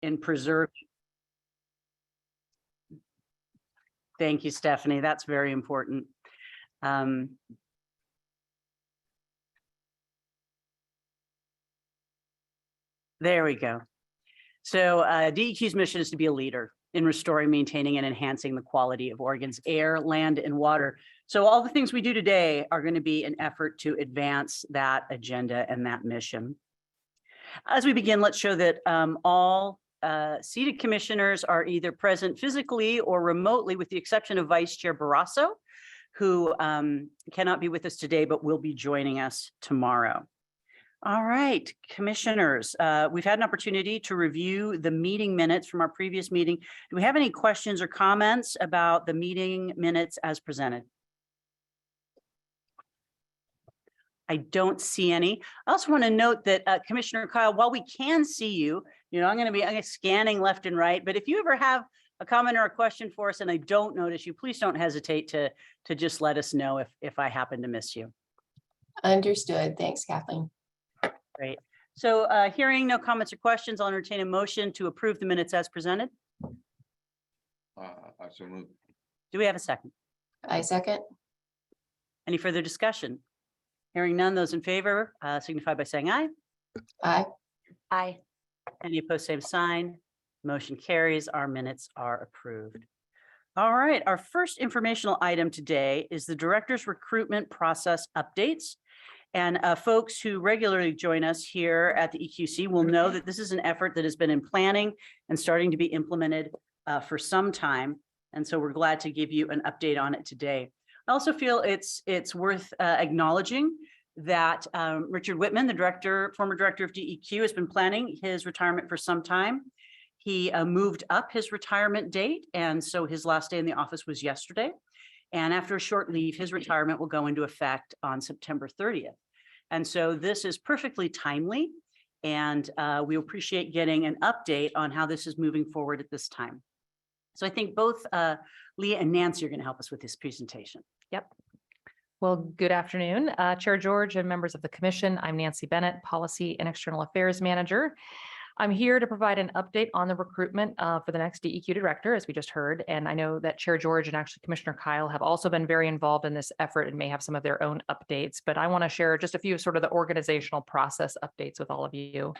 in preserving. Thank you, Stephanie. That's very important. There we go. So DEQ's mission is to be a leader in restoring, maintaining, and enhancing the quality of Oregon's air, land, and water. So all the things we do today are going to be an effort to advance that agenda and that mission. As we begin, let's show that all seated commissioners are either present physically or remotely, with the exception of Vice Chair Barrasso, who cannot be with us today, but will be joining us tomorrow. All right, commissioners, we've had an opportunity to review the meeting minutes from our previous meeting. Do we have any questions or comments about the meeting minutes as presented? I don't see any. I also want to note that Commissioner Kyle, while we can see you, I'm going to be scanning left and right, but if you ever have a comment or a question for us and I don't notice you, please don't hesitate to just let us know if I happen to miss you. Understood. Thanks, Kathleen. Great. So hearing no comments or questions, I'll entertain a motion to approve the minutes as presented. I so move. Do we have a second? I second. Any further discussion? Hearing none, those in favor signify by saying aye. Aye. Aye. Any opposed, same sign. Motion carries. Our minutes are approved. All right. Our first informational item today is the director's recruitment process updates. And folks who regularly join us here at the EQC will know that this is an effort that has been in planning and starting to be implemented for some time. And so we're glad to give you an update on it today. I also feel it's worth acknowledging that Richard Whitman, the former director of DEQ, has been planning his retirement for some time. He moved up his retirement date, and so his last day in the office was yesterday. And after a short leave, his retirement will go into effect on September 30th. And so this is perfectly timely, and we appreciate getting an update on how this is moving forward at this time. So I think both Leah and Nancy are going to help us with this presentation. Yep. Well, good afternoon, Chair George and members of the Commission. I'm Nancy Bennett, Policy and External Affairs Manager. I'm here to provide an update on the recruitment for the next DEQ director, as we just heard. And I know that Chair George and actually Commissioner Kyle have also been very involved in this effort and may have some of their own updates, but I want to share just a few sort of the organizational process updates with all of you.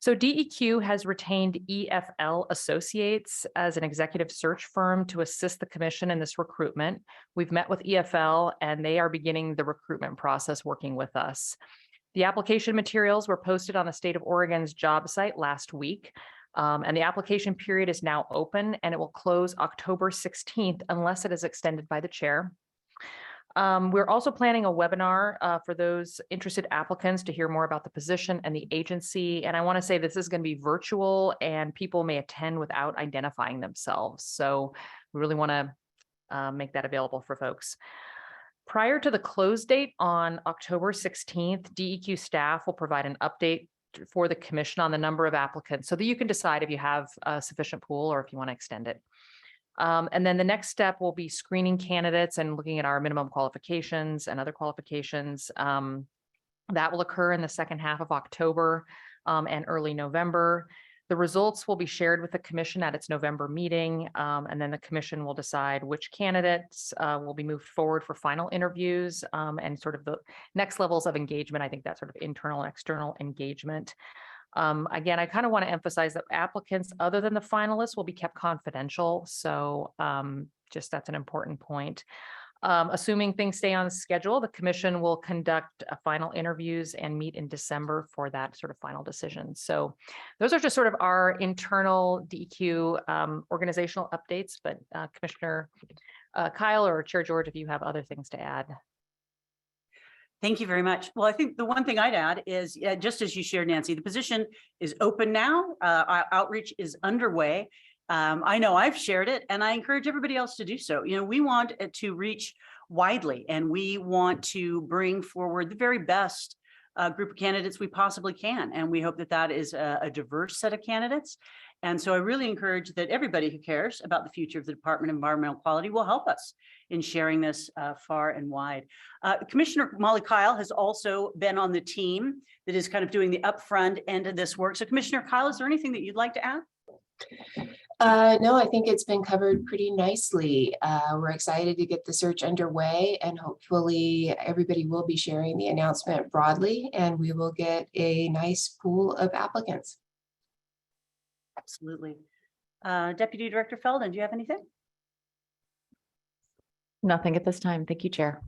So DEQ has retained EFL Associates as an executive search firm to assist the Commission in this recruitment. We've met with EFL and they are beginning the recruitment process working with us. The application materials were posted on the state of Oregon's job site last week, and the application period is now open and it will close October 16th unless it is extended by the chair. We're also planning a webinar for those interested applicants to hear more about the position and the agency. And I want to say this is going to be virtual and people may attend without identifying themselves. So we really want to make that available for folks. Prior to the close date on October 16th, DEQ staff will provide an update for the Commission on the number of applicants so that you can decide if you have a sufficient pool or if you want to extend it. And then the next step will be screening candidates and looking at our minimum qualifications and other qualifications. That will occur in the second half of October and early November. The results will be shared with the Commission at its November meeting, and then the Commission will decide which candidates will be moved forward for final interviews and sort of the next levels of engagement. I think that sort of internal and external engagement. Again, I kind of want to emphasize that applicants other than the finalists will be kept confidential. So just that's an important point. Assuming things stay on schedule, the Commission will conduct final interviews and meet in December for that sort of final decision. So those are just sort of our internal DEQ organizational updates, but Commissioner Kyle or Chair George, if you have other things to add. Thank you very much. Well, I think the one thing I'd add is, just as you shared, Nancy, the position is open now. Our outreach is underway. I know I've shared it and I encourage everybody else to do so. We want it to reach widely and we want to bring forward the very best group of candidates we possibly can. And we hope that that is a diverse set of candidates. And so I really encourage that everybody who cares about the future of the Department of Environmental Quality will help us in sharing this far and wide. Commissioner Molly Kyle has also been on the team that is kind of doing the upfront end of this work. So Commissioner Kyle, is there anything that you'd like to add? No, I think it's been covered pretty nicely. We're excited to get the search underway, and hopefully everybody will be sharing the announcement broadly, and we will get a nice pool of applicants. Absolutely. Deputy Director Feldon, do you have anything? Nothing at this time. Thank you, Chair.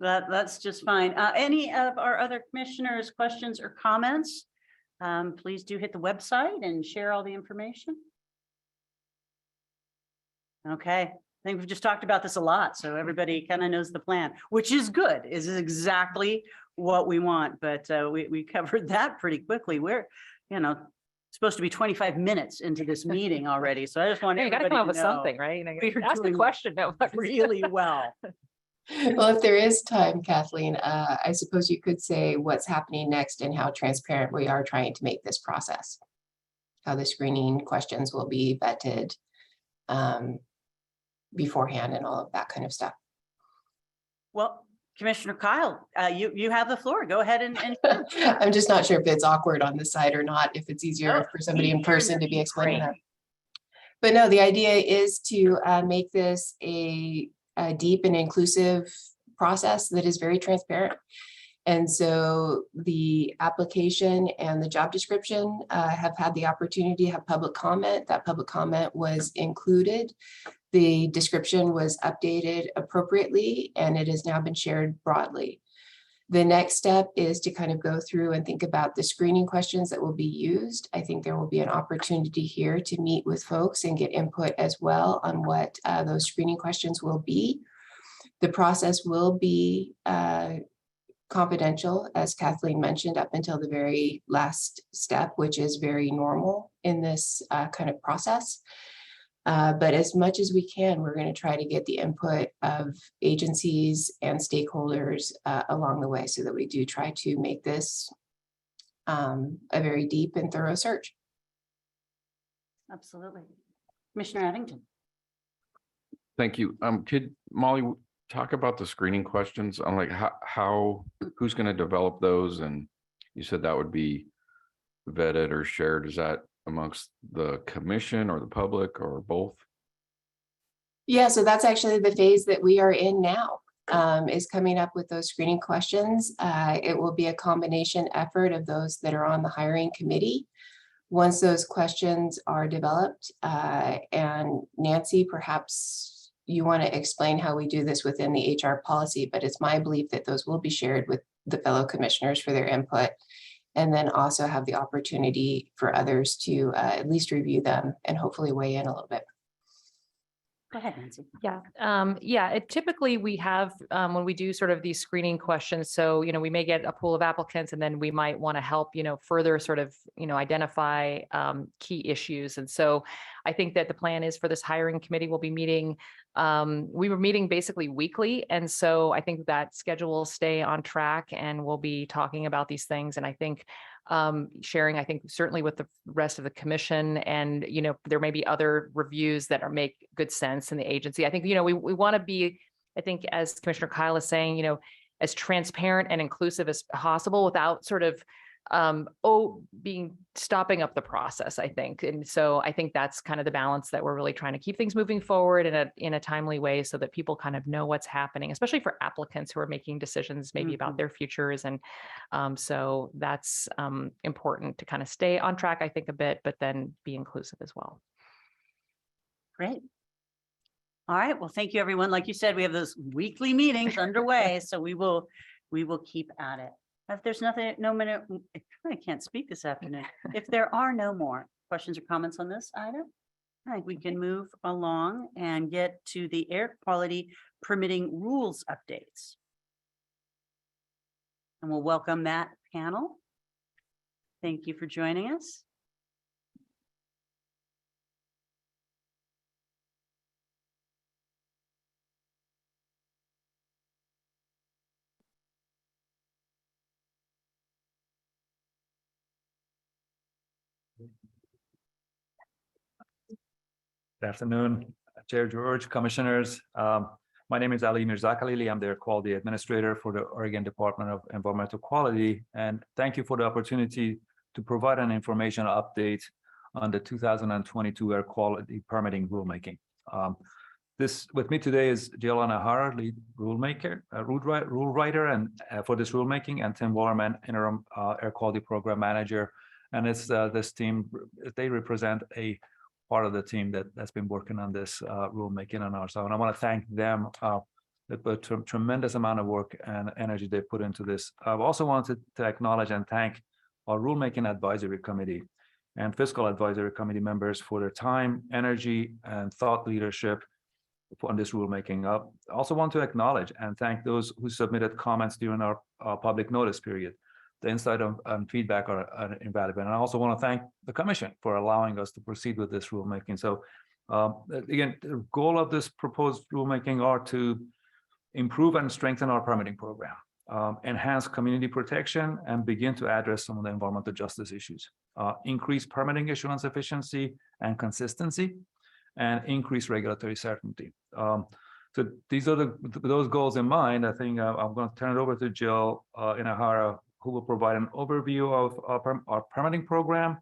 That's just fine. Any of our other commissioners, questions or comments? Please do hit the website and share all the information. Okay, I think we've just talked about this a lot, so everybody kind of knows the plan, which is good, is exactly what we want, but we covered that pretty quickly. We're, supposed to be 25 minutes into this meeting already, so I just want You got to come up with everybody to know something, right? we're Ask the doing question. No, really well. Well, if there is time, Kathleen, I suppose you could say what's happening next and how transparent we are trying to make this process. How the screening questions will be vetted beforehand and all of that kind of stuff. Well, Commissioner Kyle, you have the floor. Go ahead and I'm just not sure if it's awkward on this side or not, if it's easier for somebody in person to be explaining that. But no, the idea is to make this a deep and inclusive process that is very transparent. And so the application and the job description have had the opportunity to have public comment. That public comment was included. The description was updated appropriately, and it has now been shared broadly. The next step is to kind of go through and think about the screening questions that will be used. I think there will be an opportunity here to meet with folks and get input as well on what those screening questions will be. The process will be confidential, as Kathleen mentioned, up until the very last step, which is very normal in this kind of process. But as much as we can, we're going to try to get the input of agencies and stakeholders along the way so that we do try to make this a very deep and thorough search. Absolutely. Commissioner Addington. Thank you. Could Molly talk about the screening questions? I'm like, who's going to develop those? And you said that would be vetted or shared. Is that amongst the commission or the public or both? Yeah, so that's actually the phase that we are in now, is coming up with those screening questions. It will be a combination effort of those that are on the hiring committee. Once those questions are developed, and Nancy, perhaps you want to explain how we do this within the HR policy, but it's my belief that those will be shared with the fellow commissioners for their input, and then also have the opportunity for others to at least review them and hopefully weigh in a little bit. Go ahead, Nancy. Yeah. Typically we have, when we do sort of these screening questions, so, we may get a pool of applicants and then we might want to help, further sort of, identify key issues. And so I think that the plan is for this hiring committee will be meeting, we were meeting basically weekly. And so I think that schedule will stay on track and we'll be talking about these things. And I think sharing, I think certainly with the rest of the commission, and, there may be other reviews that make good sense in the agency. I think, we want to be, I think, as Commissioner Kyle is saying, as transparent and inclusive as possible without sort of stopping up the process, I think. And so I think that's kind of the balance that we're really trying to keep things moving forward in a timely way so that people kind of know what's happening, especially for applicants who are making decisions maybe about their futures. And so that's important to kind of stay on track, I think, a bit, but then be inclusive as well. Great. All right. Well, thank you, everyone. Like you said, we have those weekly meetings underway, so we will keep at it. If there's I can't speak this afternoon. If there are no more questions or comments on this item, I think we can move along and get to the air quality permitting rules updates. And we'll welcome that panel. Thank you for joining us. Good afternoon, Chair George, Commissioners. My name is Ali Mirzakhalili. I'm their Quality Administrator for the Oregon Department of Environmental Quality. And thank you for the opportunity to provide an informational update on the 2022 air quality permitting rulemaking. This with me today is Jill Anahara, lead rule writer, and for this rulemaking, and Tim Wallerman, interim air quality program manager. And it's this team, they represent a part of the team that's been working on this rulemaking on our side. And I want to thank them. They put a tremendous amount of work and energy they put into this. I've also wanted to acknowledge and thank our rulemaking advisory committee and fiscal advisory committee members for their time, energy, and thought leadership on this rulemaking. I also want to acknowledge and thank those who submitted comments during our public notice period. The insight and feedback are invaluable. And I also want to thank the Commission for allowing us to proceed with this rulemaking. So again, the goal of this proposed rulemaking are to improve and strengthen our permitting program, enhance community protection, and begin to address some of the environmental justice issues, increase permitting issuance efficiency and consistency, and increase regulatory certainty. So these are those goals in mind. I think I'm going to turn it over to Jill Inahara, who will provide an overview of our permitting program,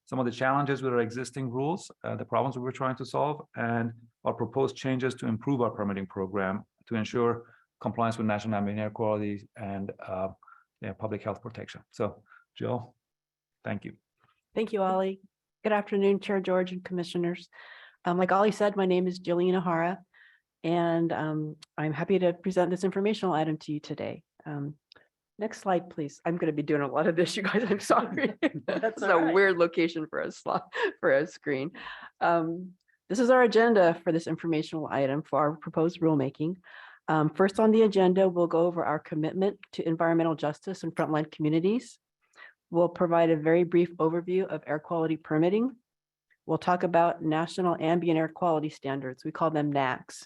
some of the challenges with our existing rules, the problems we're trying to solve, and our proposed changes to improve our permitting program to ensure compliance with national ambient air quality and public health protection. So, Jill, thank you. Thank you, Ollie. Good afternoon, Chair George and Commissioners. Like Ollie said, my name is Jillian Ahara, and I'm happy to present this informational item to you today. Next slide, please. I'm going to be doing a lot of this, you guys. I'm sorry. That's a weird location for a slide, for a screen. This is our agenda for this informational item for our proposed rulemaking. First on the agenda, we'll go over our commitment to environmental justice in frontline communities. We'll provide a very brief overview of air quality permitting. We'll talk about national ambient air quality standards. We call them NAQs.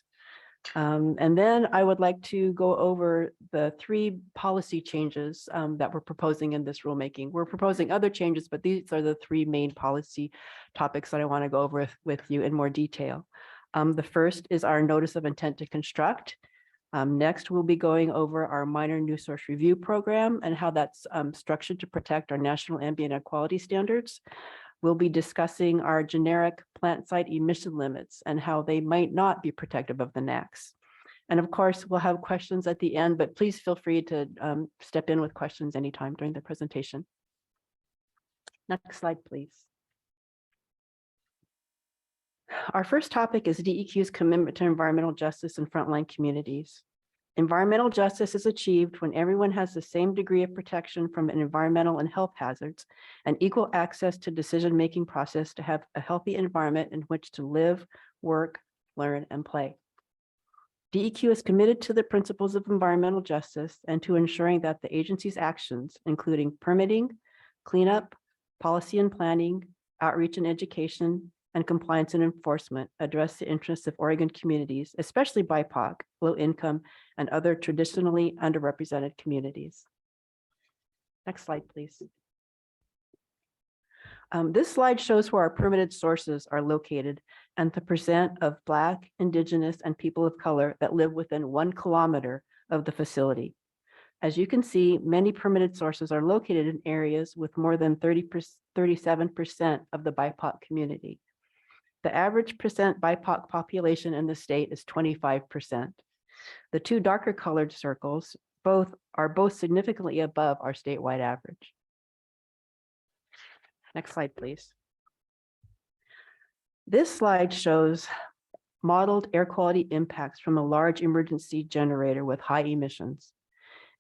And then I would like to go over the 3 policy changes that we're proposing in this rulemaking. We're proposing other changes, but these are the 3 main policy topics that I want to go over with you in more detail. The first is our notice of intent to construct. Next, we'll be going over our minor new source review program and how that's structured to protect our national ambient air quality standards. We'll be discussing our generic plant site emission limits and how they might not be protective of the NAQs. And of course, we'll have questions at the end, but please feel free to step in with questions anytime during the presentation. Next slide, please. Our first topic is DEQ's commitment to environmental justice in frontline communities. Environmental justice is achieved when everyone has the same degree of protection from environmental and health hazards and equal access to decision-making process to have a healthy environment in which to live, work, learn, and play. DEQ is committed to the principles of environmental justice and to ensuring that the agency's actions, including permitting, cleanup, policy and planning, outreach and education, and compliance and enforcement, address the interests of Oregon communities, especially BIPOC, low income, and other traditionally underrepresented communities. Next slide, please. This slide shows where our permitted sources are located and the percent of Black, Indigenous, and people of color that live within 1 kilometer of the facility. As you can see, many permitted sources are located in areas with more than 37% of the BIPOC community. The average percent BIPOC population in the state is 25%. The 2 darker colored circles are both significantly above our statewide average. Next slide, please. This slide shows modeled air quality impacts from a large emergency generator with high emissions.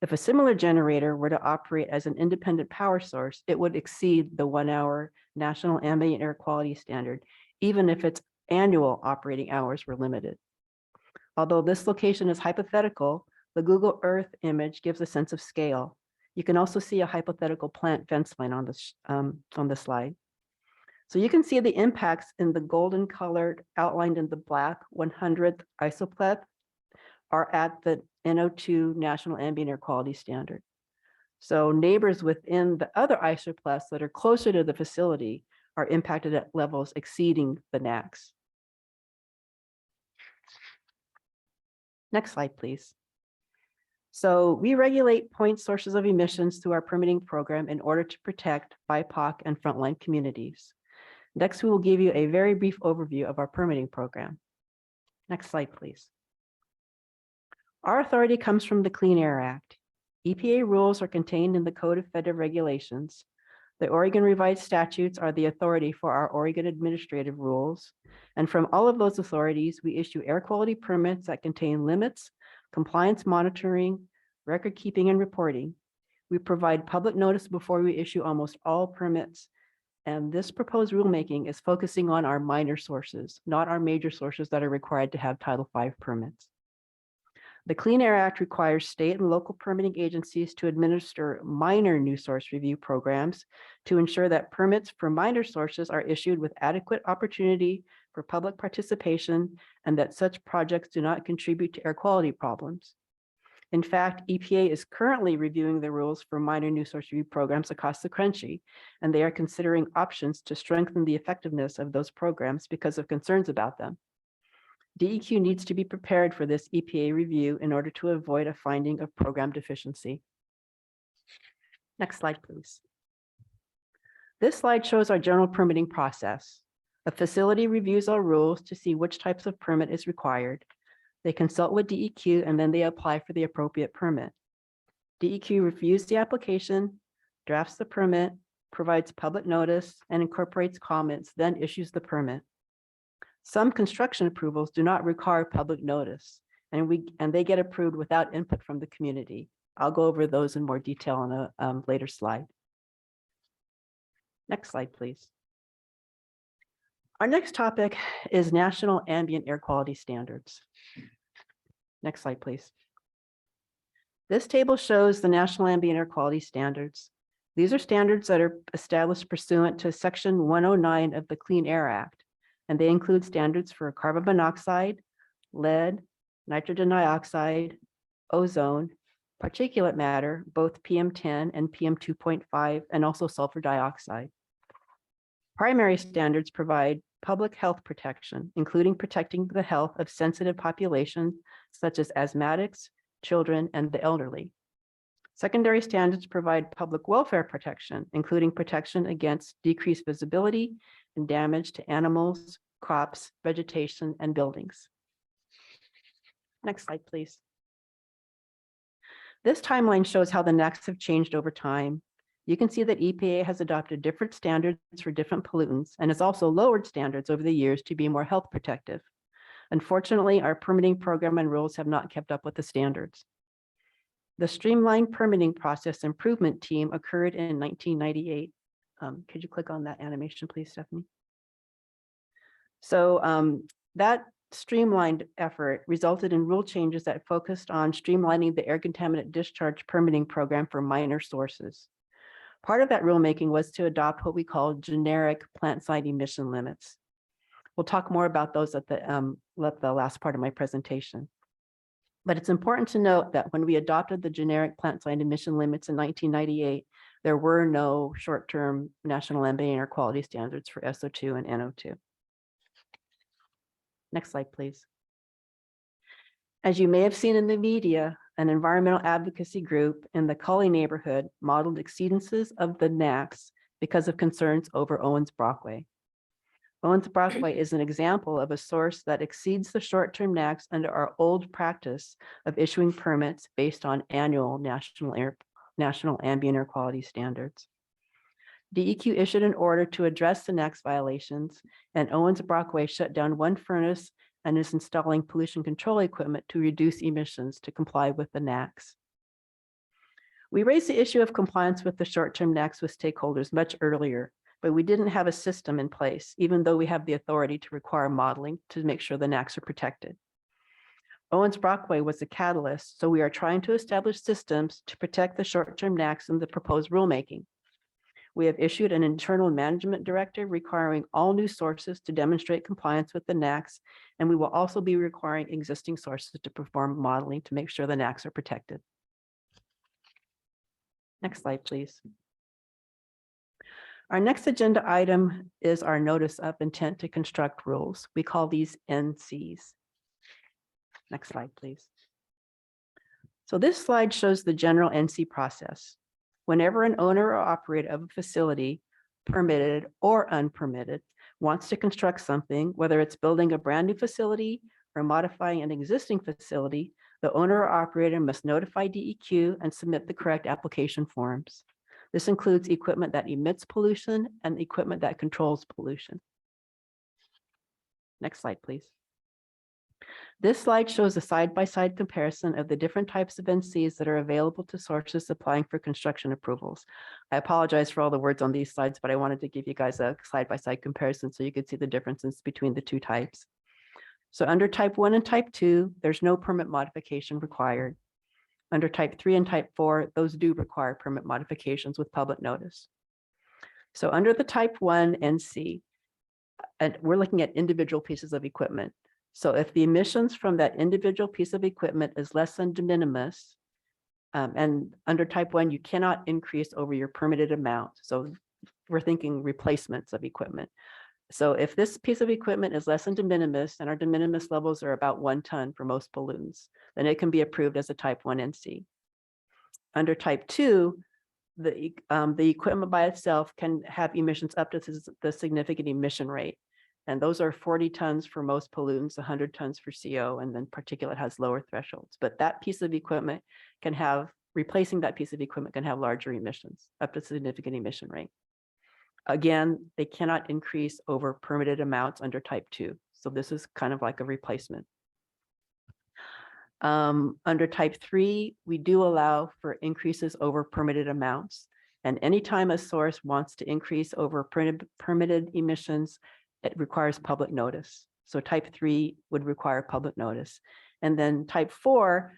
If a similar generator were to operate as an independent power source, it would exceed the 1-hour national ambient air quality standard, even if its annual operating hours were limited. Although this location is hypothetical, the Google Earth image gives a sense of scale. You can also see a hypothetical plant fence line on the slide. So you can see the impacts in the golden colored outlined in the black 100th isopleth are at the NO2 national ambient air quality standard. So neighbors within the other isopleths that are closer to the facility are impacted at levels exceeding the NAQs. Next slide, please. So we regulate point sources of emissions through our permitting program in order to protect BIPOC and frontline communities. Next, we will give you a very brief overview of our permitting program. Next slide, please. Our authority comes from the Clean Air Act. EPA rules are contained in the Code of Federal Regulations. The Oregon Revised Statutes are the authority for our Oregon administrative rules. And from all of those authorities, we issue air quality permits that contain limits, compliance monitoring, record keeping and reporting. We provide public notice before we issue almost all permits. And this proposed rulemaking is focusing on our minor sources, not our major sources that are required to have Title V permits. The Clean Air Act requires state and local permitting agencies to administer minor new source review programs to ensure that permits for minor sources are issued with adequate opportunity for public participation and that such projects do not contribute to air quality problems. In fact, EPA is currently reviewing the rules for minor new source review programs across the country, and they are considering options to strengthen the effectiveness of those programs because of concerns about them. DEQ needs to be prepared for this EPA review in order to avoid a finding of program deficiency. Next slide, please. This slide shows our general permitting process. A facility reviews our rules to see which types of permit is required. They consult with DEQ and then they apply for the appropriate permit. DEQ reviews the application, drafts the permit, provides public notice, and incorporates comments, then issues the permit. Some construction approvals do not require public notice, and they get approved without input from the community. I'll go over those in more detail on a later slide. Next slide, please. Our next topic is National Ambient Air Quality Standards. Next slide, please. This table shows the National Ambient Air Quality Standards. These are standards that are established pursuant to Section 109 of the Clean Air Act. And they include standards for carbon monoxide, lead, nitrogen dioxide, ozone, particulate matter, both PM10 and PM2.5, and also sulfur dioxide. Primary standards provide public health protection, including protecting the health of sensitive populations such as asthmatics, children, and the elderly. Secondary standards provide public welfare protection, including protection against decreased visibility and damage to animals, crops, vegetation, and buildings. Next slide, please. This timeline shows how the NAAQS have changed over time. You can see that EPA has adopted different standards for different pollutants and has also lowered standards over the years to be more health protective. Unfortunately, our permitting program and rules have not kept up with the standards. The Streamlined Permitting Process Improvement Team occurred in 1998. Could you click on that animation, please, Stephanie? So that streamlined effort resulted in rule changes that focused on streamlining the air contaminant discharge permitting program for minor sources. Part of that rulemaking was to adopt what we call generic plant site emission limits. We'll talk more about those at the last part of my presentation. But it's important to note that when we adopted the generic plant site emission limits in 1998, there were no short-term national ambient air quality standards for SO2 and NO2. Next slide, please. As you may have seen in the media, an environmental advocacy group in the Cully neighborhood modeled exceedances of the NAAQS because of concerns over Owens-Brockway. Owens-Brockway is an example of a source that exceeds the short-term NAAQS under our old practice of issuing permits based on annual national ambient air quality standards. DEQ issued an order to address the NAAQS violations, and Owens-Brockway shut down one furnace and is installing pollution control equipment to reduce emissions to comply with the NAAQS. We raised the issue of compliance with the short-term NAAQS with stakeholders much earlier, but we didn't have a system in place, even though we have the authority to require modeling to make sure the NAAQS are protected. Owens-Brockway was the catalyst, so we are trying to establish systems to protect the short-term NAAQS in the proposed rulemaking. We have issued an internal management directive requiring all new sources to demonstrate compliance with the NAAQS, and we will also be requiring existing sources to perform modeling to make sure the NAAQS are protected. Next slide, please. Our next agenda item is our notice of intent to construct rules. We call these NCs. Next slide, please. So this slide shows the general NC process. Whenever an owner or operator of a facility, permitted or unpermitted, wants to construct something, whether it's building a brand new facility or modifying an existing facility, the owner or operator must notify DEQ and submit the correct application forms. This includes equipment that emits pollution and equipment that controls pollution. Next slide, please. This slide shows a side-by-side comparison of the different types of NCs that are available to sources applying for construction approvals. I apologize for all the words on these slides, but I wanted to give you guys a side-by-side comparison so you could see the differences between the two types. So under type 1 and type 2, there's no permit modification required. Under type 3 and type 4, those do require permit modifications with public notice. So under the type 1 NC, and we're looking at individual pieces of equipment. So if the emissions from that individual piece of equipment is less than de minimis, and under type 1, you cannot increase over your permitted amount. So we're thinking replacements of equipment. So if this piece of equipment is less than de minimis, and our de minimis levels are about 1 ton for most pollutants, then it can be approved as a type 1 NC. Under type 2, the equipment by itself can have emissions up to the significant emission rate. And those are 40 tons for most pollutants, 100 tons for CO, and then particulate has lower thresholds. But that piece of equipment can have, replacing that piece of equipment can have larger emissions, up to significant emission rate. Again, they cannot increase over permitted amounts under type 2. So this is kind of like a replacement. Under type 3, we do allow for increases over permitted amounts. And anytime a source wants to increase over permitted emissions, it requires public notice. So type 3 would require public notice. And then type 4,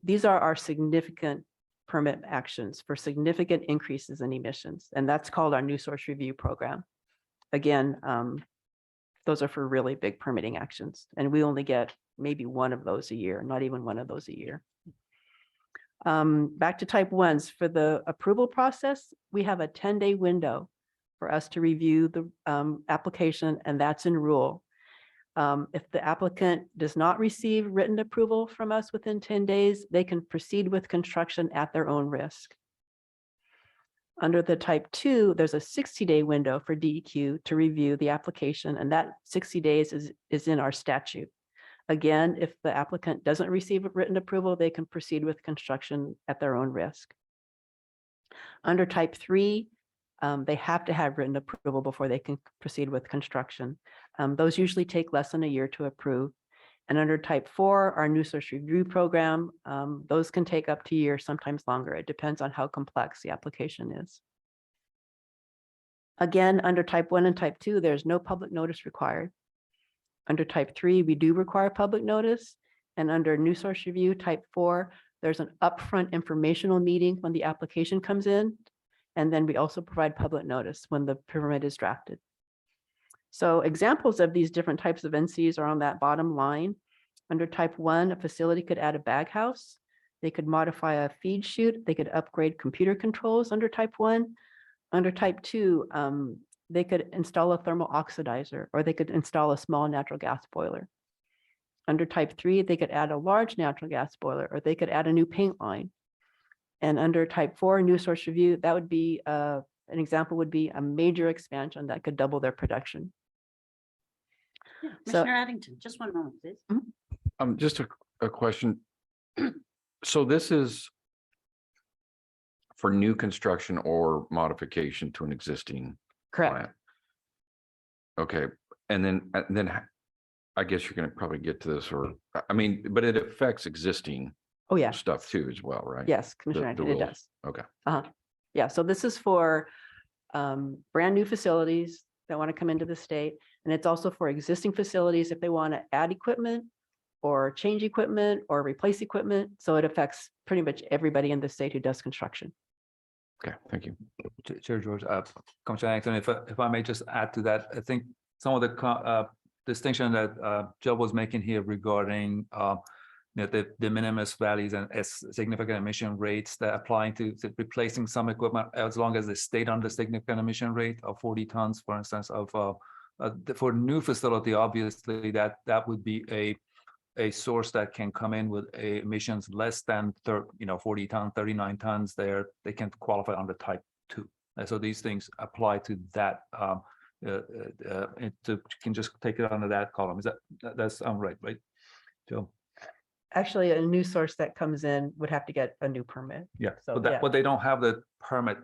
these are our significant permit actions for significant increases in emissions. And that's called our new source review program. Again, those are for really big permitting actions. And we only get maybe one of those a year, not even one of those a year. Back to type 1s, for the approval process, we have a 10-day window for us to review the application, and that's in rule. If the applicant does not receive written approval from us within 10 days, they can proceed with construction at their own risk. Under the type 2, there's a 60-day window for DEQ to review the application, and that 60 days is in our statute. Again, if the applicant doesn't receive written approval, they can proceed with construction at their own risk. Under type 3, they have to have written approval before they can proceed with construction. Those usually take less than a year to approve. And under type 4, our new source review program, those can take up to a year, sometimes longer. It depends on how complex the application is. Again, under type 1 and type 2, there's no public notice required. Under type 3, we do require public notice. And under new source review type 4, there's an upfront informational meeting when the application comes in. And then we also provide public notice when the permit is drafted. So examples of these different types of NCs are on that bottom line. Under type 1, a facility could add a bag house. They could modify a feed chute. They could upgrade computer controls under type 1. Under type 2, they could install a thermal oxidizer, or they could install a small natural gas boiler. Under type 3, they could add a large natural gas boiler, or they could add a new paint line. And under type 4, new source review, that would be an example would be a major expansion that could double their production. Yeah, So- Commissioner Addington, just one moment, please. Just a question. So this is for new construction or modification to an existing Correct. plant? Okay, and then I guess you're gonna probably get to this, or, I mean, but it affects existing Oh, yeah. stuff too as well, right? Yes, Commissioner, the Addington, it rules. does. Okay. Yeah, so this is for brand new facilities that want to come into the state. And it's also for existing facilities if they want to add equipment or change equipment or replace equipment. So it affects pretty much everybody in the state who does construction. Okay, thank you. Chair George, Commissioner Addington, if I may just add to that, I think some of the distinction that Jill was making here regarding the de minimis values and significant emission rates that applying to replacing some equipment, as long as they stayed on the significant emission rate of 40 tons, for instance, of for new facility, obviously that would be a source that can come in with emissions less than 40 tons, 39 tons. They can qualify under type 2. And so these things apply to that you can just take it under that column. That's right, right? Joe? Actually, a new source that comes in would have to get a new permit. Yeah, So, but that, yeah. but they don't have the permit,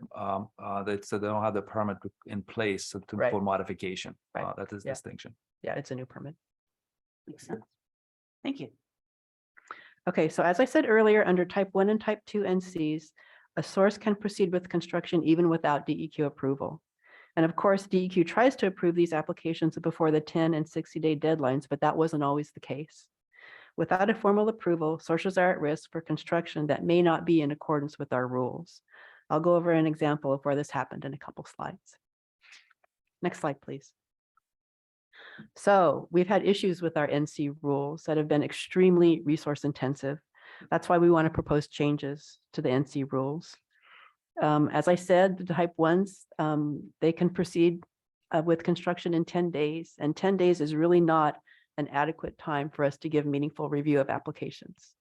they said they don't have the permit in place Right. for modification. Right. That is Yeah. distinction. Yeah, it's a new permit. Makes sense. Thank you. Okay, so as I said earlier, under type 1 and type 2 NCs, a source can proceed with construction even without DEQ approval. And of course, DEQ tries to approve these applications before the 10 and 60-day deadlines, but that wasn't always the case. Without a formal approval, sources are at risk for construction that may not be in accordance with our rules. I'll go over an example of where this happened in a couple slides. Next slide, please. So we've had issues with our NC rules that have been extremely resource intensive. That's why we want to propose changes to the NC rules. As I said, the type 1s, they can proceed with construction in 10 days, and 10 days is really not an adequate time for us to give meaningful review of applications.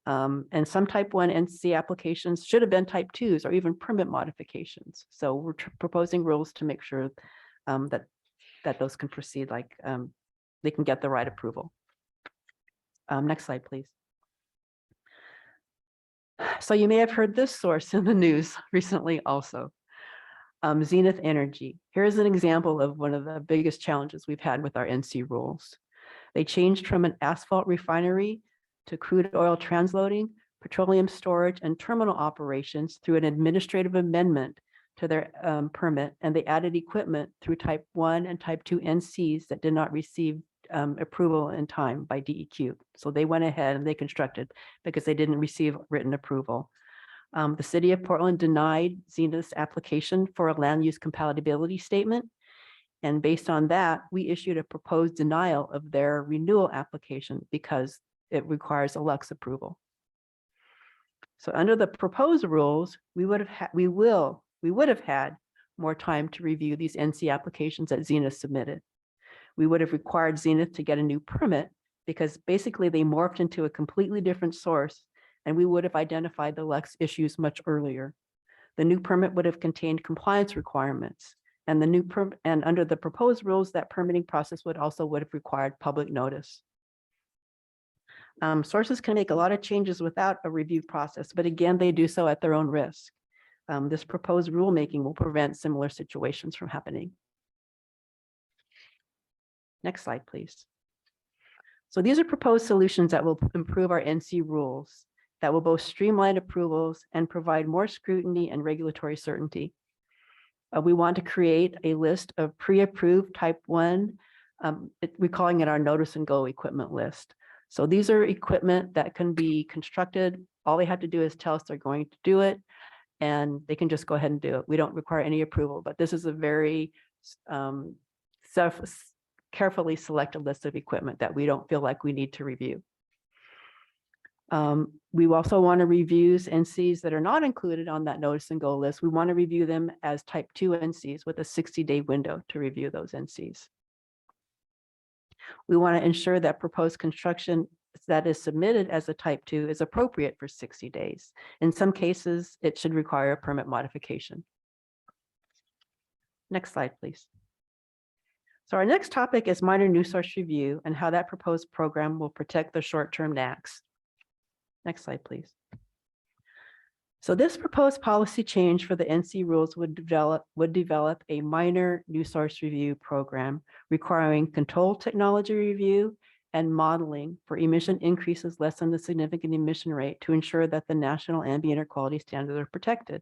And some type 1 NC applications should have been type 2s or even permit modifications. So we're proposing rules to make sure that those can proceed, like they can get the right approval. Next slide, please. So you may have heard this source in the news recently also. Zenith Energy. Here's an example of one of the biggest challenges we've had with our NC rules. They changed from an asphalt refinery to crude oil transloading, petroleum storage, and terminal operations through an administrative amendment to their permit, and they added equipment through type 1 and type 2 NCs that did not receive approval in time by DEQ. So they went ahead and they constructed because they didn't receive written approval. The city of Portland denied Zenith's application for a land use compatibility statement. And based on that, we issued a proposed denial of their renewal application because it requires a Lux approval. So under the proposed rules, we would have had more time to review these NC applications that Zenith submitted. We would have required Zenith to get a new permit because basically they morphed into a completely different source, and we would have identified the Lux issues much earlier. The new permit would have contained compliance requirements, and the new and under the proposed rules, that permitting process would have required public notice. Sources can make a lot of changes without a review process, but again, they do so at their own risk. This proposed rulemaking will prevent similar situations from happening. Next slide, please. So these are proposed solutions that will improve our NC rules, that will both streamline approvals and provide more scrutiny and regulatory certainty. We want to create a list of pre-approved type 1, we're calling it our notice and go equipment list. So these are equipment that can be constructed. All they have to do is tell us they're going to do it, and they can just go ahead and do it. We don't require any approval, but this is a very carefully selected list of equipment that we don't feel like we need to review. We also want to review NCs that are not included on that notice and go list. We want to review them as type 2 NCs with a 60-day window to review those NCs. We want to ensure that proposed construction that is submitted as a type 2 is appropriate for 60 days. In some cases, it should require a permit modification. Next slide, please. So our next topic is minor new source review and how that proposed program will protect the short-term NACs. Next slide, please. So this proposed policy change for the NC rules would develop a minor new source review program requiring control technology review and modeling for emission increases less than the significant emission rate to ensure that the national ambient air quality standards are protected.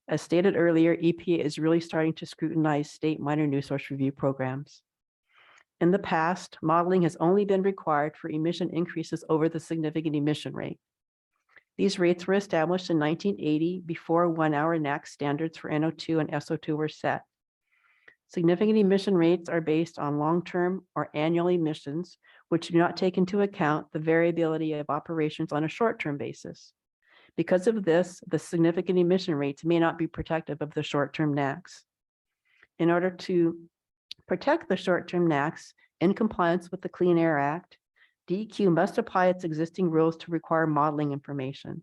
As stated earlier, EPA is really starting to scrutinize state minor new source review programs. In the past, modeling has only been required for emission increases over the significant emission rate. These rates were established in 1980 before 1-hour NAC standards for NO2 and SO2 were set. Significant emission rates are based on long-term or annual emissions, which do not take into account the variability of operations on a short-term basis. Because of this, the significant emission rates may not be protective of the short-term NACs. In order to protect the short-term NACs in compliance with the Clean Air Act, DEQ must apply its existing rules to require modeling information.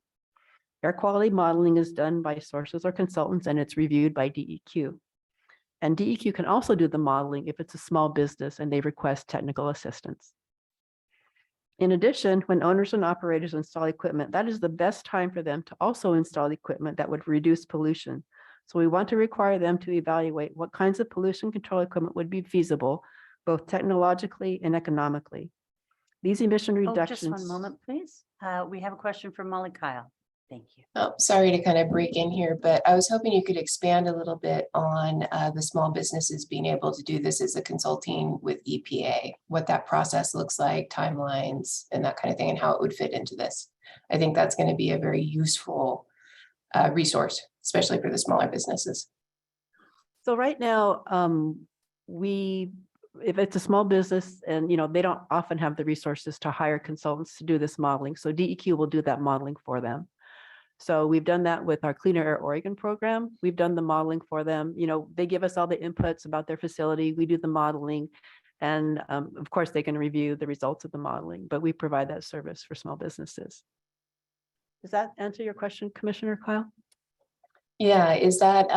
Air quality modeling is done by sources or consultants, and it's reviewed by DEQ. And DEQ can also do the modeling if it's a small business and they request technical assistance. In addition, when owners and operators install equipment, that is the best time for them to also install equipment that would reduce pollution. So we want to require them to evaluate what kinds of pollution control equipment would be feasible, both technologically and economically. These emission Oh, just reductions. one moment, please. We have a question from Molly Kyle. Thank you. Oh, sorry to kind of break in here, but I was hoping you could expand a little bit on the small businesses being able to do this as a consulting with EPA, what that process looks like, timelines, and that kind of thing, and how it would fit into this. I think that's going to be a very useful resource, especially for the smaller businesses. So right now, if it's a small business and, they don't often have the resources to hire consultants to do this modeling. So DEQ will do that modeling for them. So we've done that with our Cleaner Air Oregon program. We've done the modeling for them. They give us all the inputs about their facility. We do the modeling. And of course, they can review the results of the modeling, but we provide that service for small businesses. Does that answer your question, Commissioner Kyle? Yeah, is that,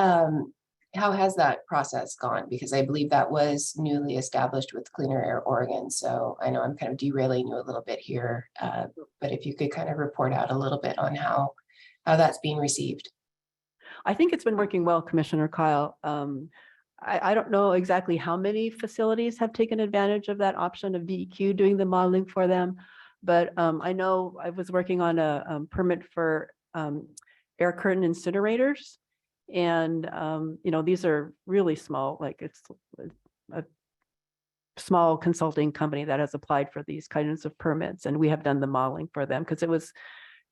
how has that process gone? Because I believe that was newly established with Cleaner Air Oregon. So I know I'm kind of derailing you a little bit here, but if you could kind of report out a little bit on how that's being received. I think it's been working well, Commissioner Kyle. I don't know exactly how many facilities have taken advantage of that option of DEQ doing the modeling for them, but I know I was working on a permit for air curtain incinerators. And, these are really small, like it's a small consulting company that has applied for these kinds of permits. And we have done the modeling for them because it was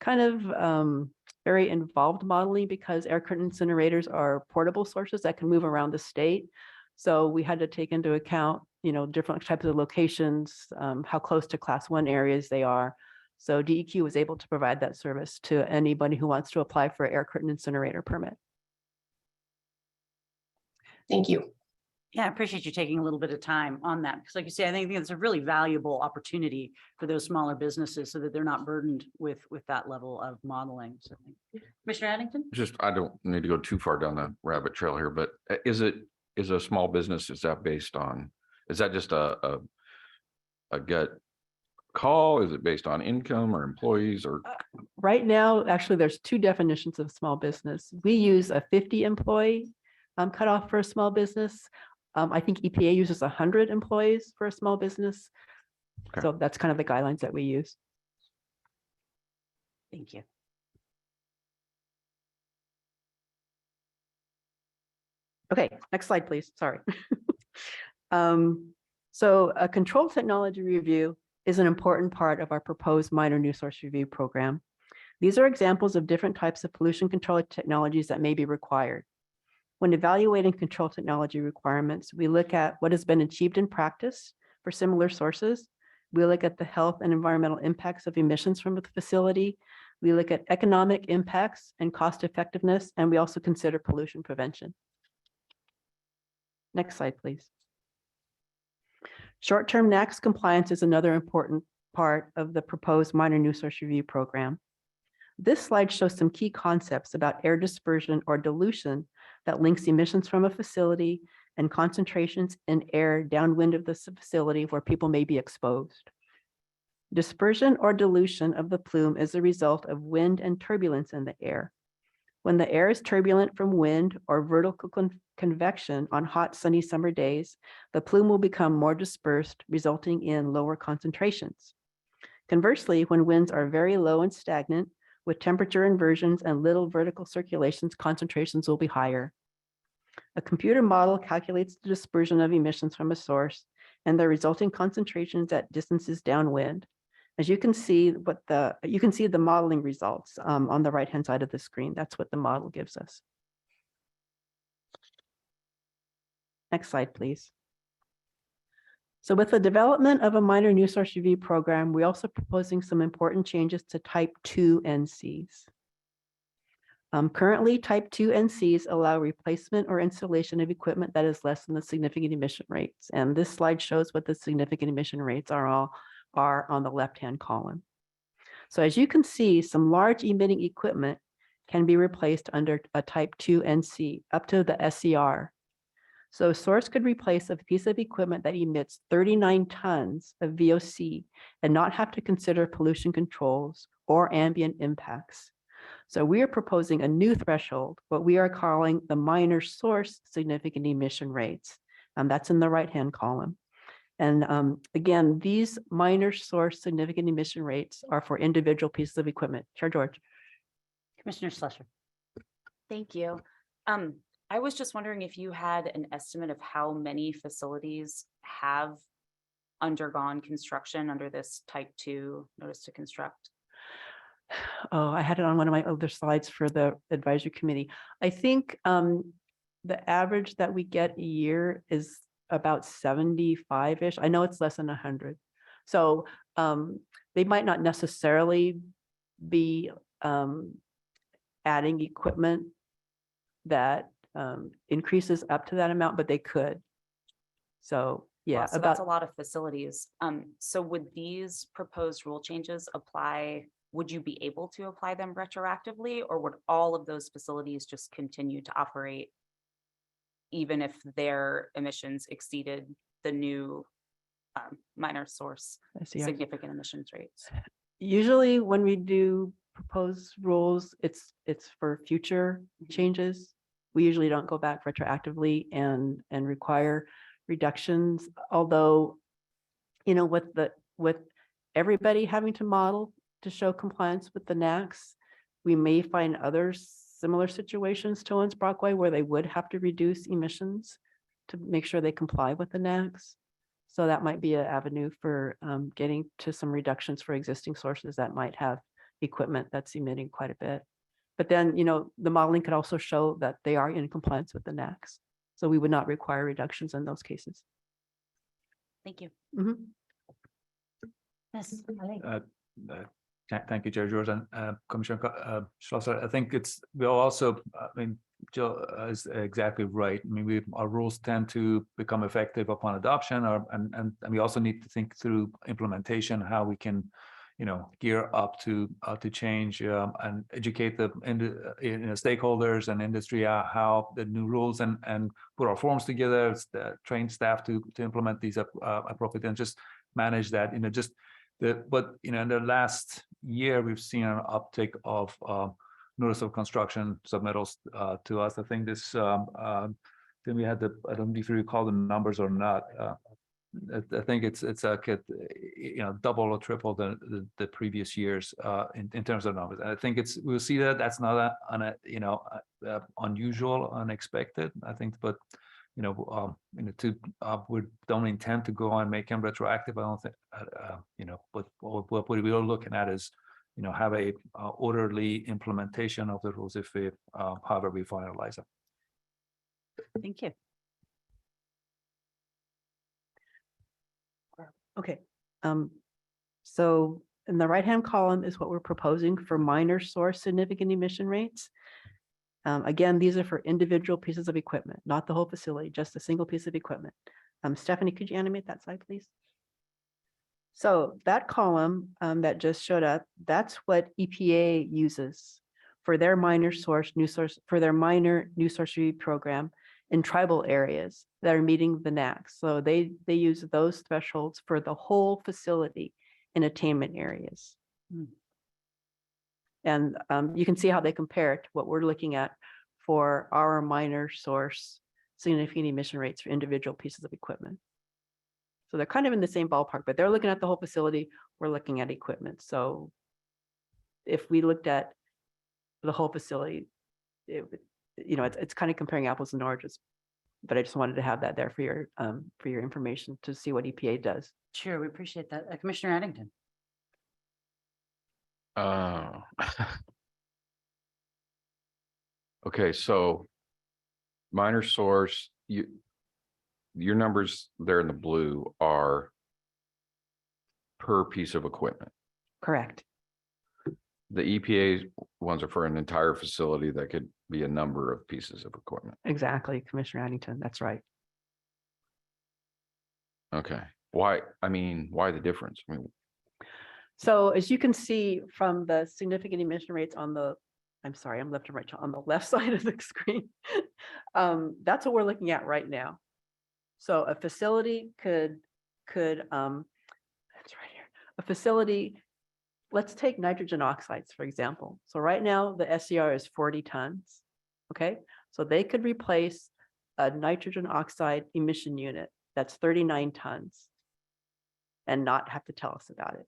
kind of very involved modeling because air curtain incinerators are portable sources that can move around the state. So we had to take into account, different types of locations, how close to Class 1 areas they are. So DEQ was able to provide that service to anybody who wants to apply for an air curtain incinerator permit. Thank you. Yeah, I appreciate you taking a little bit of time on that, because like you say, I think it's a really valuable opportunity for those smaller businesses so that they're not burdened with that level of modeling. So, Commissioner Addington? I don't need to go too far down the rabbit trail here, but is a small business, is that just a gut call? Is it based on income or employees or? Right now, actually, there's two definitions of small business. We use a 50 employee cutoff for a small business. I think EPA uses 100 employees for a small business. Okay. So that's kind of the guidelines that we use. Thank you. Okay, next slide, please. Sorry. So a control technology review is an important part of our proposed minor new source review program. These are examples of different types of pollution control technologies that may be required. When evaluating control technology requirements, we look at what has been achieved in practice for similar sources. We look at the health and environmental impacts of emissions from the facility. We look at economic impacts and cost effectiveness, and we also consider pollution prevention. Next slide, please. Short-term NAAQS compliance is another important part of the proposed minor new source review program. This slide shows some key concepts about air dispersion or dilution that links emissions from a facility and concentrations in air downwind of the facility where people may be exposed. Dispersion or dilution of the plume is a result of wind and turbulence in the air. When the air is turbulent from wind or vertical convection on hot, sunny summer days, the plume will become more dispersed, resulting in lower concentrations. Conversely, when winds are very low and stagnant, with temperature inversions and little vertical circulations, concentrations will be higher. A computer model calculates the dispersion of emissions from a source and the resulting concentrations at distances downwind. As you can see, the modeling results on the right-hand side of the screen. That's what the model gives us. Next slide, please. So with the development of a minor new source review program, we're also proposing some important changes to type 2 NCs. Currently, type 2 NCs allow replacement or installation of equipment that is less than the significant emission rates. And this slide shows what the significant emission rates are on the left-hand column. So as you can see, some large emitting equipment can be replaced under a type 2 NC up to the SCR. So source could replace a piece of equipment that emits 39 tons of VOC and not have to consider pollution controls or ambient impacts. So we are proposing a new threshold, what we are calling the minor source significant emission rates. That's in the right-hand column. And again, these minor source significant emission rates are for individual pieces of equipment. Chair George. Commissioner Slusher. Thank you. I was just wondering if you had an estimate of how many facilities have undergone construction under this type 2 notice to construct. Oh, I had it on one of my other slides for the advisory committee. I think the average that we get a year is about 75-ish. I know it's less than 100. So they might not necessarily be adding equipment that increases up to that amount, but they could. So yeah, Wow, so that's a lot of facilities. So would these proposed rule changes apply? Would you be able to apply them retroactively, or would all of those facilities just continue to operate even if their emissions exceeded the new minor source I see. significant emissions rates? Usually when we do proposed rules, it's for future changes. We usually don't go back retroactively and require reductions, although, you know, with everybody having to model to show compliance with the NAAQS, we may find other similar situations to Owens Brockway where they would have to reduce emissions to make sure they comply with the NAAQS. So that might be an avenue for getting to some reductions for existing sources that might have equipment that's emitting quite a bit. But then, you know, the modeling could also show that they are in compliance with the NAAQS. So we would not require reductions in those cases. Thank you. Mhm. Yes. Thank you, Chair George and Commissioner Schlosser. I think we'll also, I mean, Jill is exactly right. I mean, our rules tend to become effective upon adoption, and we also need to think through implementation, how we can, you know, gear up to change and educate the stakeholders and industry how the new rules and put our forms together, train staff to implement these appropriately, and just manage that. You know, just but you know, in the last year, we've seen an uptick of notice of construction submittals to us. I think this then we had I don't know if you recall the numbers or not. I think it's like you know, double or triple the previous years in terms of numbers. And I think we'll see that's not unusual, unexpected. I think, but you know, we don't intend to go on and make them retroactive. I don't think, you know, but what we are looking at is, you know, have a orderly implementation of the rules if we, however we finalize them. Thank you. Okay. So in the right-hand column is what we're proposing for minor source significant emission rates. Again, these are for individual pieces of equipment, not the whole facility, just a single piece of equipment. Stephanie, could you animate that slide, please? So that column that just showed up, that's what EPA uses for their minor new source review program in tribal areas that are meeting the NAAQS. So they use those thresholds for the whole facility in attainment areas. And you can see how they compare to what we're looking at for our minor source significant emission rates for individual pieces of equipment. So they're kind of in the same ballpark, but they're looking at the whole facility. We're looking at equipment. So if we looked at the whole facility, you know, it's kind of comparing apples and oranges. But I just wanted to have that there for your information to see what EPA does. Sure, we appreciate that. Commissioner Addington. Okay, so minor source, your numbers there in the blue are per piece of equipment. Correct. The EPA ones are for an entire facility that could be a number of pieces of equipment. Exactly, Commissioner Addington. That's right. Okay, why the difference? I mean, So as you can see from the significant emission rates on the, I'm sorry, I'm left and right on the left side of the screen. That's what we're looking at right now. So a facility could, that's right here, a facility, let's take nitrogen oxides, for example. So right now, the SCR is 40 tons. Okay, so they could replace a nitrogen oxide emission unit that's 39 tons and not have to tell us about it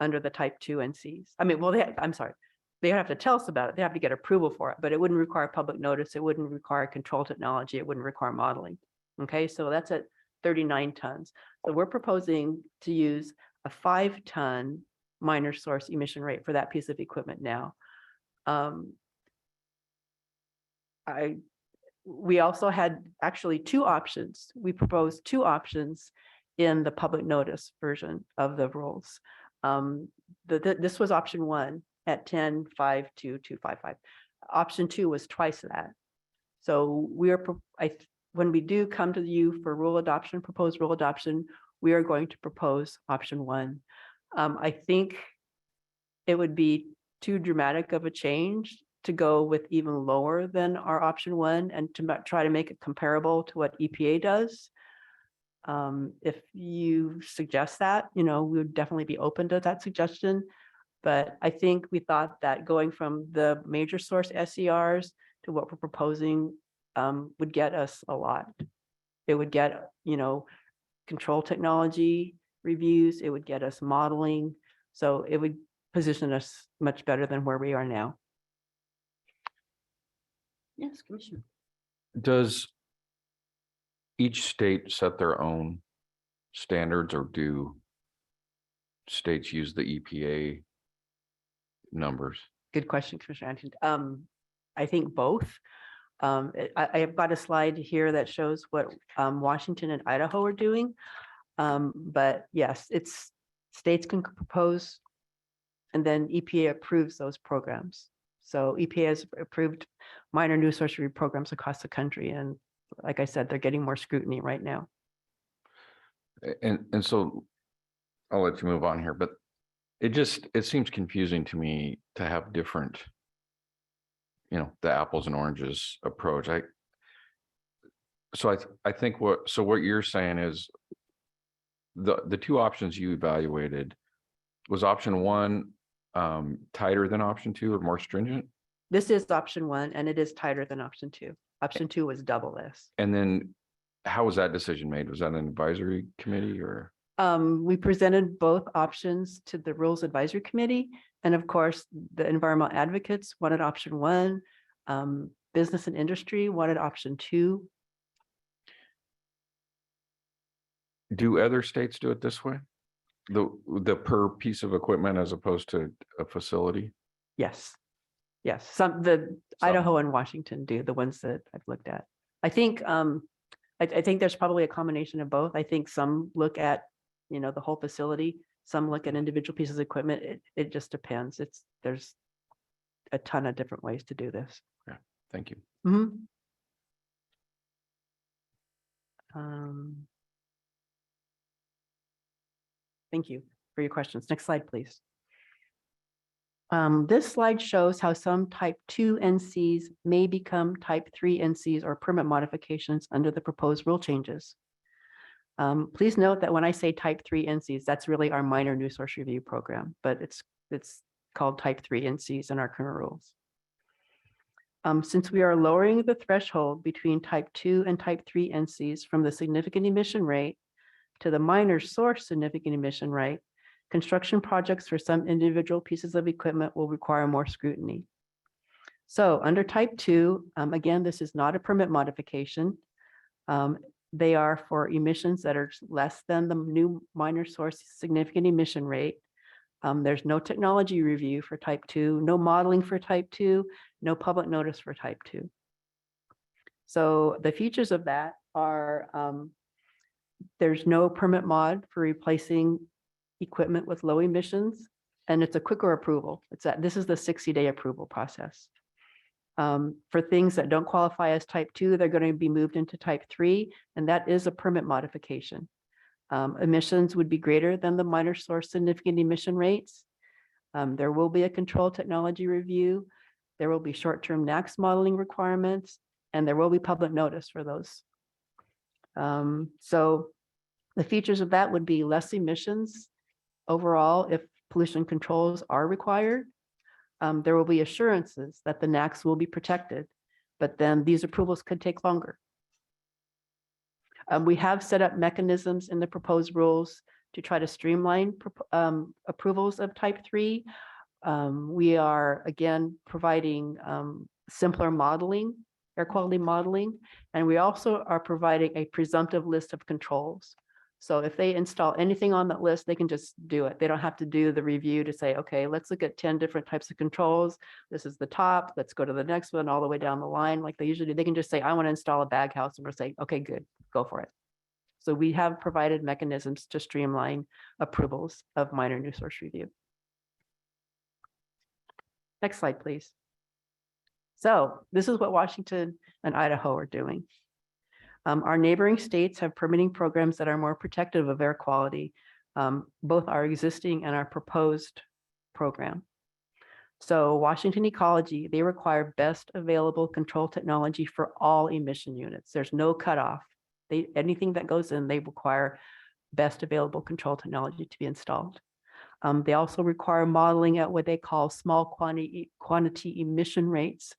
under the type 2 NCs. I mean, well, I'm sorry, they have to tell us about it. They have to get approval for it, but it wouldn't require public notice. It wouldn't require control technology. It wouldn't require modeling. Okay, so that's at 39 tons. So we're proposing to use a 5-ton minor source emission rate for that piece of equipment now. We also had actually 2 options. We proposed 2 options in the public notice version of the rules. This was option 1 at 10.52255. Option 2 was twice that. So when we do come to you for rule adoption, proposed rule adoption, we are going to propose option 1. I think it would be too dramatic of a change to go with even lower than our option 1 and to try to make it comparable to what EPA does. If you suggest that, we would definitely be open to that suggestion. But I think we thought that going from the major source SCRs to what we're proposing would get us a lot. It would get, control technology reviews. It would get us modeling. So it would position us much better than where we are now. Yes, Commissioner. Does each state set their own standards, or do states use the EPA numbers? Good question, Commissioner Anderson. I think both. I have got a slide here that shows what Washington and Idaho are doing. But yes, it's states can propose and then EPA approves those programs. So EPA has approved minor new source review programs across the country. And like I said, they're getting more scrutiny right now. And so I'll let you move on here, but it seems confusing to me to have different, the apples and oranges approach. I think what you're saying is the 2 options you evaluated, was option 1 tighter than option 2 or more stringent? This is option 1 and it is tighter than option 2. Option 2 was double this. And then how was that decision made? Was that an advisory committee or? We presented both options to the Rules Advisory Committee. And of course, the environmental advocates wanted option 1. Business and industry wanted option 2. Do other states do it this way? The per piece of equipment as opposed to a facility? Yes. Yes. Idaho and Washington do, the ones that I've looked at. I think I think there's probably a combination of both. I think some look at, the whole facility, some look at individual pieces of equipment. It just depends. There's a ton of different ways to do this. Yeah, thank you. Mhm. Thank you for your questions. Next slide, please. This slide shows how some type 2 NCs may become type 3 NCs or permit modifications under the proposed rule changes. Please note that when I say type 3 NCs, that's really our minor new source review program, but it's called type 3 NCs in our current rules. Since we are lowering the threshold between type 2 and type 3 NCs from the significant emission rate to the minor source significant emission rate, construction projects for some individual pieces of equipment will require more scrutiny. So under type 2, again, this is not a permit modification. They are for emissions that are less than the new minor source significant emission rate. There's no technology review for type 2, no modeling for type 2, no public notice for type 2. So the features of that are there's no permit mod for replacing equipment with low emissions, and it's a quicker approval. This is the 60-day approval process. For things that don't qualify as type 2, they're going to be moved into type 3, and that is a permit modification. Emissions would be greater than the minor source significant emission rates. There will be a control technology review. There will be short-term NAAQS modeling requirements, and there will be public notice for those. So the features of that would be less emissions overall if pollution controls are required. There will be assurances that the NACs will be protected, but then these approvals could take longer. We have set up mechanisms in the proposed rules to try to streamline approvals of type 3. We are again providing simpler modeling, air quality modeling, and we also are providing a presumptive list of controls. So if they install anything on that list, they can just do it. They don't have to do the review to say, okay, let's look at 10 different types of controls. This is the top, let's go to the next one all the way down the line like they usually do. They can just say, I want to install a bag house, and we're saying, okay, good, go for it. So we have provided mechanisms to streamline approvals of minor new source review. Next slide, please. So this is what Washington and Idaho are doing. Our neighboring states have permitting programs that are more protective of air quality, both our existing and our proposed program. So Washington Ecology, they require best available control technology for all emission units. There's no cutoff. Anything that goes in, they require best available control technology to be installed. They also require modeling at what they call small quantity emission rates.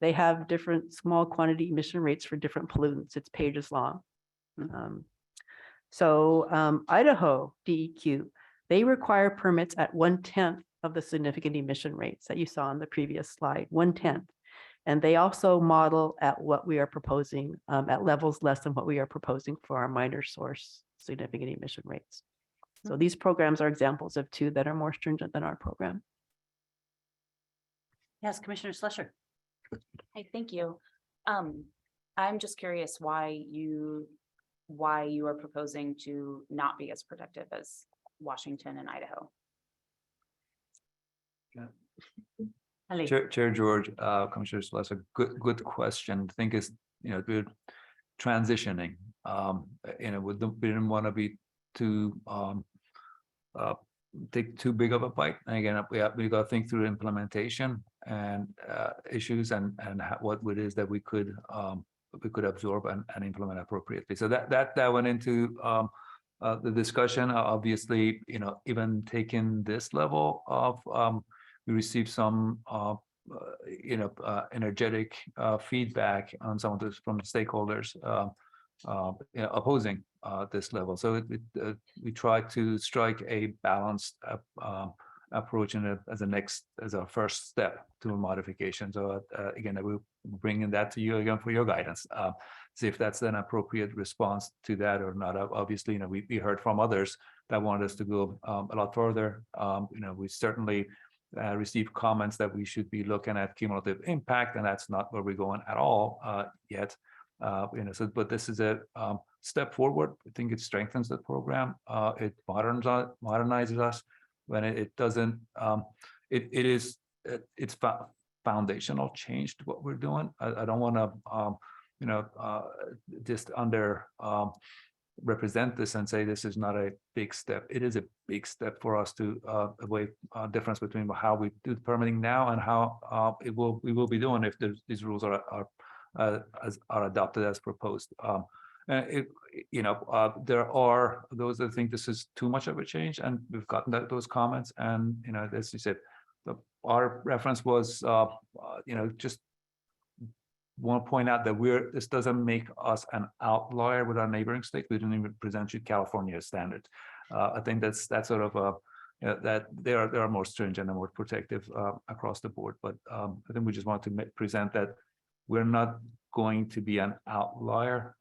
They have different small quantity emission rates for different pollutants. It's pages long. Idaho DEQ, they require permits at 1/10 of the significant emission rates that you saw on the previous slide, 1/10. And they also model at what we are proposing at levels less than what we are proposing for our minor source significant emission rates. So these programs are examples of two that are more stringent than our program. Yes, Commissioner Slusher. Hey, thank you. I'm just curious why you are proposing to not be as protective as Washington and Idaho. Ali. Chair George, Commissioner Slesser, good question. I think is, we're transitioning. We didn't want to be too take too big of a bite. And again, we got to think through implementation and issues and what it is that we could absorb and implement appropriately. So that went into the discussion. Obviously, even taking this level of we received some energetic feedback on some of this from the stakeholders opposing this level. So we try to strike a balanced approach as our first step to a modification. So again, we're bringing that to you again for your guidance. See if that's an appropriate response to that or not. Obviously, we heard from others that wanted us to go a lot further. We certainly received comments that we should be looking at cumulative impact, and that's not where we're going at all yet. But this is a step forward. I think it strengthens the program. It modernizes us when it doesn't. It's foundational change to what we're doing. I don't want to just represent this and say this is not a big step. It is a big step for us to avoid difference between how we do permitting now and how we will be doing if these rules are adopted as proposed. There are those that think this is too much of a change, and we've gotten those comments. And as you said, our reference was just want to point out that this doesn't make us an outlier with our neighboring states. We didn't even present you California standards. I think that's sort of that they are more stringent and more protective across the board. But I think we just want to present that we're not going to be an outlier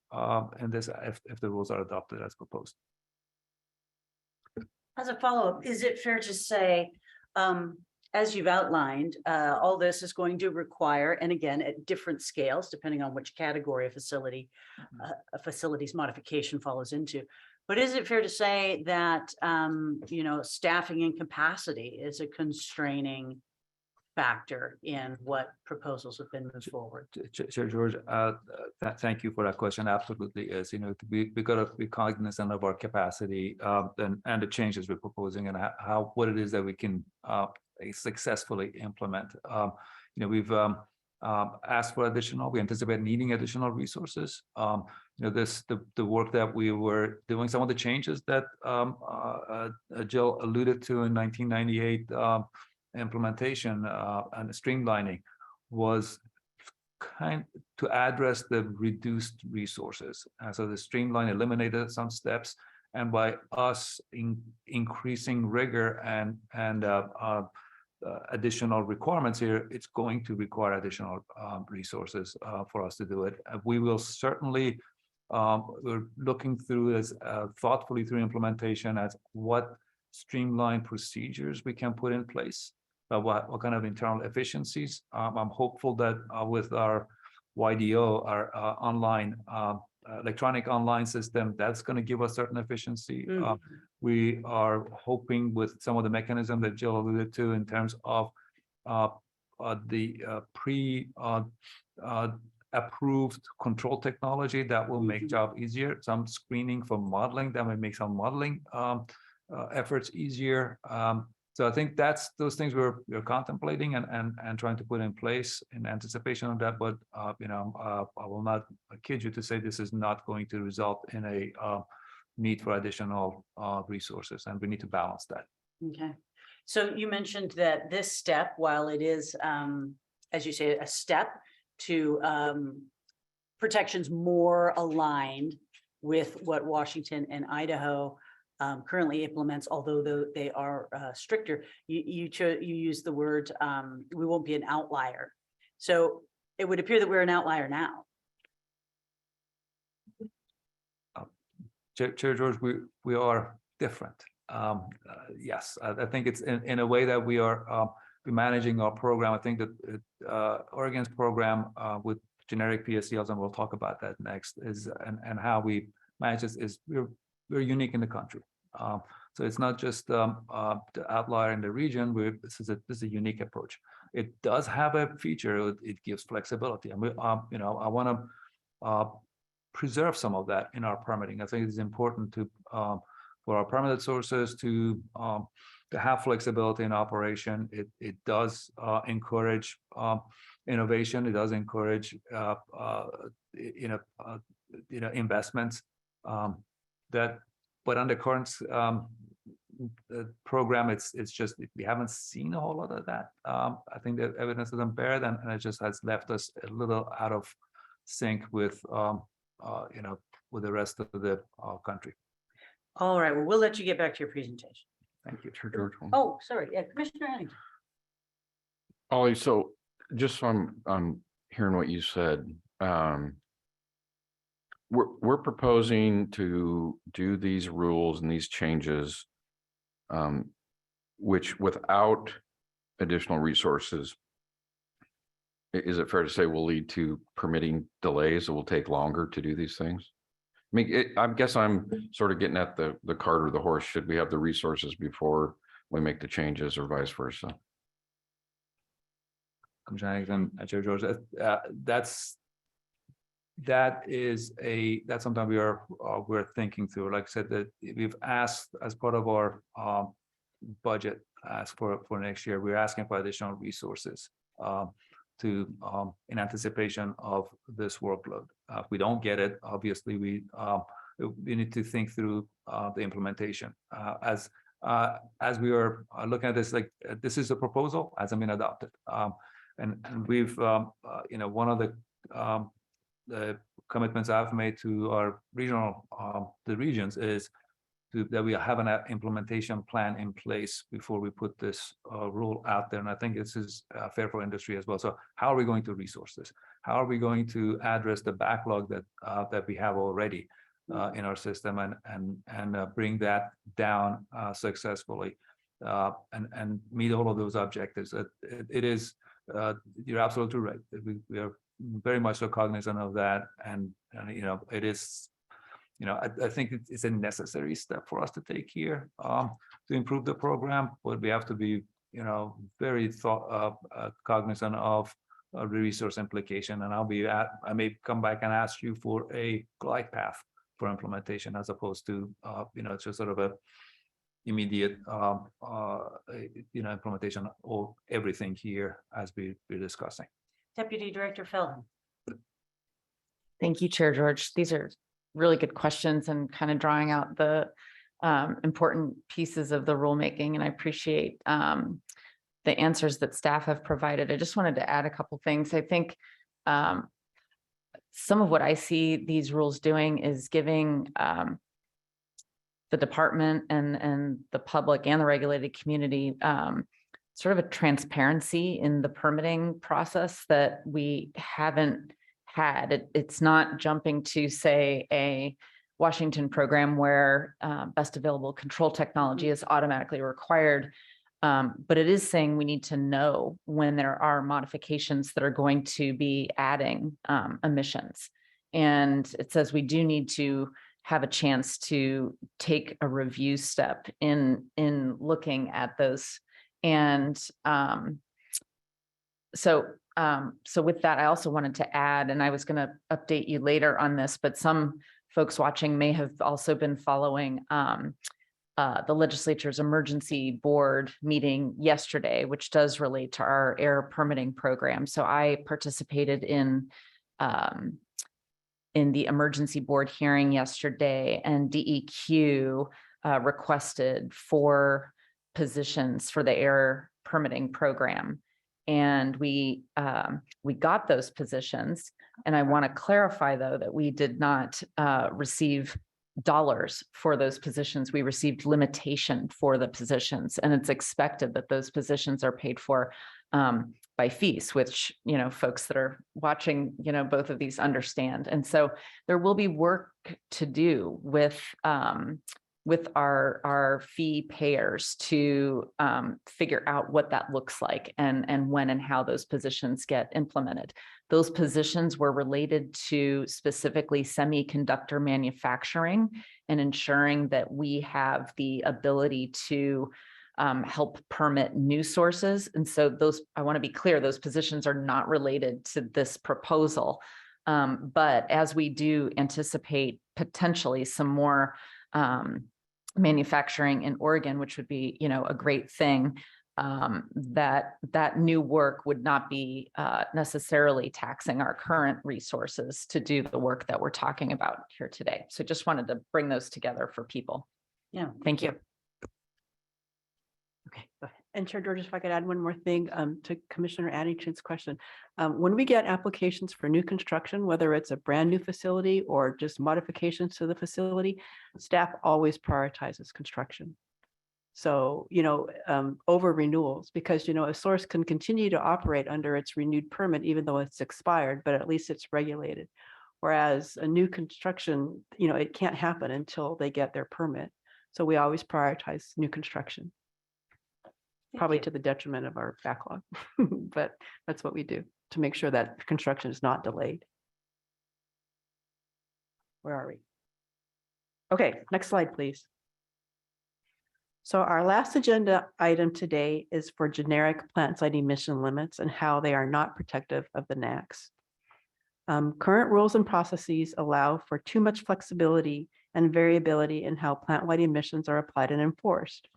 in this if the rules are adopted as proposed. As a follow-up, is it fair to say, as you've outlined, all this is going to require, and again, at different scales, depending on which category of facility, a facility's modification follows into. But is it fair to say that, staffing and capacity is a constraining factor in what proposals have been moved forward? Chair George, thank you for that question. Absolutely is. We got to be cognizant of our capacity and the changes we're proposing and what it is that we can successfully implement. We've asked for we anticipate needing additional resources. the work that we were doing, some of the changes that Jill alluded to in 1998 implementation and streamlining was kind to address the reduced resources. And so the streamline eliminated some steps, and by us increasing rigor and additional requirements here, it's going to require additional resources for us to do it. We will certainly, we're looking through this thoughtfully through implementation as what streamlined procedures we can put in place, what kind of internal efficiencies. I'm hopeful that with our YDO, our online electronic online system, that's going to give us certain efficiency. We are hoping with some of the mechanism that Jill alluded to in terms of the approved control technology that will make job easier. Some screening for modeling that might make some modeling efforts easier. So I think that's those things we're contemplating and trying to put in place in anticipation of that. But I will not kid you to say this is not going to result in a need for additional resources, and we need to balance that. Okay. So you mentioned that this step, while it is, as you say, a step to protections more aligned with what Washington and Idaho currently implements, although they are stricter, you use the word, we won't be an outlier. So it would appear that we're an outlier now. Chair George, we are different. Yes, I think it's in a way that we are managing our program. I think that Oregon's program with generic PSCLs, and we'll talk about that next, is and how we manage this is we're unique in the country. So it's not just the outlier in the region. This is a unique approach. It does have a feature. It gives flexibility, and I want to preserve some of that in our permitting. I think it's important to for our permitted sources to have flexibility in operation. It does encourage innovation. It does encourage investments that. But under current program, it's just we haven't seen a whole lot of that. I think the evidence is unfair, and it just has left us a little out of sync with with the rest of the country. All right, well, we'll let you get back to your presentation. Thank you. Chair George. Oh, sorry, yeah, Commissioner Henning. Ollie, so just so I'm hearing what you said, we're proposing to do these rules and these changes, which without additional resources, is it fair to say will lead to permitting delays? It will take longer to do these things. I mean, I guess I'm sort of getting at the cart or the horse. Should we have the resources before we make the changes, or vice versa? Chair George, that's something we're thinking through. Like I said, that we've asked as part of our budget, for next year, we're asking for additional resources to in anticipation of this workload. If we don't get it, obviously we need to think through the implementation. As we are looking at this, like this is a proposal, hasn't been adopted, and we've one of the commitments I've made to our regional the regions is that we have an implementation plan in place before we put this rule out there. And I think this is fair for industry as well. So how are we going to resource this? How are we going to address the backlog that we have already in our system and bring that down successfully and meet all of those objectives? It is, you're absolutely right. We are very much so cognizant of that. And it is, I think it's a necessary step for us to take here to improve the program, but we have to be, very cognizant of the resource implication. And I may come back and ask you for a glide path for implementation, as opposed to, it's just sort of a immediate, implementation of everything here as we're discussing. Deputy Director Felham. Thank you, Chair George. These are really good questions and kind of drawing out the important pieces of the rulemaking. And I appreciate the answers that staff have provided. I just wanted to add a couple things. I think some of what I see these rules doing is giving the department and the public and the regulated community sort of a transparency in the permitting process that we haven't had. It's not jumping to, say, a Washington program where best available control technology is automatically required. But it is saying we need to know when there are modifications that are going to be adding emissions. And it says we do need to have a chance to take a review step in looking at those. And so with that, I also wanted to add, and I was going to update you later on this, but some folks watching may have also been following the legislature's emergency board meeting yesterday, which does relate to our air permitting program. So I participated in the emergency board hearing yesterday, and DEQ requested 4 positions for the air permitting program. And we got those positions. And I want to clarify, though, that we did not receive dollars for those positions. We received limitation for the positions, and it's expected that those positions are paid for by fees, which, you know, folks that are watching, you know, both of these understand. And so there will be work to do with our fee payers to figure out what that looks like and when and how those positions get implemented. Those positions were related to specifically semiconductor manufacturing and ensuring that we have the ability to help permit new sources. And so those, I want to be clear, those positions are not related to this proposal. But as we do anticipate potentially some more manufacturing in Oregon, which would be, you know, a great thing, that new work would not be necessarily taxing our current resources to do the work that we're talking about here today. So just wanted to bring those together for people. Yeah. Thank you. Okay, go ahead. And Chair George, if I could add one more thing to Commissioner Addington's question. When we get applications for new construction, whether it's a brand new facility or just modifications to the facility, staff always prioritizes construction. So, you know, over renewals, because, you know, a source can continue to operate under its renewed permit, even though it's expired, but at least it's regulated. Whereas a new construction, you know, it can't happen until they get their permit. So we always prioritize new construction. Probably to the detriment of our backlog, but that's what we do to make sure that construction is not delayed. Where are we? Okay, next slide, please. So our last agenda item today is for generic plant site emission limits and how they are not protective of the NAAQS. Current rules and processes allow for too much flexibility and variability in how plant-wide emissions are applied and enforced.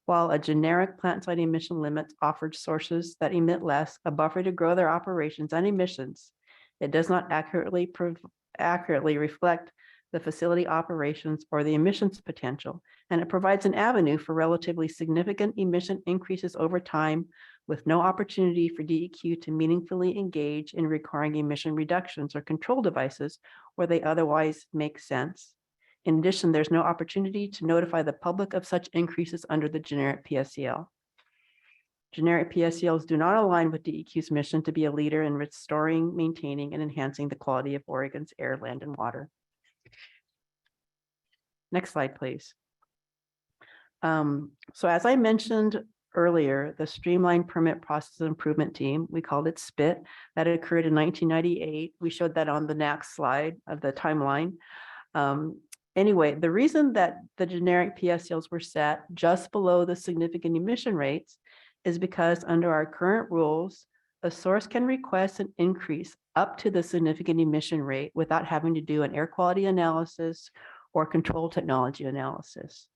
While a generic plant site emission limit offers sources that emit less a buffer to grow their operations and emissions, it does not accurately reflect the facility operations or the emissions potential, and it provides an avenue for relatively significant emission increases over time with no opportunity for DEQ to meaningfully engage in requiring emission reductions or control devices where they otherwise make sense. In addition, there's no opportunity to notify the public of such increases under the generic PSCL. Generic PSCLs do not align with DEQ's mission to be a leader in restoring, maintaining, and enhancing the quality of Oregon's air, land, and water. Next slide, please. So as I mentioned earlier, the Streamlined Permit Process Improvement Team, we called it SPIT, that occurred in 1998. We showed that on the next slide of the timeline. Anyway, the reason that the generic PSCLs were set just below the significant emission rates is because under our current rules, a source can request an increase up to the significant emission rate without having to do an air quality analysis or control technology analysis.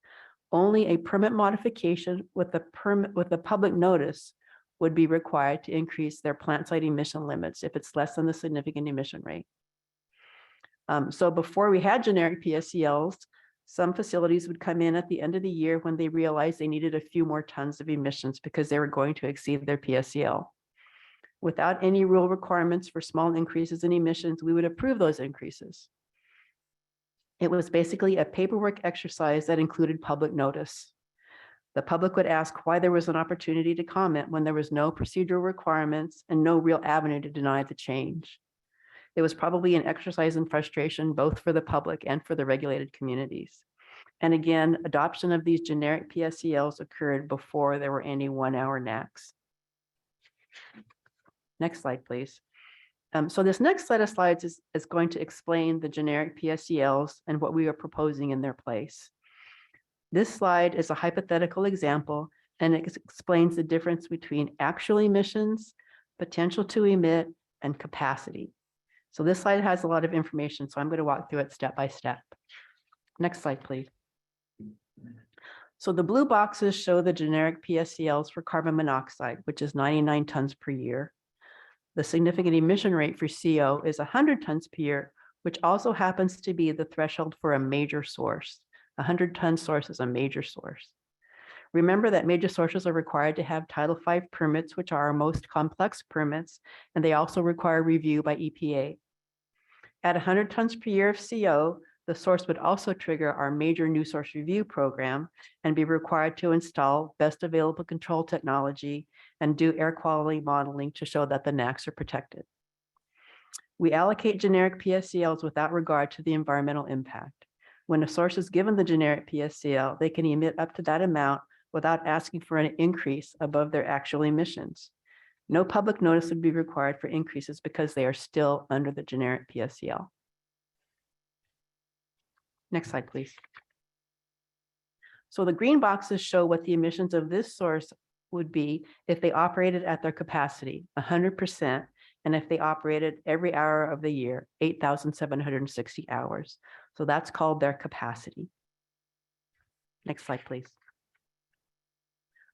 Only a permit modification with the public notice would be required to increase their plant site emission limits if it's less than the significant emission rate. So before we had generic PSCLs, some facilities would come in at the end of the year when they realized they needed a few more tons of emissions because they were going to exceed their PSCL. Without any rule requirements for small increases in emissions, we would approve those increases. It was basically a paperwork exercise that included public notice. The public would ask why there was an opportunity to comment when there was no procedural requirements and no real avenue to deny the change. It was probably an exercise in frustration, both for the public and for the regulated communities. And again, adoption of these generic PSCLs occurred before there were any 1-hour NACs. Next slide, please. So this next set of slides is going to explain the generic PSCLs and what we are proposing in their place. This slide is a hypothetical example, and it explains the difference between actual emissions, potential to emit, and capacity. So this slide has a lot of information, so I'm going to walk through it step by step. Next slide, please. So the blue boxes show the generic PSCLs for carbon monoxide, which is 99 tons per year. The significant emission rate for CO is 100 tons per year, which also happens to be the threshold for a major source. 100-ton source is a major source. Remember that major sources are required to have Title V permits, which are our most complex permits, and they also require review by EPA. At 100 tons per year of CO, the source would also trigger our major new source review program and be required to install best available control technology and do air quality modeling to show that the NACs are protected. We allocate generic PSCLs without regard to the environmental impact. When a source is given the generic PSCL, they can emit up to that amount without asking for an increase above their actual emissions. No public notice would be required for increases because they are still under the generic PSCL. Next slide, please. So the green boxes show what the emissions of this source would be if they operated at their capacity, 100%, and if they operated every hour of the year, 8,760 hours. So that's called their capacity. Next slide, please.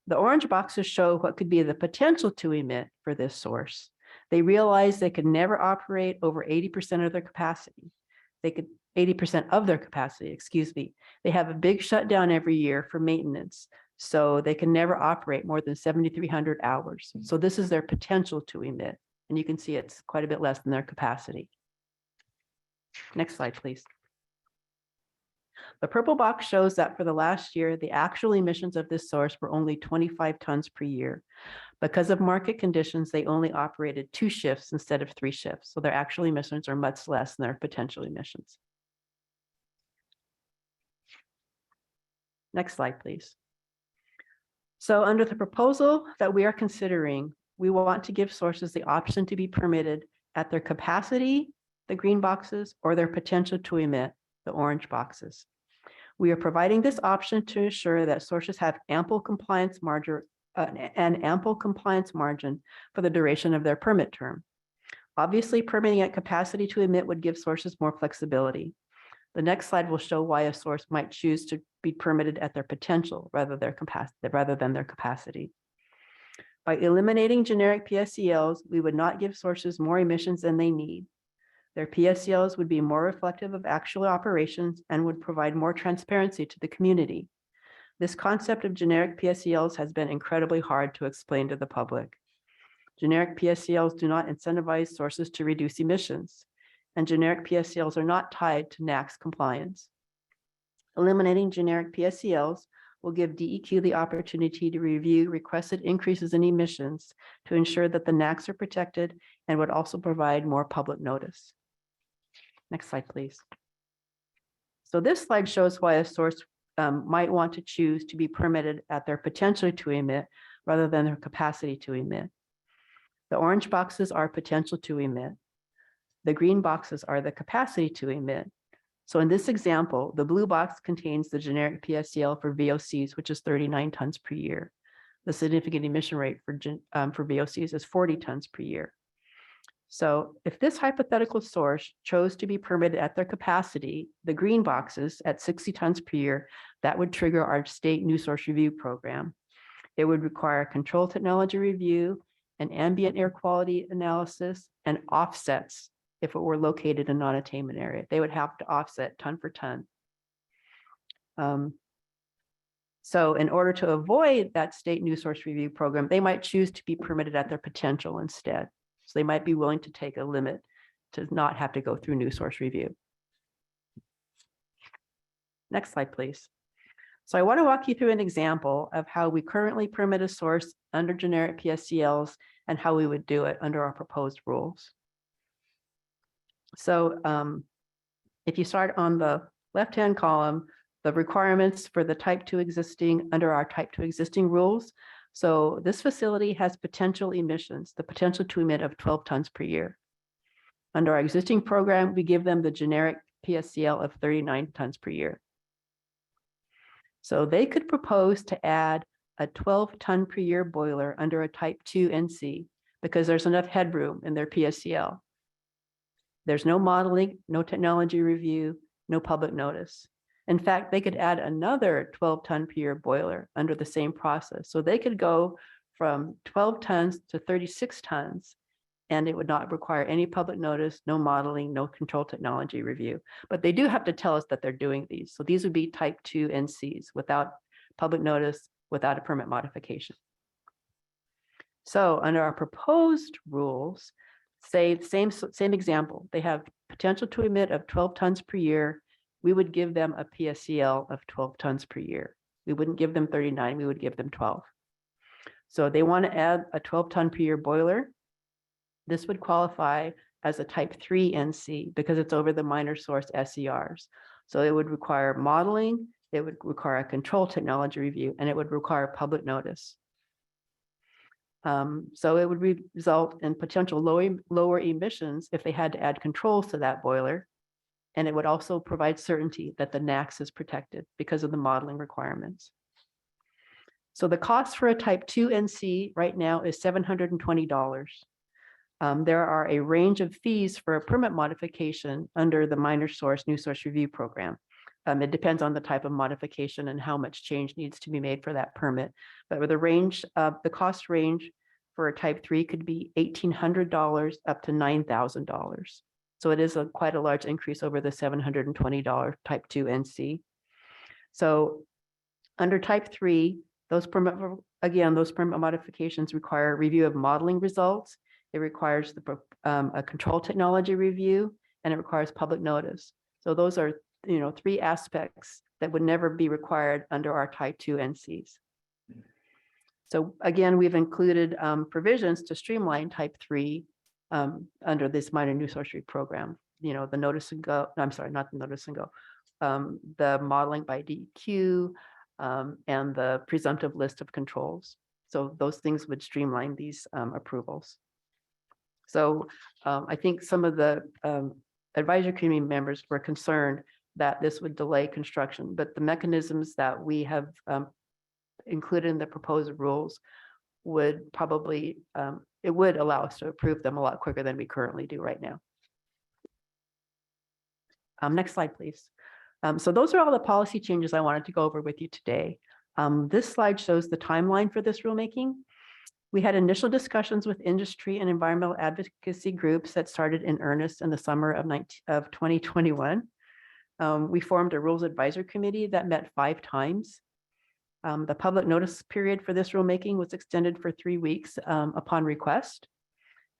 The orange boxes show what could be the potential to emit for this source. They realized they could never operate over 80% of their capacity. They could 80% of their capacity, excuse me. They have a big shutdown every year for maintenance, so they can never operate more than 7,300 hours. So this is their potential to emit, and you can see it's quite a bit less than their capacity. Next slide, please. The purple box shows that for the last year, the actual emissions of this source were only 25 tons per year. Because of market conditions, they only operated 2 shifts instead of 3 shifts. So their actual emissions are much less than their potential emissions. Next slide, please. So under the proposal that we are considering, we want to give sources the option to be permitted at their capacity, the green boxes, or their potential to emit, the orange boxes. We are providing this option to ensure that sources have ample compliance margin for the duration of their permit term. Obviously, permitting at capacity to emit would give sources more flexibility. The next slide will show why a source might choose to be permitted at their potential rather than their capacity. By eliminating generic PSCLs, we would not give sources more emissions than they need. Their PSCLs would be more reflective of actual operations and would provide more transparency to the community. This concept of generic PSCLs has been incredibly hard to explain to the public. Generic PSCLs do not incentivize sources to reduce emissions, and generic PSCLs are not tied to NACs compliance. Eliminating generic PSCLs will give DEQ the opportunity to review requested increases in emissions to ensure that the NACs are protected and would also provide more public notice. Next slide, please. So this slide shows why a source might want to choose to be permitted at their potential to emit rather than their capacity to emit. The orange boxes are potential to emit. The green boxes are the capacity to emit. So in this example, the blue box contains the generic PSCL for VOCs, which is 39 tons per year. The significant emission rate for VOCs is 40 tons per year. So if this hypothetical source chose to be permitted at their capacity, the green boxes at 60 tons per year, that would trigger our state new source review program. It would require control technology review, an ambient air quality analysis, and offsets if it were located in non-attainment area. They would have to offset ton for ton. So in order to avoid that state new source review program, they might choose to be permitted at their potential instead. So they might be willing to take a limit to not have to go through new source review. Next slide, please. So I want to walk you through an example of how we currently permit a source under generic PSCLs and how we would do it under our proposed rules. So if you start on the left-hand column, the requirements for the type 2 existing under our type 2 existing rules. So this facility has potential emissions, the potential to emit of 12 tons per year. Under our existing program, we give them the generic PSCL of 39 tons per year. So they could propose to add a 12-ton per year boiler under a type 2 NC because there's enough headroom in their PSCL. There's no modeling, no technology review, no public notice. In fact, they could add another 12-ton per year boiler under the same process. So they could go from 12 tons to 36 tons, and it would not require any public notice, no modeling, no control technology review. But they do have to tell us that they're doing these. So these would be type 2 NCs without public notice, without a permit modification. So under our proposed rules, say same example, they have potential to emit of 12 tons per year. We would give them a PSCL of 12 tons per year. We wouldn't give them 39, we would give them 12. So they want to add a 12-ton per year boiler. This would qualify as a type 3 NC because it's over the minor source SCRs. So it would require modeling, it would require a control technology review, and it would require public notice. So it would result in potential lower emissions if they had to add controls to that boiler. And it would also provide certainty that the NACS is protected because of the modeling requirements. So the cost for a type 2 NC right now is $720. There are a range of fees for a permit modification under the minor source new source review program. It depends on the type of modification and how much change needs to be made for that permit. But with the cost range for a type 3 could be $1,800 up to $9,000. So it is quite a large increase over the $720 type 2 NC. So under type 3, those permit modifications require review of modeling results. It requires a control technology review, and it requires public notice. So those are 3 aspects that would never be required under our type 2 NCs. So again, we've included provisions to streamline type 3 under this minor new source review program. The notice and go, no, I'm sorry, not the notice and go, the modeling by DEQ, and the presumptive list of controls. So those things would streamline these approvals. So I think some of the advisory committee members were concerned that this would delay construction, but the mechanisms that we have included in the proposed rules would probably, it would allow us to approve them a lot quicker than we currently do right now. Next slide, please. So those are all the policy changes I wanted to go over with you today. This slide shows the timeline for this rulemaking. We had initial discussions with industry and environmental advocacy groups that started in earnest in the summer of 2021. We formed a rules advisory committee that met 5 times. The public notice period for this rulemaking was extended for 3 weeks upon request.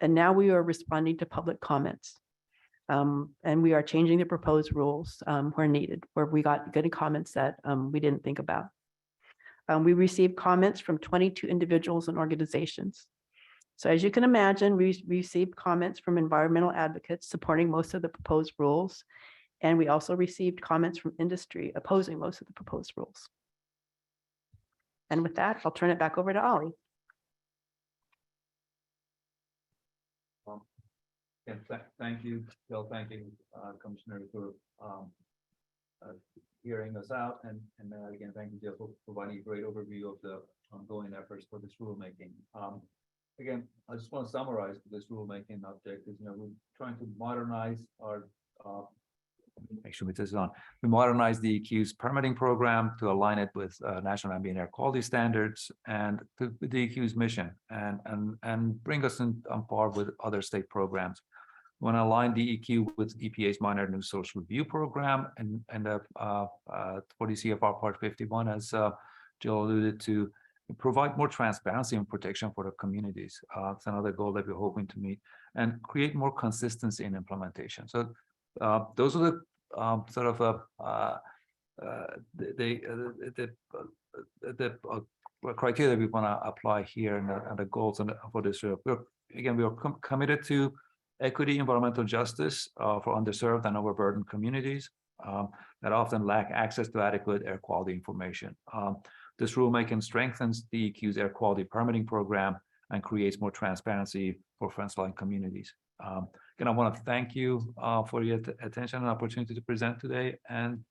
And now we are responding to public comments. And we are changing the proposed rules where needed, where we got good comments that we didn't think about. We received comments from 22 individuals and organizations. So as you can imagine, we received comments from environmental advocates supporting most of the proposed rules. And we also received comments from industry opposing most of the proposed rules. And with that, I'll turn it back over to Ollie. Thank you, Bill. Thank you, Commissioner, for hearing us out. And again, thank you, Jill, for providing a great overview of the ongoing efforts for this rulemaking. Again, I just want to summarize this rulemaking objectives. We're trying to modernize our make sure this is on. We modernize the DEQ's permitting program to align it with national ambient air quality standards and to the DEQ's mission and bring us on par with other state programs. We want to align DEQ with EPA's minor new source review program and for the CFR Part 51, as Jill alluded to, provide more transparency and protection for the communities. It's another goal that we're hoping to meet, and create more consistency in implementation. So those are the sort of the criteria we want to apply here, and the goals for this. We are committed to equity, environmental justice for underserved and overburdened communities that often lack access to adequate air quality information. This rulemaking strengthens DEQ's air quality permitting program and creates more transparency for frontline communities. Again, I want to thank you for your attention and opportunity to present today. And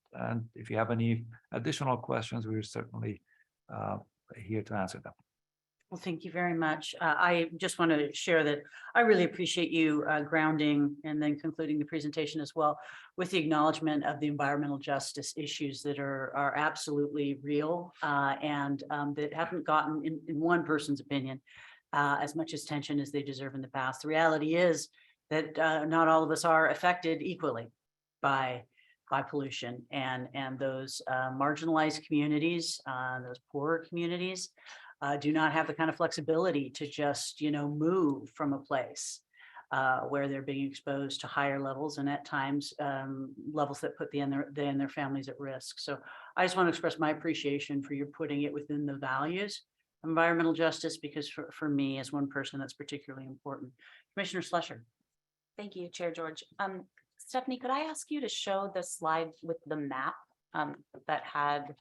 if you have any additional questions, we're certainly here to answer them. Well, thank you very much. I just want to share that I really appreciate you grounding and then concluding the presentation as well with the acknowledgement of the environmental justice issues that are absolutely real and that haven't gotten, in one person's opinion, as much attention as they deserve in the past. The reality is that not all of us are affected equally by pollution, and those marginalized communities, those poorer communities, do not have the kind of flexibility to just, move from a place where they're being exposed to higher levels, and at times levels that put they and their families at risk. So I just want to express my appreciation for you putting it within the values of environmental justice, because for me as one person, that's particularly important. Commissioner Slusher. Thank you, Chair George. Stephanie, could I ask you to show the slide with the map that had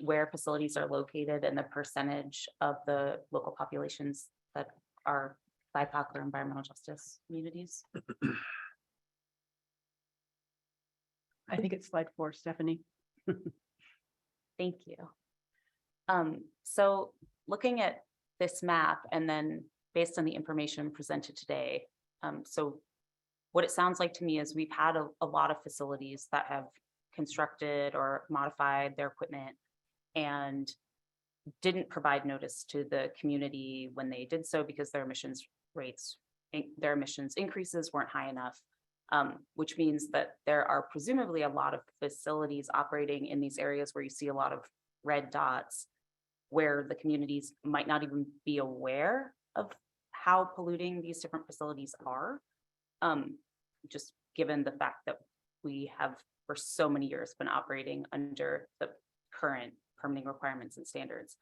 where facilities are located and the percentage of the local populations that are BIPOC or environmental justice communities? I think it's slide 4, Stephanie. Thank you. So looking at this map and then based on the information presented today, so what it sounds like to me is we've had a lot of facilities that have constructed or modified their equipment and didn't provide notice to the community when they did so because their emissions increases weren't high enough, which means that there are presumably a lot of facilities operating in these areas where you see a lot of red dots, where the communities might not even be aware of how polluting these different facilities are, just given the fact that we have for so many years been operating under the current permitting requirements and standards.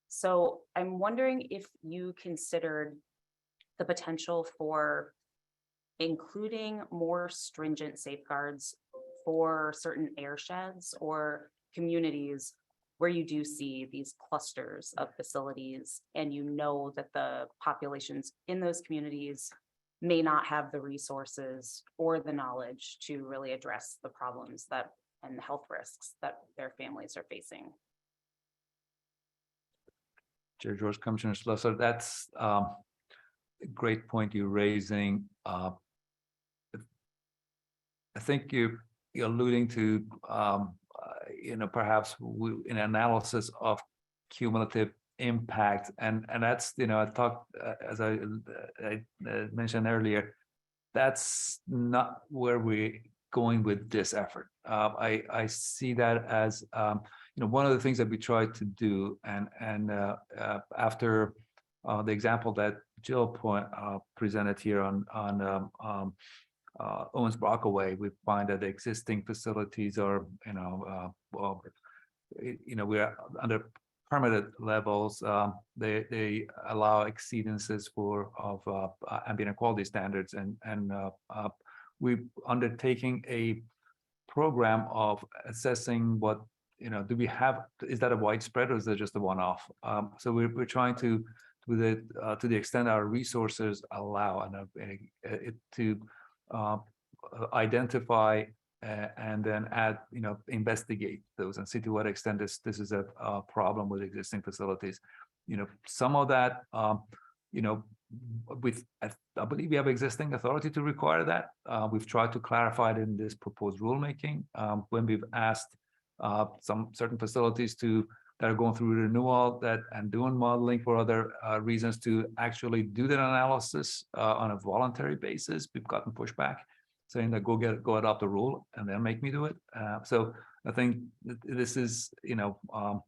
So I'm wondering if you considered the potential for including more stringent safeguards for certain airsheds or communities where you do see these clusters of facilities and you know that the populations in those communities may not have the resources or the knowledge to really address the problems and the health risks that their families are facing. Chair George, Commissioner Slusser, that's a great point you're raising. I think you're alluding to, perhaps an analysis of cumulative impact, and that's, I talked, as I mentioned earlier, that's not where we're going with this effort. I see that as one of the things that we tried to do, and after the example that Jill presented here on Owens Brockaway, we find that the existing facilities are, we're under permitted levels. They allow exceedances of ambient air quality standards, and we're undertaking a program of assessing what, do we have, is that a widespread or is that just a one-off? So we're trying to the extent our resources allow, and to identify and then add, investigate those and see to what extent this is a problem with existing facilities. Some of that, I believe we have existing authority to require that. We've tried to clarify it in this proposed rulemaking when we've asked some certain facilities that are going through renewal and doing modeling for other reasons to actually do that analysis on a voluntary basis. We've gotten pushback saying that go adopt the rule and then make me do it. So I think this is, I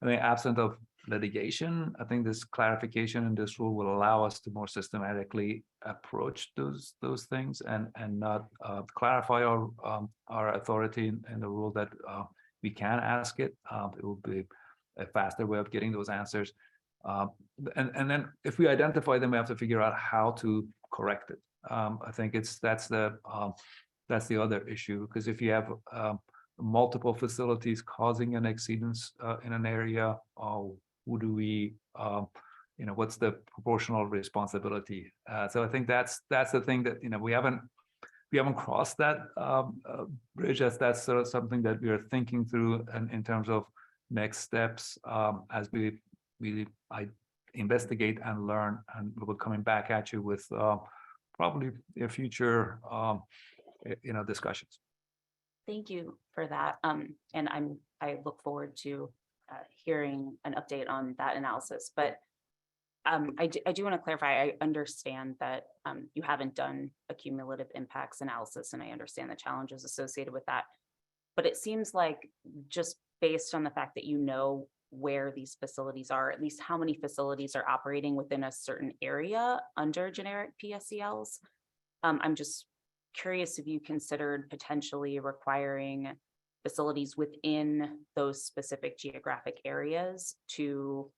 think absent of litigation, I think this clarification in this rule will allow us to more systematically approach those things and not clarify our authority in the rule that we can ask it. It will be a faster way of getting those answers. And then if we identify them, we have to figure out how to correct it. I think that's the other issue, because if you have multiple facilities causing an exceedance in an area, who do we, what's the proportional responsibility? So I think that's the thing that we haven't crossed that bridge. That's sort of something that we are thinking through, and in terms of next steps as we investigate and learn, and we'll be coming back at you with probably a future discussions. Thank you for that. And I look forward to hearing an update on that analysis. But I do want to clarify, I understand that you haven't done a cumulative impacts analysis, and I understand the challenges associated with that. But it seems like, just based on the fact that you know where these facilities are, at least how many facilities are operating within a certain area under generic PSCLs. I'm just curious if you considered potentially requiring facilities within those specific geographic areas to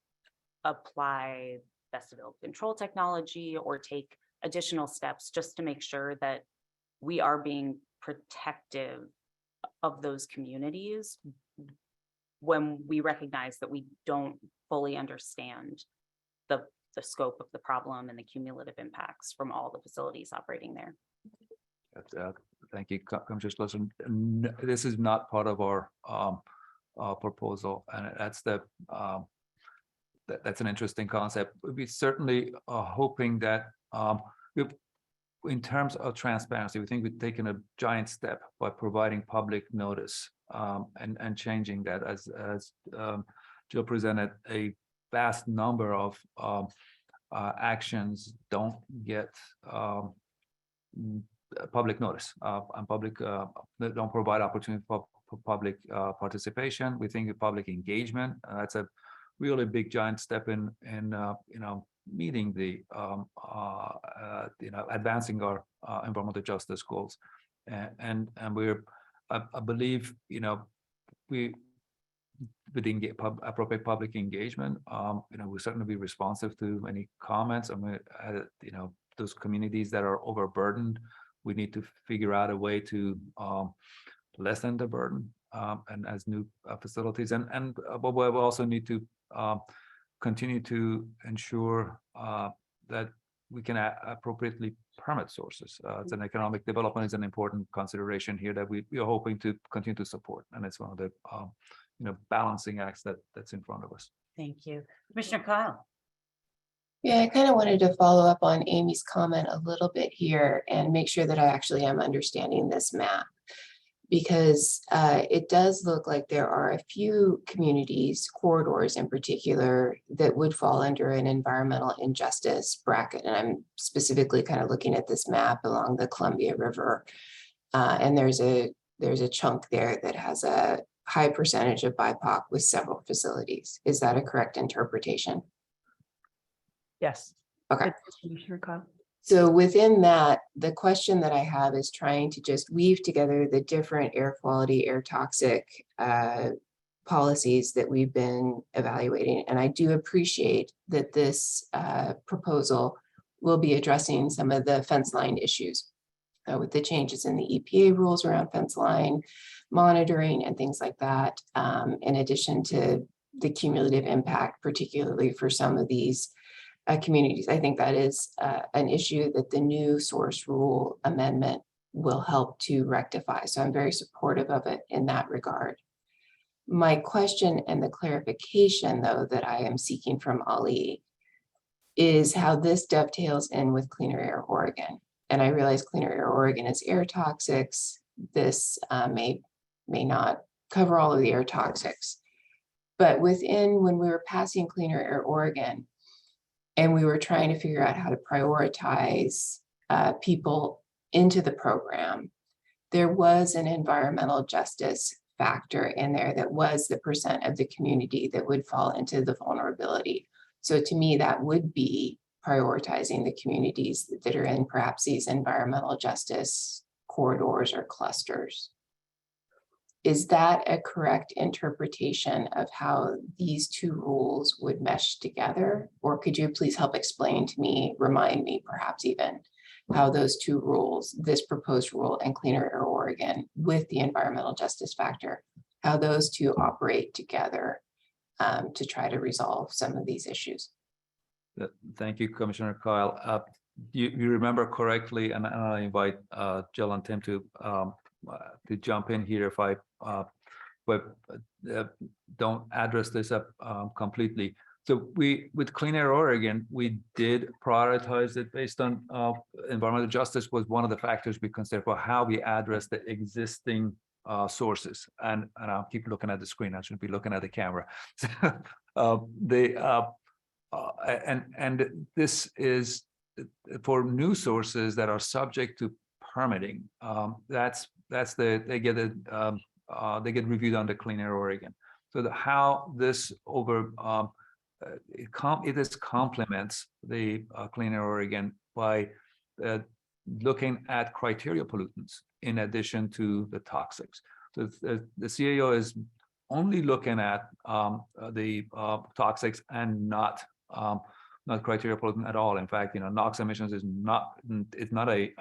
apply vestibule control technology or take additional steps just to make sure that we are being protective of those communities when we recognize that we don't fully understand the scope of the problem and the cumulative impacts from all the facilities operating there. Thank you. I'm just listening. This is not part of our proposal, and that's that's an interesting concept. We certainly are hoping that in terms of transparency, we think we've taken a giant step by providing public notice and changing that, as Jill presented. A vast number of actions don't get public notice and don't provide opportunity for public participation. We think of public engagement. That's a really big giant step in meeting the advancing our environmental justice goals, and we're I believe we would appropriate public engagement. We'll certainly be responsive to any comments. And those communities that are overburdened, we need to figure out a way to lessen the burden, and as new facilities, but we also need to continue to ensure that we can appropriately permit sources. It's an economic development is an important consideration here that we are hoping to continue to support, and it's one of the balancing acts that's in front of us. Thank you. Commissioner Kyle. Yeah, I kind of wanted to follow up on Amy's comment a little bit here and make sure that I actually am understanding this map, because it does look like there are a few communities, corridors in particular, that would fall under an environmental injustice bracket. And I'm specifically kind of looking at this map along the Columbia River. And there's a chunk there that has a high percentage of BIPOC with several facilities. Is that a correct interpretation? Yes. Okay. Commissioner Kyle. So within that, the question that I have is trying to just weave together the different air quality, air toxic policies that we've been evaluating. And I do appreciate that this proposal will be addressing some of the fence line issues with the changes in the EPA rules around fence line monitoring and things like that, in addition to the cumulative impact, particularly for some of these communities. I think that is an issue that the new source rule amendment will help to rectify. So I'm very supportive of it in that regard. My question and the clarification, though, that I am seeking from Ali is how this dovetails in with Cleaner Air Oregon. And I realize Cleaner Air Oregon is air toxics. This may not cover all of the air toxics. But when we were passing Cleaner Air Oregon, and we were trying to figure out how to prioritize people into the program, there was an environmental justice factor in there that was the percent of the community that would fall into the vulnerability. So to me, that would be prioritizing the communities that are in perhaps these environmental justice corridors or clusters. Is that a correct interpretation of how these two rules would mesh together? Or could you please help explain to me, remind me perhaps even, how those two rules, this proposed rule and Cleaner Air Oregon with the environmental justice factor, how those two operate together to try to resolve some of these issues? Thank you, Commissioner Kyle. You remember correctly, and I invite Jill and Tim to jump in here if I don't address this up completely. So with Clean Air Oregon, we did prioritize it based on environmental justice was one of the factors we considered for how we address the existing sources. And I'll keep looking at the screen. I should be looking at the camera. And this is for new sources that are subject to permitting. They get reviewed under Clean Air Oregon. So how this it complements the Clean Air Oregon by looking at criteria pollutants in addition to the toxics. So the CAO is only looking at the toxics and not criteria pollutant at all. In fact, NOx emissions is not a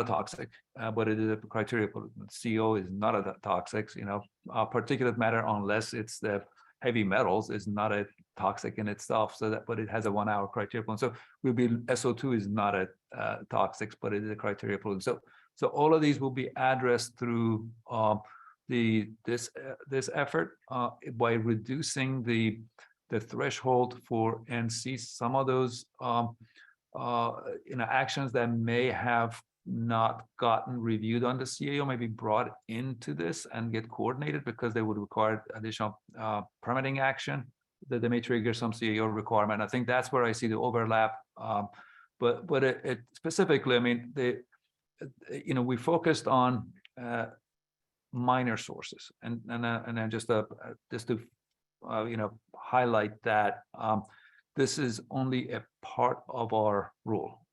toxic, but it is a criteria pollutant. CO is not a toxic. Particulate matter, unless it's the heavy metals, is not a toxic in itself. But it has a 1 hour criteria pollutant. So SO2 is not a toxic, but it is a criteria pollutant. So all of these will be addressed through this effort by reducing the threshold for NC. Some of those actions that may have not gotten reviewed on the CAO may be brought into this and get coordinated because they would require additional permitting action that they may trigger some CAO requirement. I think that's where I see the overlap. But it specifically, I mean, we focused on minor sources, and then just to highlight that this is only a part of our rule.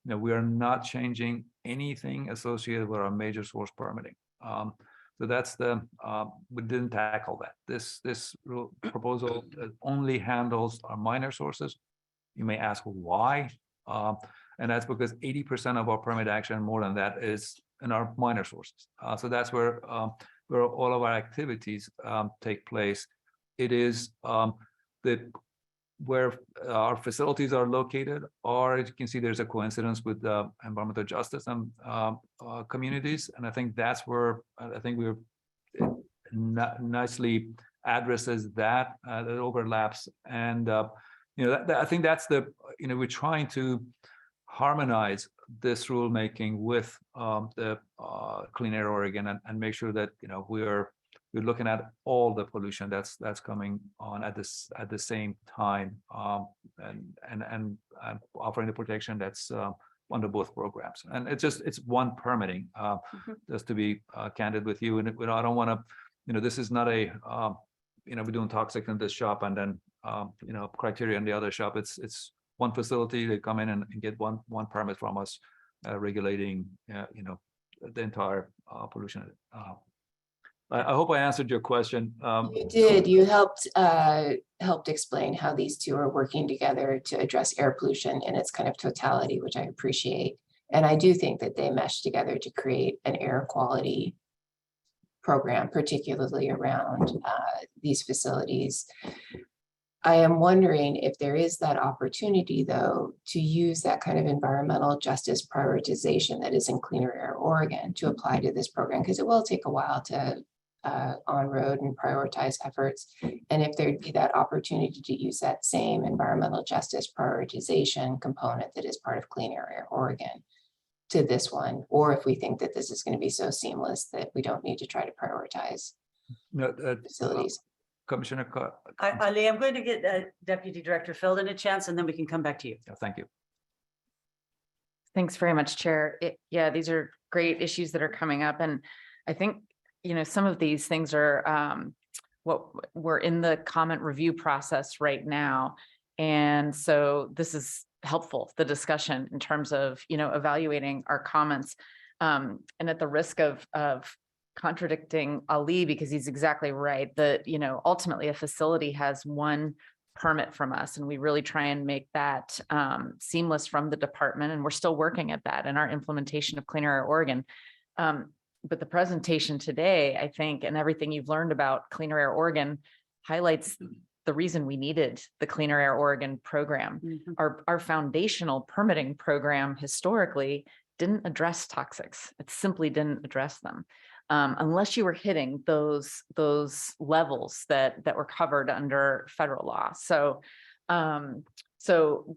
We are not changing anything associated with our major source permitting. So that's we didn't tackle that. This rule proposal only handles our minor sources. You may ask why, and that's because 80% of our permit action, more than that, is in our minor sources. So that's where all of our activities take place. It is where our facilities are located, or as you can see, there's a coincidence with environmental justice and communities. And I think that's where I think we're nicely addresses that overlaps. And I think that's we're trying to harmonize this rulemaking with the Clean Air Oregon and make sure that we're looking at all the pollution that's coming on at the same time, and offering the protection that's under both programs. And it's one permitting, just to be candid with you. And I don't want to, this is not a we're doing toxic in this shop and then criteria in the other shop. It's one facility. They come in and get one permit from us, regulating the entire pollution. I hope I answered your question. You did. You helped explain how these two are working together to address air pollution in its kind of totality, which I appreciate. And I do think that they mesh together to create an air quality program, particularly around these facilities. I am wondering if there is that opportunity, though, to use that kind of environmental justice prioritization that is in Cleaner Air Oregon to apply to this program, because it will take a while to on-road and prioritize efforts. And if there'd be that opportunity to use that same environmental justice prioritization component that is part of Clean Air Oregon to this one, or if we think that this is going to be so seamless that we don't need to try to prioritize facilities. Commissioner, Ali, I'm going to get Deputy Director Fielden a chance and then we can come back to you. thank you. Thanks very much, Chair. Yeah, these are great issues that are coming up. And I think, some of these things are what we're in the comment review process right now. And so this is helpful, the discussion in terms of, evaluating our comments. And at the risk of contradicting Ali, because he's exactly right, that, ultimately a facility has one permit from us, and we really try and make that seamless from the department. And we're still working at that in our implementation of Clean Air Oregon. But the presentation today, I think, and everything you've learned about Cleaner Air Oregon highlights the reason we needed the Cleaner Air Oregon program. Our foundational permitting program historically didn't address toxics. It simply didn't address them. Unless you were hitting those levels that were covered under federal law. So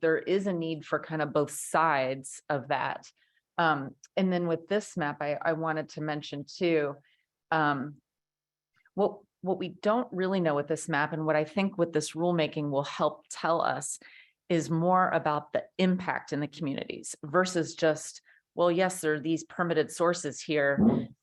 there is a need for kind of both sides of that. And then with this map, I wanted to mention too, what we don't really know with this map, and what I think with this rulemaking will help tell us, is more about the impact in the communities versus just, well, yes, there are these permitted sources here,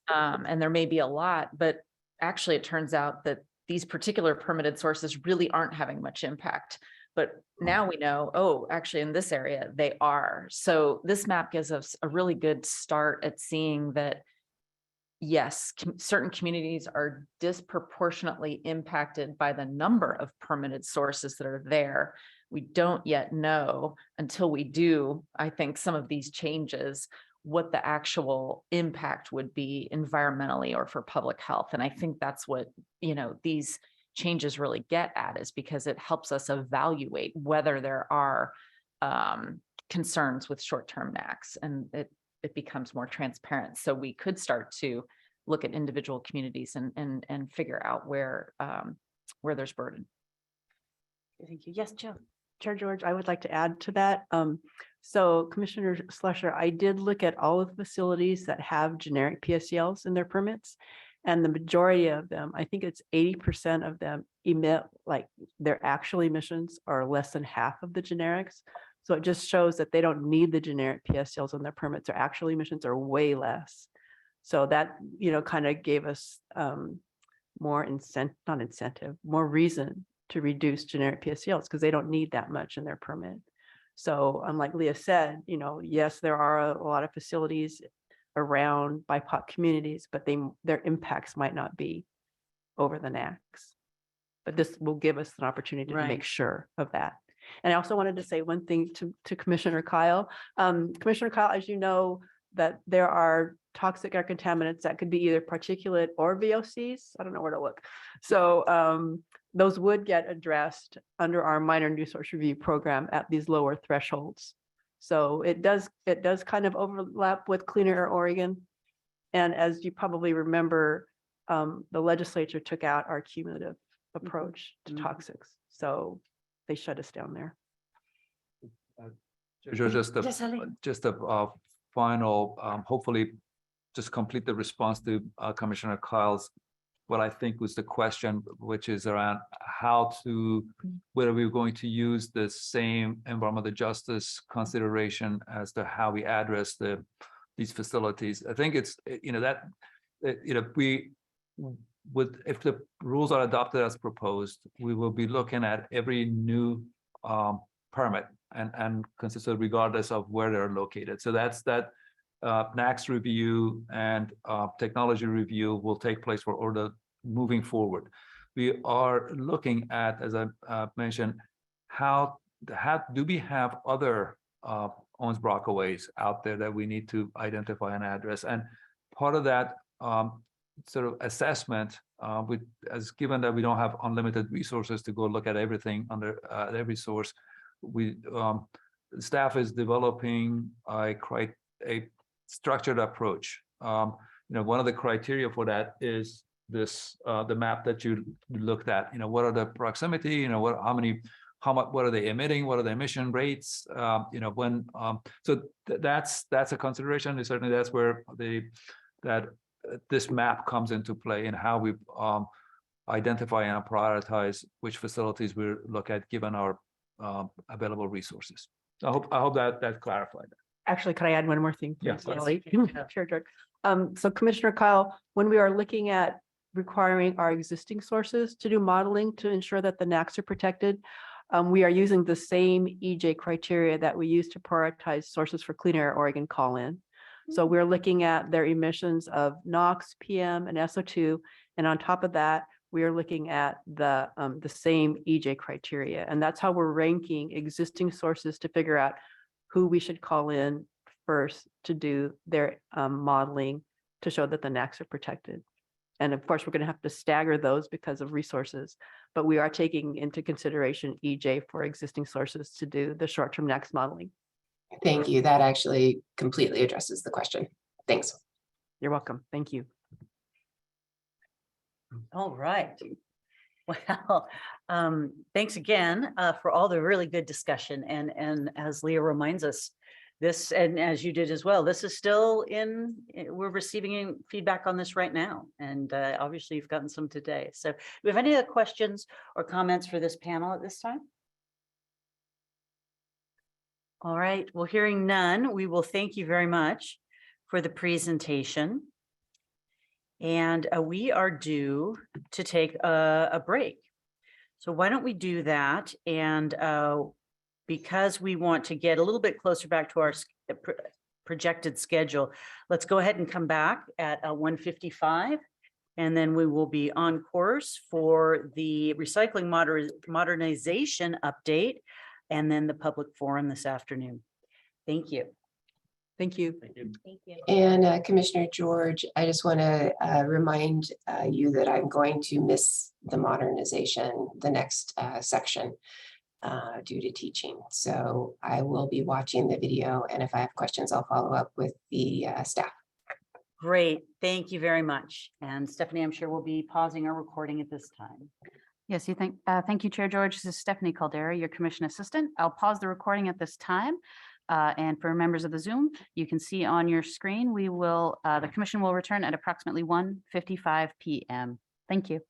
and there may be a lot, but actually it turns out that these particular permitted sources really aren't having much impact. But now we know, oh, actually in this area, they are. So this map gives us a really good start at seeing that, yes, certain communities are disproportionately impacted by the number of permitted sources that are there. We don't yet know, until we do, I think, some of these changes, what the actual impact would be environmentally or for public health. And I think that's what, these changes really get at, is because it helps us evaluate whether there are concerns with short-term NACs, and it becomes more transparent. So we could start to look at individual communities and figure out where there's burden. Thank you. Yes, Jill. Chair George, I would like to add to that. So Commissioner Slusher, I did look at all of the facilities that have generic PSCLs in their permits, and the majority of them, I think it's 80% of them, emit, like, their actual emissions are less than half of the generics. So it just shows that they don't need the generic PSCLs in their permits. Their actual emissions are way less. So that, kind of gave us more more reason to reduce generic PSCLs, because they don't need that much in their permit. So unlike Leah said, yes, there are a lot of facilities around BIPOC communities, but their impacts might not be over the NACs. But this will give us an opportunity to make sure of that. And I also wanted to say one thing to Commissioner Kyle. Commissioner Kyle, as you know, that there are toxic air contaminants that could be either particulate or VOCs. I don't know where to look. So those would get addressed under our minor new source review program at these lower thresholds. So it does kind of overlap with Cleaner Air Oregon. And as you probably remember, the legislature took out our cumulative approach to toxics. So they shut us down there. Just a final, hopefully just complete the response to Commissioner Kyle's, what I think was the question, which is around whether we're going to use the same environmental justice consideration as to how we address these facilities. I think it's, if the rules are adopted as proposed, we will be looking at every new permit and consider regardless of where they're located. So that's that NACS review and technology review will take place for order moving forward. We are looking at, as I mentioned, how do we have other Owens Brockaways out there that we need to identify and address? And part of that sort of assessment, as given that we don't have unlimited resources to go look at everything under every source, staff is developing a structured approach. One of the criteria for that is this the map that you looked at. What are the proximity? What are they emitting? What are the emission rates? So that's a consideration. And certainly that's where this map comes into play, and how we identify and prioritize which facilities we look at given our available resources. I hope that clarified. Actually, could I add one more thing? Yes. please, Ellie? Sure, George. So Commissioner Kyle, when we are looking at requiring our existing sources to do modeling to ensure that the NACs are protected, we are using the same EJ criteria that we use to prioritize sources for Clean Air Oregon call-in. So we're looking at their emissions of NOx, PM, and SO2, and on top of that, we are looking at the same EJ criteria, and that's how we're ranking existing sources to figure out who we should call in first to do their modeling to show that the NACs are protected. And of course, we're going to have to stagger those because of resources, but we are taking into consideration EJ for existing sources to do the short-term NACs modeling. Thank you. That actually completely addresses the question. Thanks. You're welcome. Thank you. All right. Well, thanks again for all the really good discussion. And as Leah reminds us, this, and as you did as well, this is still we're receiving feedback on this right now. And obviously you've gotten some today. So do we have any other questions or comments for this panel at this time? All right, well, hearing none, we will thank you very much for the presentation. And we are due to take a break. So why don't we do that? And because we want to get a little bit closer back to our projected schedule, let's go ahead and come back at 1:55. And then we will be on course for the recycling modernization update and then the public forum this afternoon. Thank you. Thank you. Thank you. And Commissioner George, I just want to remind you that I'm going to miss the modernization, the next section due to teaching. So I will be watching the video, and if I have questions, I'll follow up with the staff. Great, thank you very much. And Stephanie, I'm sure we'll be pausing our recording at this time. Yes, thank you, Chair George. This is Stephanie Caldera, your commission assistant. I'll pause the recording at this time. And for members of the Zoom, you can see on your screen, the commission will return at approximately 1:55 p.m. Thank you.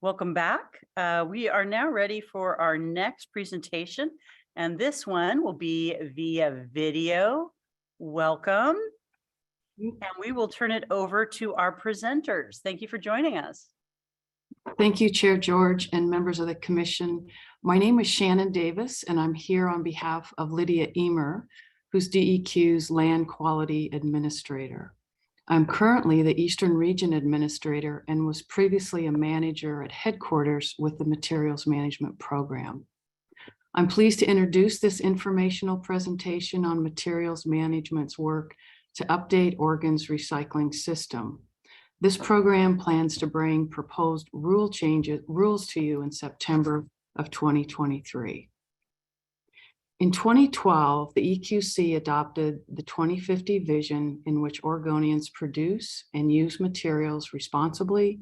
Welcome back. We are now ready for our next presentation, and this one will be via video. Welcome. And we will turn it over to our presenters. Thank you for joining us. Thank you, Chair George and members of the commission. My name is Shannon Davis, and I'm here on behalf of Lydia Emer, who's DEQ's Land Quality Administrator. I'm currently the Eastern Region Administrator and was previously a manager at headquarters with the Materials Management Program. I'm pleased to introduce this informational presentation on materials management's work to update Oregon's recycling system. This program plans to bring proposed rules to you in September of 2023. In 2012, the EQC adopted the 2050 vision in which Oregonians produce and use materials responsibly,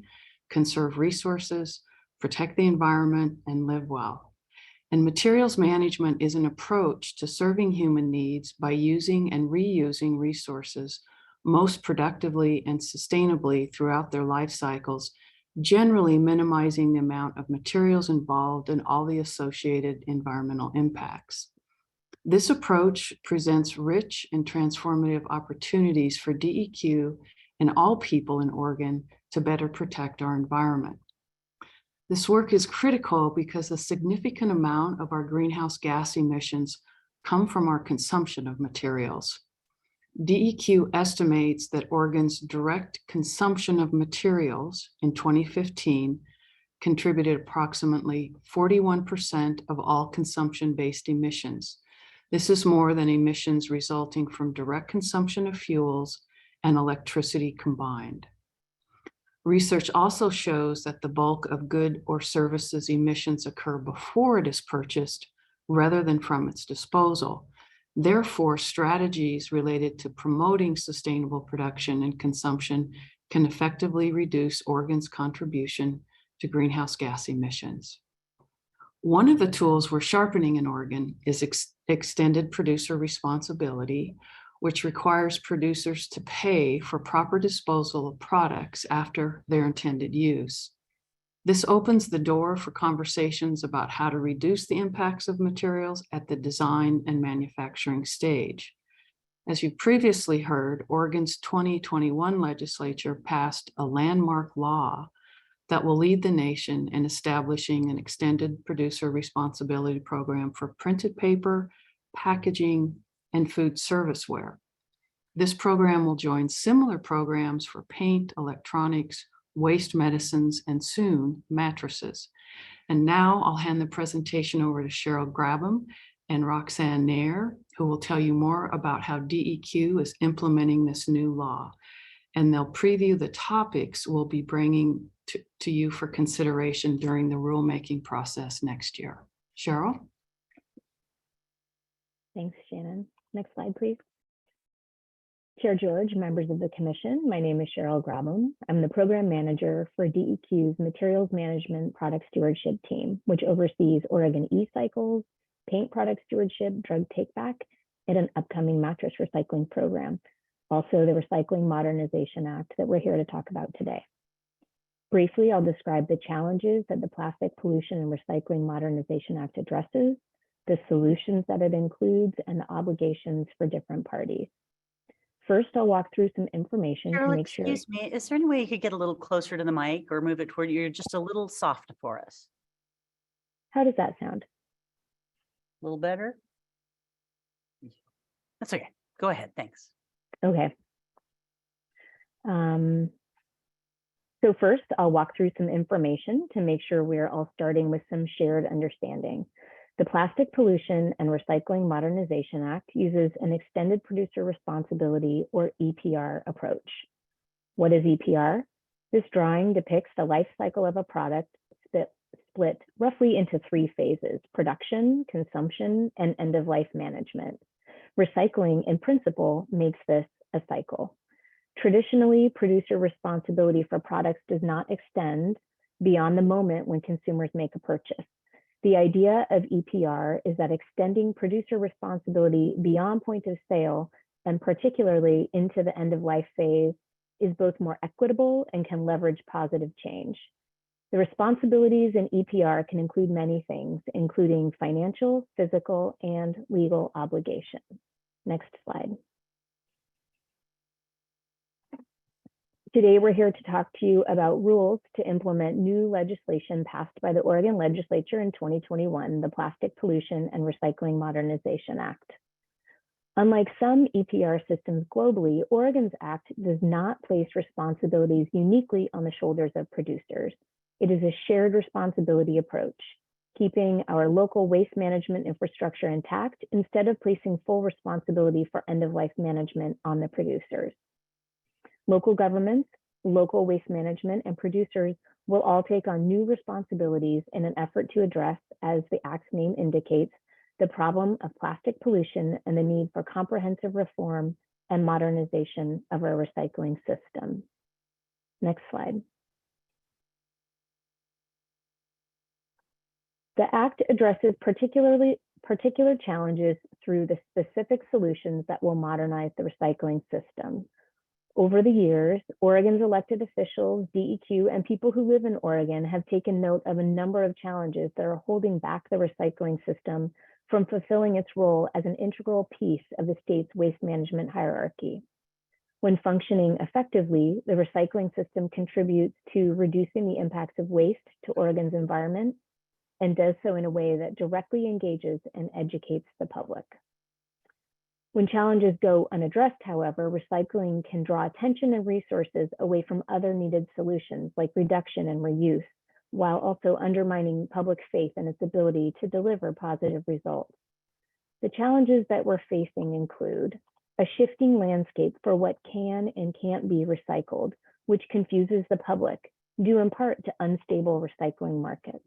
conserve resources, protect the environment, and live well. And materials management is an approach to serving human needs by using and reusing resources most productively and sustainably throughout their life cycles, generally minimizing the amount of materials involved and all the associated environmental impacts. This approach presents rich and transformative opportunities for DEQ and all people in Oregon to better protect our environment. This work is critical because a significant amount of our greenhouse gas emissions come from our consumption of materials. DEQ estimates that Oregon's direct consumption of materials in 2015 contributed approximately 41% of all consumption-based emissions. This is more than emissions resulting from direct consumption of fuels and electricity combined. Research also shows that the bulk of good or services emissions occur before it is purchased rather than from its disposal. Therefore, strategies related to promoting sustainable production and consumption can effectively reduce Oregon's contribution to greenhouse gas emissions. One of the tools we're sharpening in Oregon is extended producer responsibility, which requires producers to pay for proper disposal of products after their intended use. This opens the door for conversations about how to reduce the impacts of materials at the design and manufacturing stage. As you previously heard, Oregon's 2021 legislature passed a landmark law that will lead the nation in establishing an extended producer responsibility program for printed paper, packaging, and food serviceware. This program will join similar programs for paint, electronics, waste medicines, and soon mattresses. And now I'll hand the presentation over to Cheryl Grabham and Roxanne Nair, who will tell you more about how DEQ is implementing this new law. And they'll preview the topics we'll be bringing to you for consideration during the rulemaking process next year. Cheryl? Thanks, Shannon. Next slide, please. Chair George, members of the commission, my name is Cheryl Grabham. I'm the program manager for DEQ's Materials Management Product Stewardship Team, which oversees Oregon e-cycles, paint product stewardship, drug takeback, and an upcoming mattress recycling program. Also, the Recycling Modernization Act that we're here to talk about today. Briefly, I'll describe the challenges that the Plastic Pollution and Recycling Modernization Act addresses, the solutions that it includes, and the obligations for different parties. First, I'll walk through some information to Cheryl, make sure. excuse me, is there any way you could get a little closer to the mic or move it toward you? You're just a little soft for us. How does that sound? A little better? That's okay. Go ahead. Thanks. Okay. So first, I'll walk through some information to make sure we're all starting with some shared understanding. The Plastic Pollution and Recycling Modernization Act uses an extended producer responsibility, or EPR, approach. What is EPR? This drawing depicts the life cycle of a product split roughly into three phases: production, consumption, and end-of-life management. Recycling, in principle, makes this a cycle. Traditionally, producer responsibility for products does not extend beyond the moment when consumers make a purchase. The idea of EPR is that extending producer responsibility beyond point of sale, and particularly into the end-of-life phase, is both more equitable and can leverage positive change. The responsibilities in EPR can include many things, including financial, physical, and legal obligations. Next slide. Today, we're here to talk to you about rules to implement new legislation passed by the Oregon legislature in 2021, the Plastic Pollution and Recycling Modernization Act. Unlike some EPR systems globally, Oregon's act does not place responsibilities uniquely on the shoulders of producers. It is a shared responsibility approach, keeping our local waste management infrastructure intact instead of placing full responsibility for end-of-life management on the producers. Local governments, local waste management, and producers will all take on new responsibilities in an effort to address, as the Act's name indicates, the problem of plastic pollution and the need for comprehensive reform and modernization of our recycling system. Next slide. The Act addresses particular challenges through the specific solutions that will modernize the recycling system. Over the years, Oregon's elected officials, DEQ, and people who live in Oregon have taken note of a number of challenges that are holding back the recycling system from fulfilling its role as an integral piece of the state's waste management hierarchy. When functioning effectively, the recycling system contributes to reducing the impacts of waste to Oregon's environment and does so in a way that directly engages and educates the public. When challenges go unaddressed, however, recycling can draw attention and resources away from other needed solutions like reduction and reuse, while also undermining public faith in its ability to deliver positive results. The challenges that we're facing include a shifting landscape for what can and can't be recycled, which confuses the public, due in part to unstable recycling markets.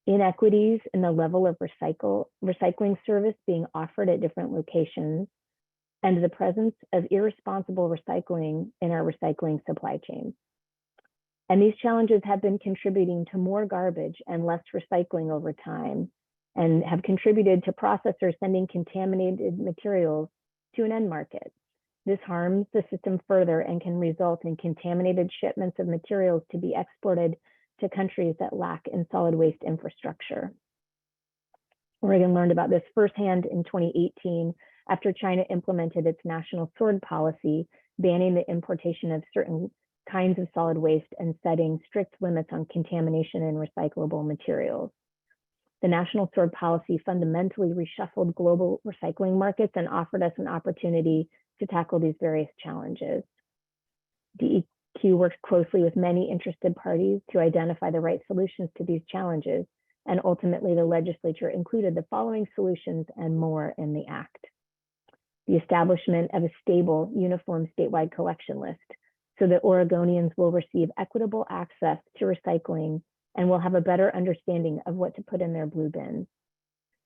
Inequities in the level of recycling service being offered at different locations, and the presence of irresponsible recycling in our recycling supply chains. And these challenges have been contributing to more garbage and less recycling over time, and have contributed to processors sending contaminated materials to an end market. This harms the system further and can result in contaminated shipments of materials to be exported to countries that lack in solid waste infrastructure. Oregon learned about this firsthand in 2018 after China implemented its national sword policy, banning the importation of certain kinds of solid waste and setting strict limits on contamination and recyclable materials. The national sword policy fundamentally reshuffled global recycling markets and offered us an opportunity to tackle these various challenges. DEQ works closely with many interested parties to identify the right solutions to these challenges, and ultimately the legislature included the following solutions and more in the act. The establishment of a stable, uniform statewide collection list so that Oregonians will receive equitable access to recycling and will have a better understanding of what to put in their blue bins.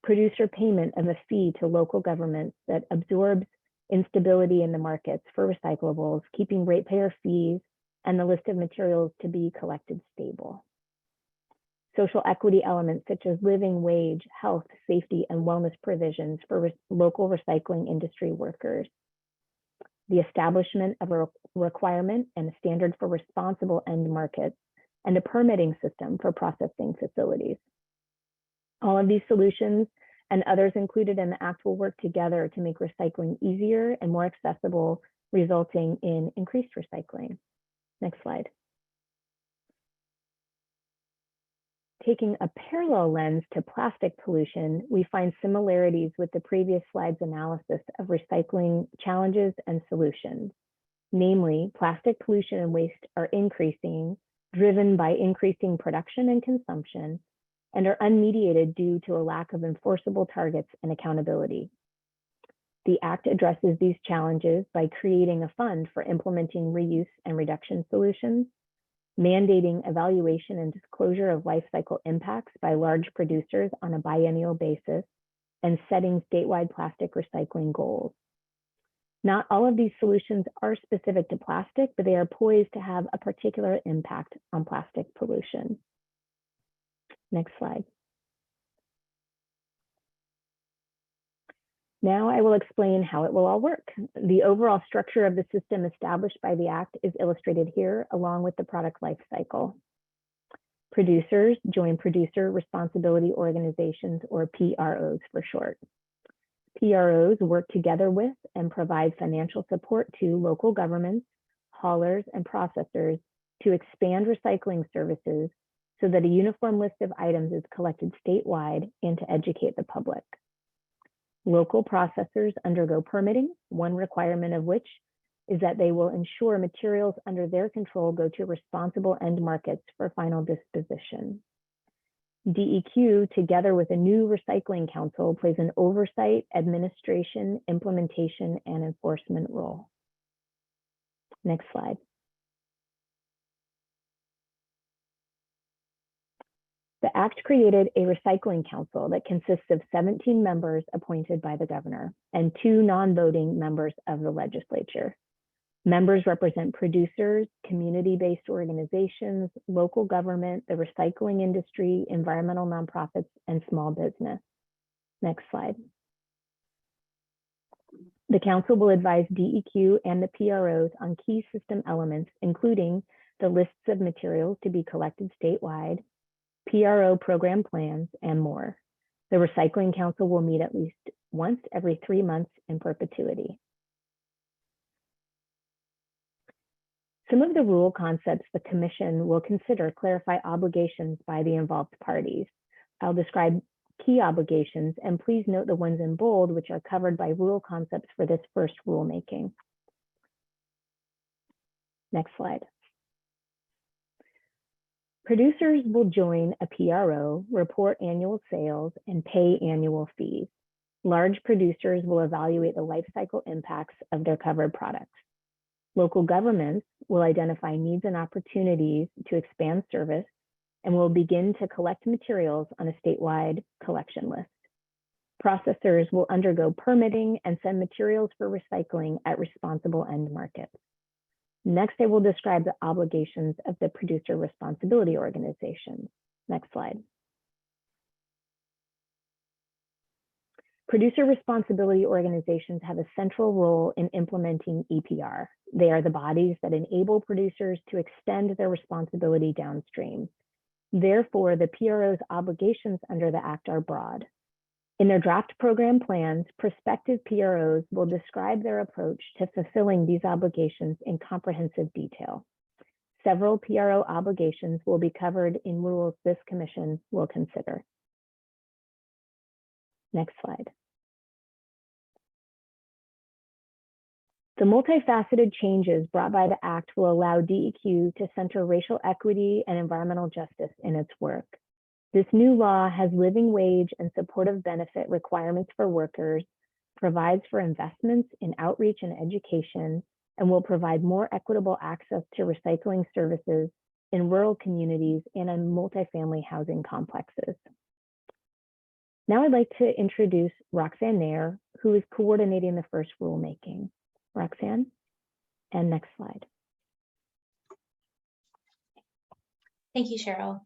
Producer payment of a fee to local governments that absorbs instability in the markets for recyclables, keeping ratepayer fees and the list of materials to be collected stable. Social equity elements such as living wage, health, safety, and wellness provisions for local recycling industry workers. The establishment of a requirement and a standard for responsible end markets, and a permitting system for processing facilities. All of these solutions and others included in the act will work together to make recycling easier and more accessible, resulting in increased recycling. Next slide. Taking a parallel lens to plastic pollution, we find similarities with the previous slide's analysis of recycling challenges and solutions. Namely, plastic pollution and waste are increasing, driven by increasing production and consumption, and are unmediated due to a lack of enforceable targets and accountability. The Act addresses these challenges by creating a fund for implementing reuse and reduction solutions, mandating evaluation and disclosure of life cycle impacts by large producers on a biennial basis, and setting statewide plastic recycling goals. Not all of these solutions are specific to plastic, but they are poised to have a particular impact on plastic pollution. Next slide. Now I will explain how it will all work. The overall structure of the system established by the Act is illustrated here, along with the product life cycle. Producers join producer responsibility organizations, or PROs for short. PROs work together with and provide financial support to local governments, haulers, and processors to expand recycling services so that a uniform list of items is collected statewide and to educate the public. Local processors undergo permitting, one requirement of which is that they will ensure materials under their control go to responsible end markets for final disposition. DEQ, together with a new recycling council, plays an oversight, administration, implementation, and enforcement role. Next slide. The Act created a recycling council that consists of 17 members appointed by the governor and 2 non-voting members of the legislature. Members represent producers, community-based organizations, local government, the recycling industry, environmental nonprofits, and small business. Next slide. The council will advise DEQ and the PROs on key system elements, including the lists of materials to be collected statewide, PRO program plans, and more. The Recycling Council will meet at least once every 3 months in perpetuity. Some of the rule concepts the Commission will consider clarify obligations by the involved parties. I'll describe key obligations, and please note the ones in bold, which are covered by rule concepts for this first rulemaking. Next slide. Producers will join a PRO, report annual sales, and pay annual fees. Large producers will evaluate the life cycle impacts of their covered products. Local governments will identify needs and opportunities to expand service and will begin to collect materials on a statewide collection list. Processors will undergo permitting and send materials for recycling at responsible end markets. Next, I will describe the obligations of the producer responsibility organizations. Next slide. Producer responsibility organizations have a central role in implementing EPR. They are the bodies that enable producers to extend their responsibility downstream. Therefore, the PRO's obligations under the Act are broad. In their draft program plans, prospective PROs will describe their approach to fulfilling these obligations in comprehensive detail. Several PRO obligations will be covered in rules this commission will consider. Next slide. The multifaceted changes brought by the Act will allow DEQ to center racial equity and environmental justice in its work. This new law has living wage and supportive benefit requirements for workers, provides for investments in outreach and education, and will provide more equitable access to recycling services in rural communities and in multifamily housing complexes. Now I'd like to introduce Roxanne Nair, who is coordinating the first rulemaking. Roxanne, and next slide. Thank you, Cheryl.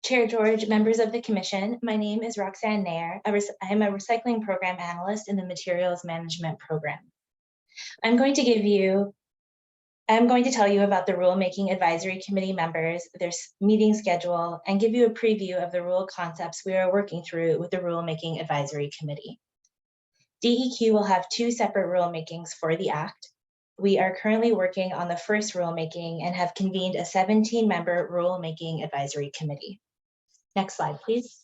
Chair George, members of the commission, my name is Roxanne Nair. I'm a recycling program analyst in the materials management program. I'm going to tell you about the Rulemaking Advisory Committee members, their meeting schedule, and give you a preview of the rule concepts we are working through with the Rulemaking Advisory Committee. DEQ will have two separate rulemakings for the Act. We are currently working on the first rulemaking and have convened a 17-member Rulemaking Advisory Committee. Next slide, please.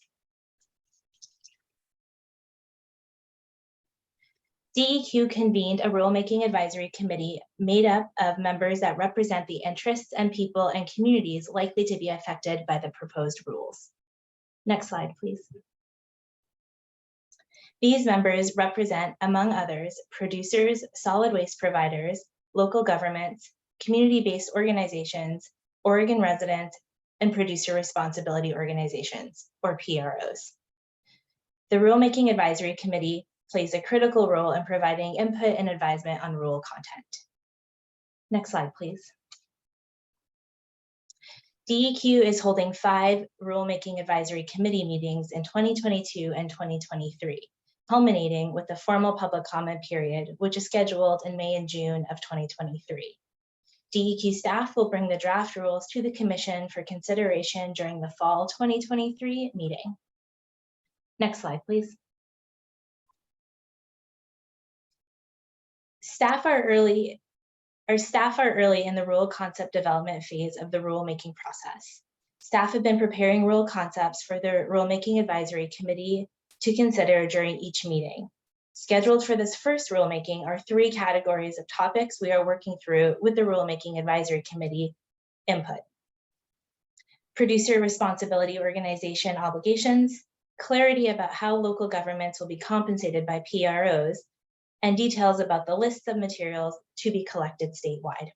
DEQ convened a Rulemaking Advisory Committee made up of members that represent the interests and people and communities likely to be affected by the proposed rules. Next slide, please. These members represent, among others, producers, solid waste providers, local governments, community-based organizations, Oregon residents, and producer responsibility organizations, or PROs. The Rulemaking Advisory Committee plays a critical role in providing input and advisement on rule content. Next slide, please. DEQ is holding 5 Rulemaking Advisory Committee meetings in 2022 and 2023. Culminating with the formal public comment period, which is scheduled in May and June of 2023. DEQ staff will bring the draft rules to the Commission for consideration during the fall 2023 meeting. Next slide, please. Staff are early in the rule concept development phase of the rulemaking process. Staff have been preparing rule concepts for the Rulemaking Advisory Committee to consider during each meeting. Scheduled for this first rulemaking are 3 categories of topics we are working through with the Rulemaking Advisory Committee input. Producer responsibility organization obligations, clarity about how local governments will be compensated by PROs, and details about the lists of materials to be collected statewide.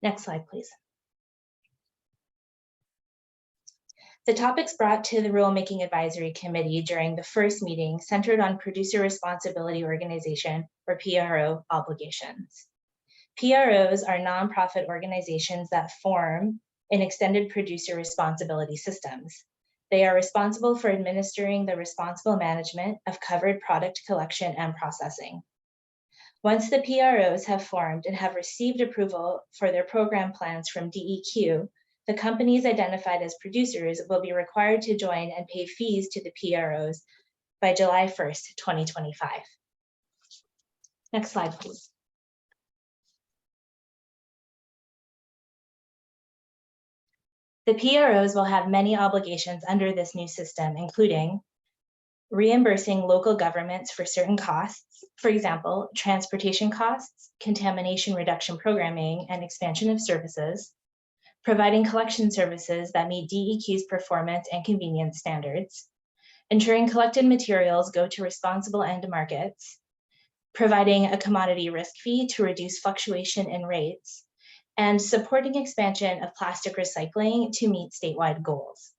Next slide, please. The topics brought to the Rulemaking Advisory Committee during the first meeting centered on producer responsibility organization, or PRO, obligations. PROs are nonprofit organizations that form in extended producer responsibility systems. They are responsible for administering the responsible management of covered product collection and processing. Once the PROs have formed and have received approval for their program plans from DEQ, the companies identified as producers will be required to join and pay fees to the PROs by July 1st, 2025. Next slide, please. The PROs will have many obligations under this new system, including reimbursing local governments for certain costs, for example, transportation costs, contamination reduction programming, and expansion of services, providing collection services that meet DEQ's performance and convenience standards, ensuring collected materials go to responsible end markets, providing a commodity risk fee to reduce fluctuation in rates, and supporting expansion of plastic recycling to meet statewide goals.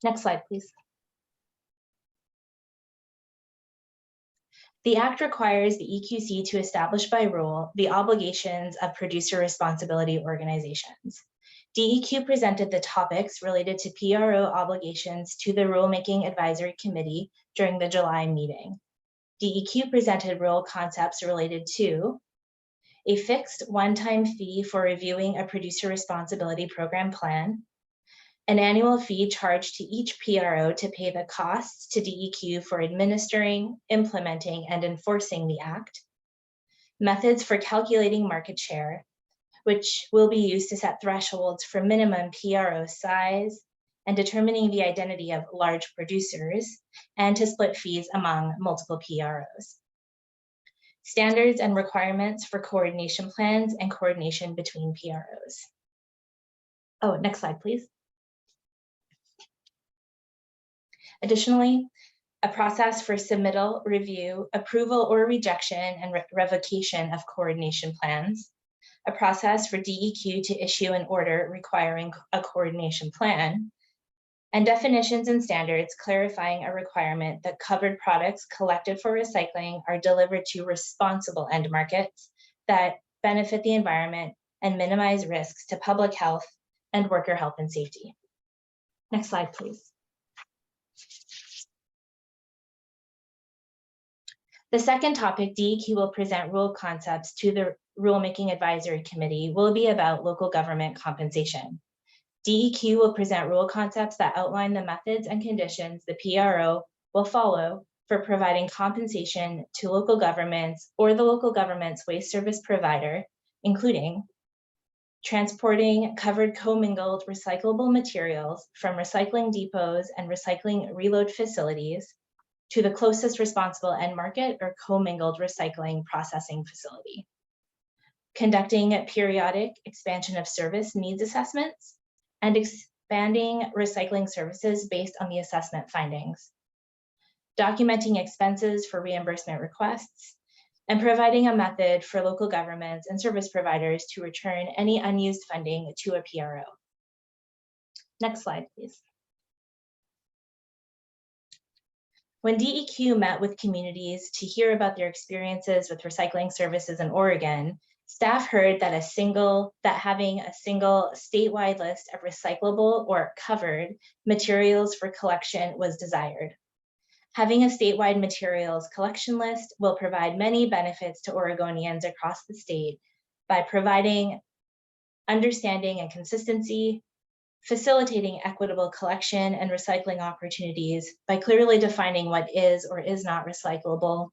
Next slide, please. The Act requires the EQC to establish by rule the obligations of producer responsibility organizations. DEQ presented the topics related to PRO obligations to the Rulemaking Advisory Committee during the July meeting. DEQ presented rule concepts related to a fixed one-time fee for reviewing a producer responsibility program plan, an annual fee charged to each PRO to pay the costs to DEQ for administering, implementing, and enforcing the Act, methods for calculating market share, which will be used to set thresholds for minimum PRO size and determining the identity of large producers, and to split fees among multiple PROs. Standards and requirements for coordination plans and coordination between PROs. Oh, next slide, please. Additionally, a process for submittal, review, approval, or rejection and revocation of coordination plans, a process for DEQ to issue an order requiring a coordination plan, and definitions and standards clarifying a requirement that covered products collected for recycling are delivered to responsible end markets that benefit the environment and minimize risks to public health and worker health and safety. Next slide, please. The second topic DEQ will present rule concepts to the Rulemaking Advisory Committee will be about local government compensation. DEQ will present rule concepts that outline the methods and conditions the PRO will follow for providing compensation to local governments or the local government's waste service provider, including transporting covered commingled recyclable materials from recycling depots and recycling reload facilities to the closest responsible end market or commingled recycling processing facility. Conducting periodic expansion of service needs assessments and expanding recycling services based on the assessment findings. Documenting expenses for reimbursement requests and providing a method for local governments and service providers to return any unused funding to a PRO. Next slide, please. When DEQ met with communities to hear about their experiences with recycling services in Oregon, staff heard that having a single statewide list of recyclable or covered materials for collection was desired. Having a statewide materials collection list will provide many benefits to Oregonians across the state by providing understanding and consistency, facilitating equitable collection and recycling opportunities by clearly defining what is or is not recyclable,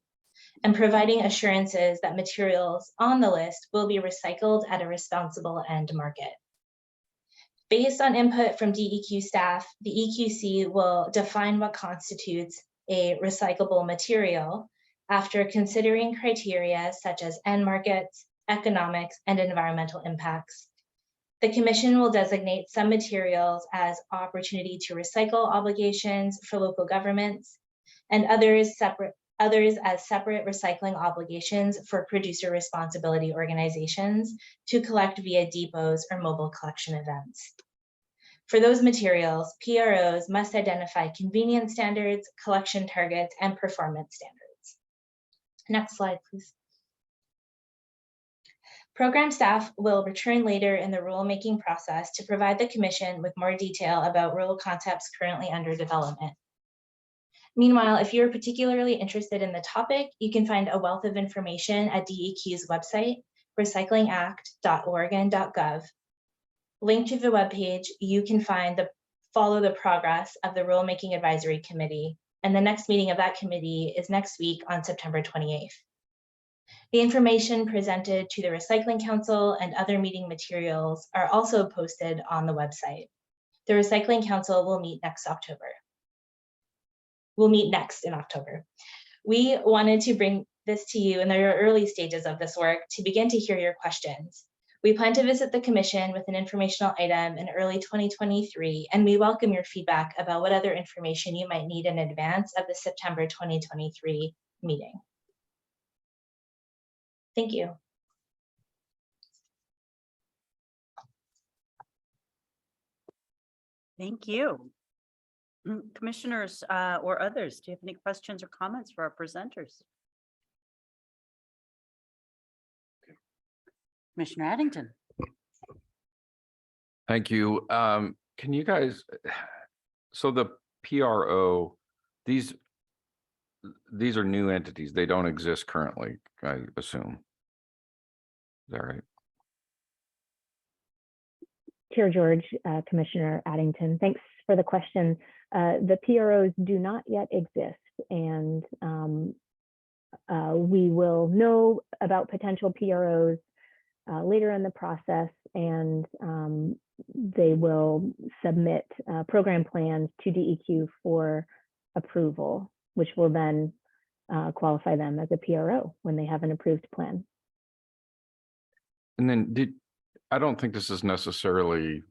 and providing assurances that materials on the list will be recycled at a responsible end market. Based on input from DEQ staff, the EQC will define what constitutes a recyclable material after considering criteria such as end markets, economics, and environmental impacts. The Commission will designate some materials as opportunity to recycle obligations for local governments and others as separate recycling obligations for producer responsibility organizations to collect via depots or mobile collection events. For those materials, PROs must identify convenience standards, collection targets, and performance standards. Next slide, please. Program staff will return later in the rulemaking process to provide the Commission with more detail about rule concepts currently under development. Meanwhile, if you're particularly interested in the topic, you can find a wealth of information at DEQ's website, recyclingact.oregon.gov. Linked to the webpage, you can follow the progress of the Rulemaking Advisory Committee, and the next meeting of that committee is next week on September 28th. The information presented to the Recycling Council and other meeting materials are also posted on the website. The Recycling Council will meet next in October. We wanted to bring this to you in the early stages of this work to begin to hear your questions. We plan to visit the Commission with an informational item in early 2023, and we welcome your feedback about what other information you might need in advance of the September 2023 meeting. Thank you. Thank you. Commissioners or others, do you have any questions or comments for our presenters? Commissioner Addington. Thank you. Can you guys, so the PRO, these are new entities. They don't exist currently, I assume. Is that right? Chair George, Commissioner Addington, thanks for the question. The PROs do not yet exist, and we will know about potential PROs later in the process, and they will submit program plans to DEQ for approval, which will then qualify them as a PRO when they have an approved plan. And then I don't think this is necessarily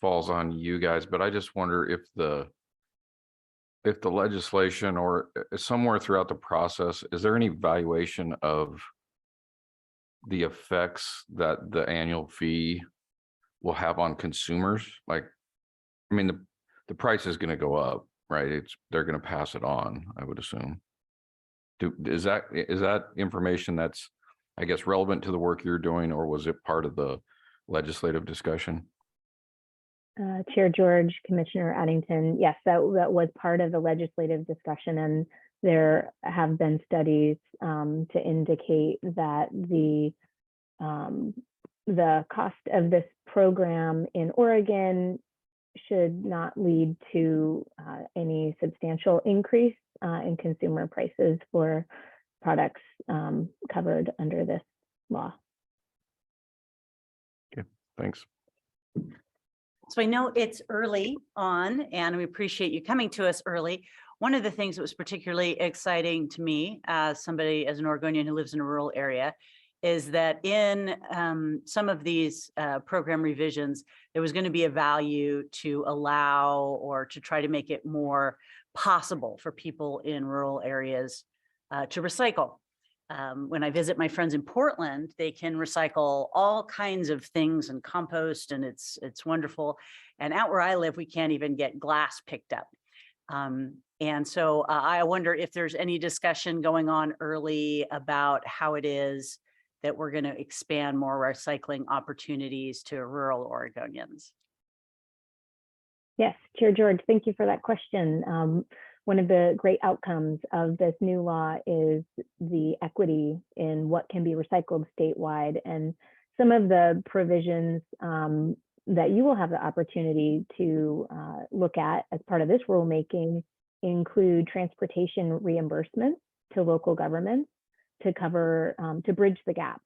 falls on you guys, but I just wonder if the legislation or somewhere throughout the process, is there any evaluation of the effects that the annual fee will have on consumers? Like, I mean, the price is going to go up, right? They're going to pass it on, I would assume. Is that information that's, I guess, relevant to the work you're doing, or was it part of the legislative discussion? Chair George, Commissioner Addington, yes, that was part of the legislative discussion, and there have been studies to indicate that the cost of this program in Oregon should not lead to any substantial increase in consumer prices for products covered under this law. Okay, thanks. So I know it's early on, and we appreciate you coming to us early. One of the things that was particularly exciting to me as somebody, as an Oregonian who lives in a rural area, is that in some of these program revisions, there was going to be a value to allow or to try to make it more possible for people in rural areas to recycle. When I visit my friends in Portland, they can recycle all kinds of things and compost, and it's wonderful. And out where I live, we can't even get glass picked up. And so I wonder if there's any discussion going on early about how it is that we're going to expand more recycling opportunities to rural Oregonians. Yes, Chair George, thank you for that question. One of the great outcomes of this new law is the equity in what can be recycled statewide. And some of the provisions that you will have the opportunity to look at as part of this rulemaking include transportation reimbursements to local governments to cover, to bridge the gap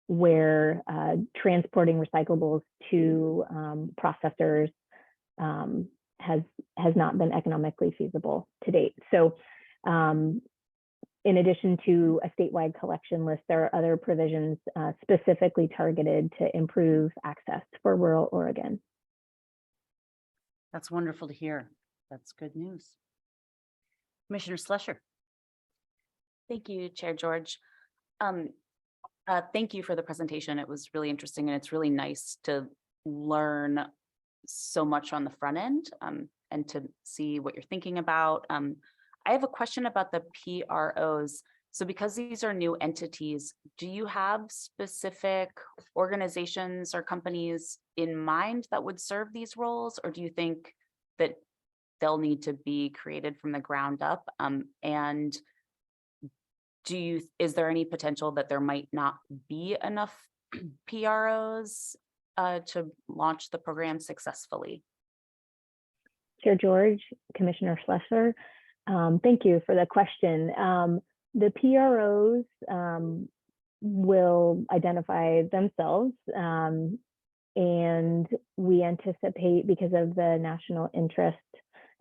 where transporting recyclables to processors has not been economically feasible to date. So in addition to a statewide collection list, there are other provisions specifically targeted to improve access for rural Oregon. That's wonderful to hear. That's good news. Commissioner Slusher. Thank you, Chair George. Thank you for the presentation. It was really interesting, and it's really nice to learn so much on the front end and to see what you're thinking about. I have a question about the PROs. So because these are new entities, do you have specific organizations or companies in mind that would serve these roles, or do you think that they'll need to be created from the ground up? And is there any potential that there might not be enough PROs to launch the program successfully? Chair George, Commissioner Slusher, thank you for the question. The PROs will identify themselves, and we anticipate, because of the national interest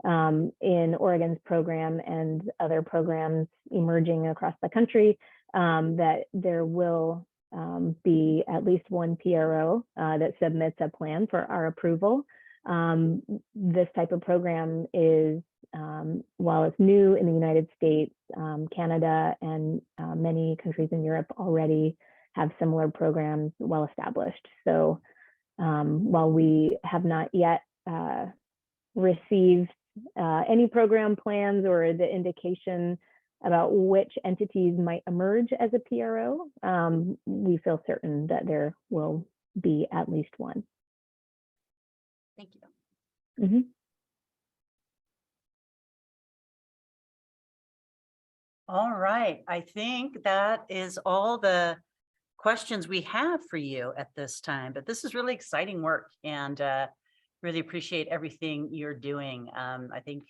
in Oregon's program and other programs emerging across the country, that there will be at least one PRO that submits a plan for our approval. This type of program is, while it's new in the United States, Canada and many countries in Europe already have similar programs well established. So while we have not yet received any program plans or the indication about which entities might emerge as a PRO, we feel certain that there will be at least one. Thank you. Mhm. All right, I think that is all the questions we have for you at this time, but this is really exciting work and really appreciate everything you're doing. I think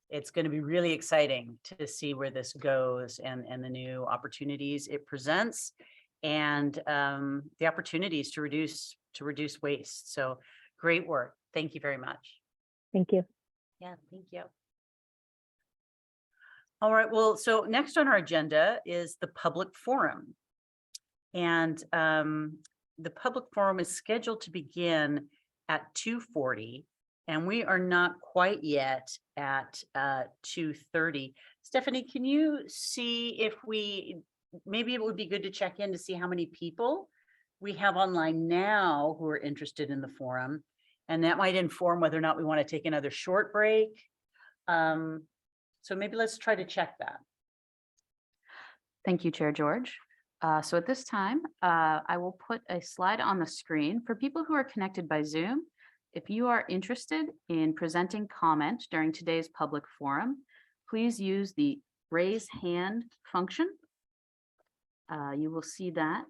it's going to be really exciting to see where this goes and the new opportunities it presents and the opportunities to reduce waste. So great work. Thank you very much. Thank you. Yeah, thank you. All right, well, so next on our agenda is the public forum. And the public forum is scheduled to begin at 2:40, and we are not quite yet at 2:30. Stephanie, can you see if maybe it would be good to check in to see how many people we have online now who are interested in the forum, and that might inform whether or not we want to take another short break. So maybe let's try to check that. Thank you, Chair George. So at this time, I will put a slide on the screen for people who are connected by Zoom. If you are interested in presenting comment during today's public forum, please use the raise hand function. You will see that.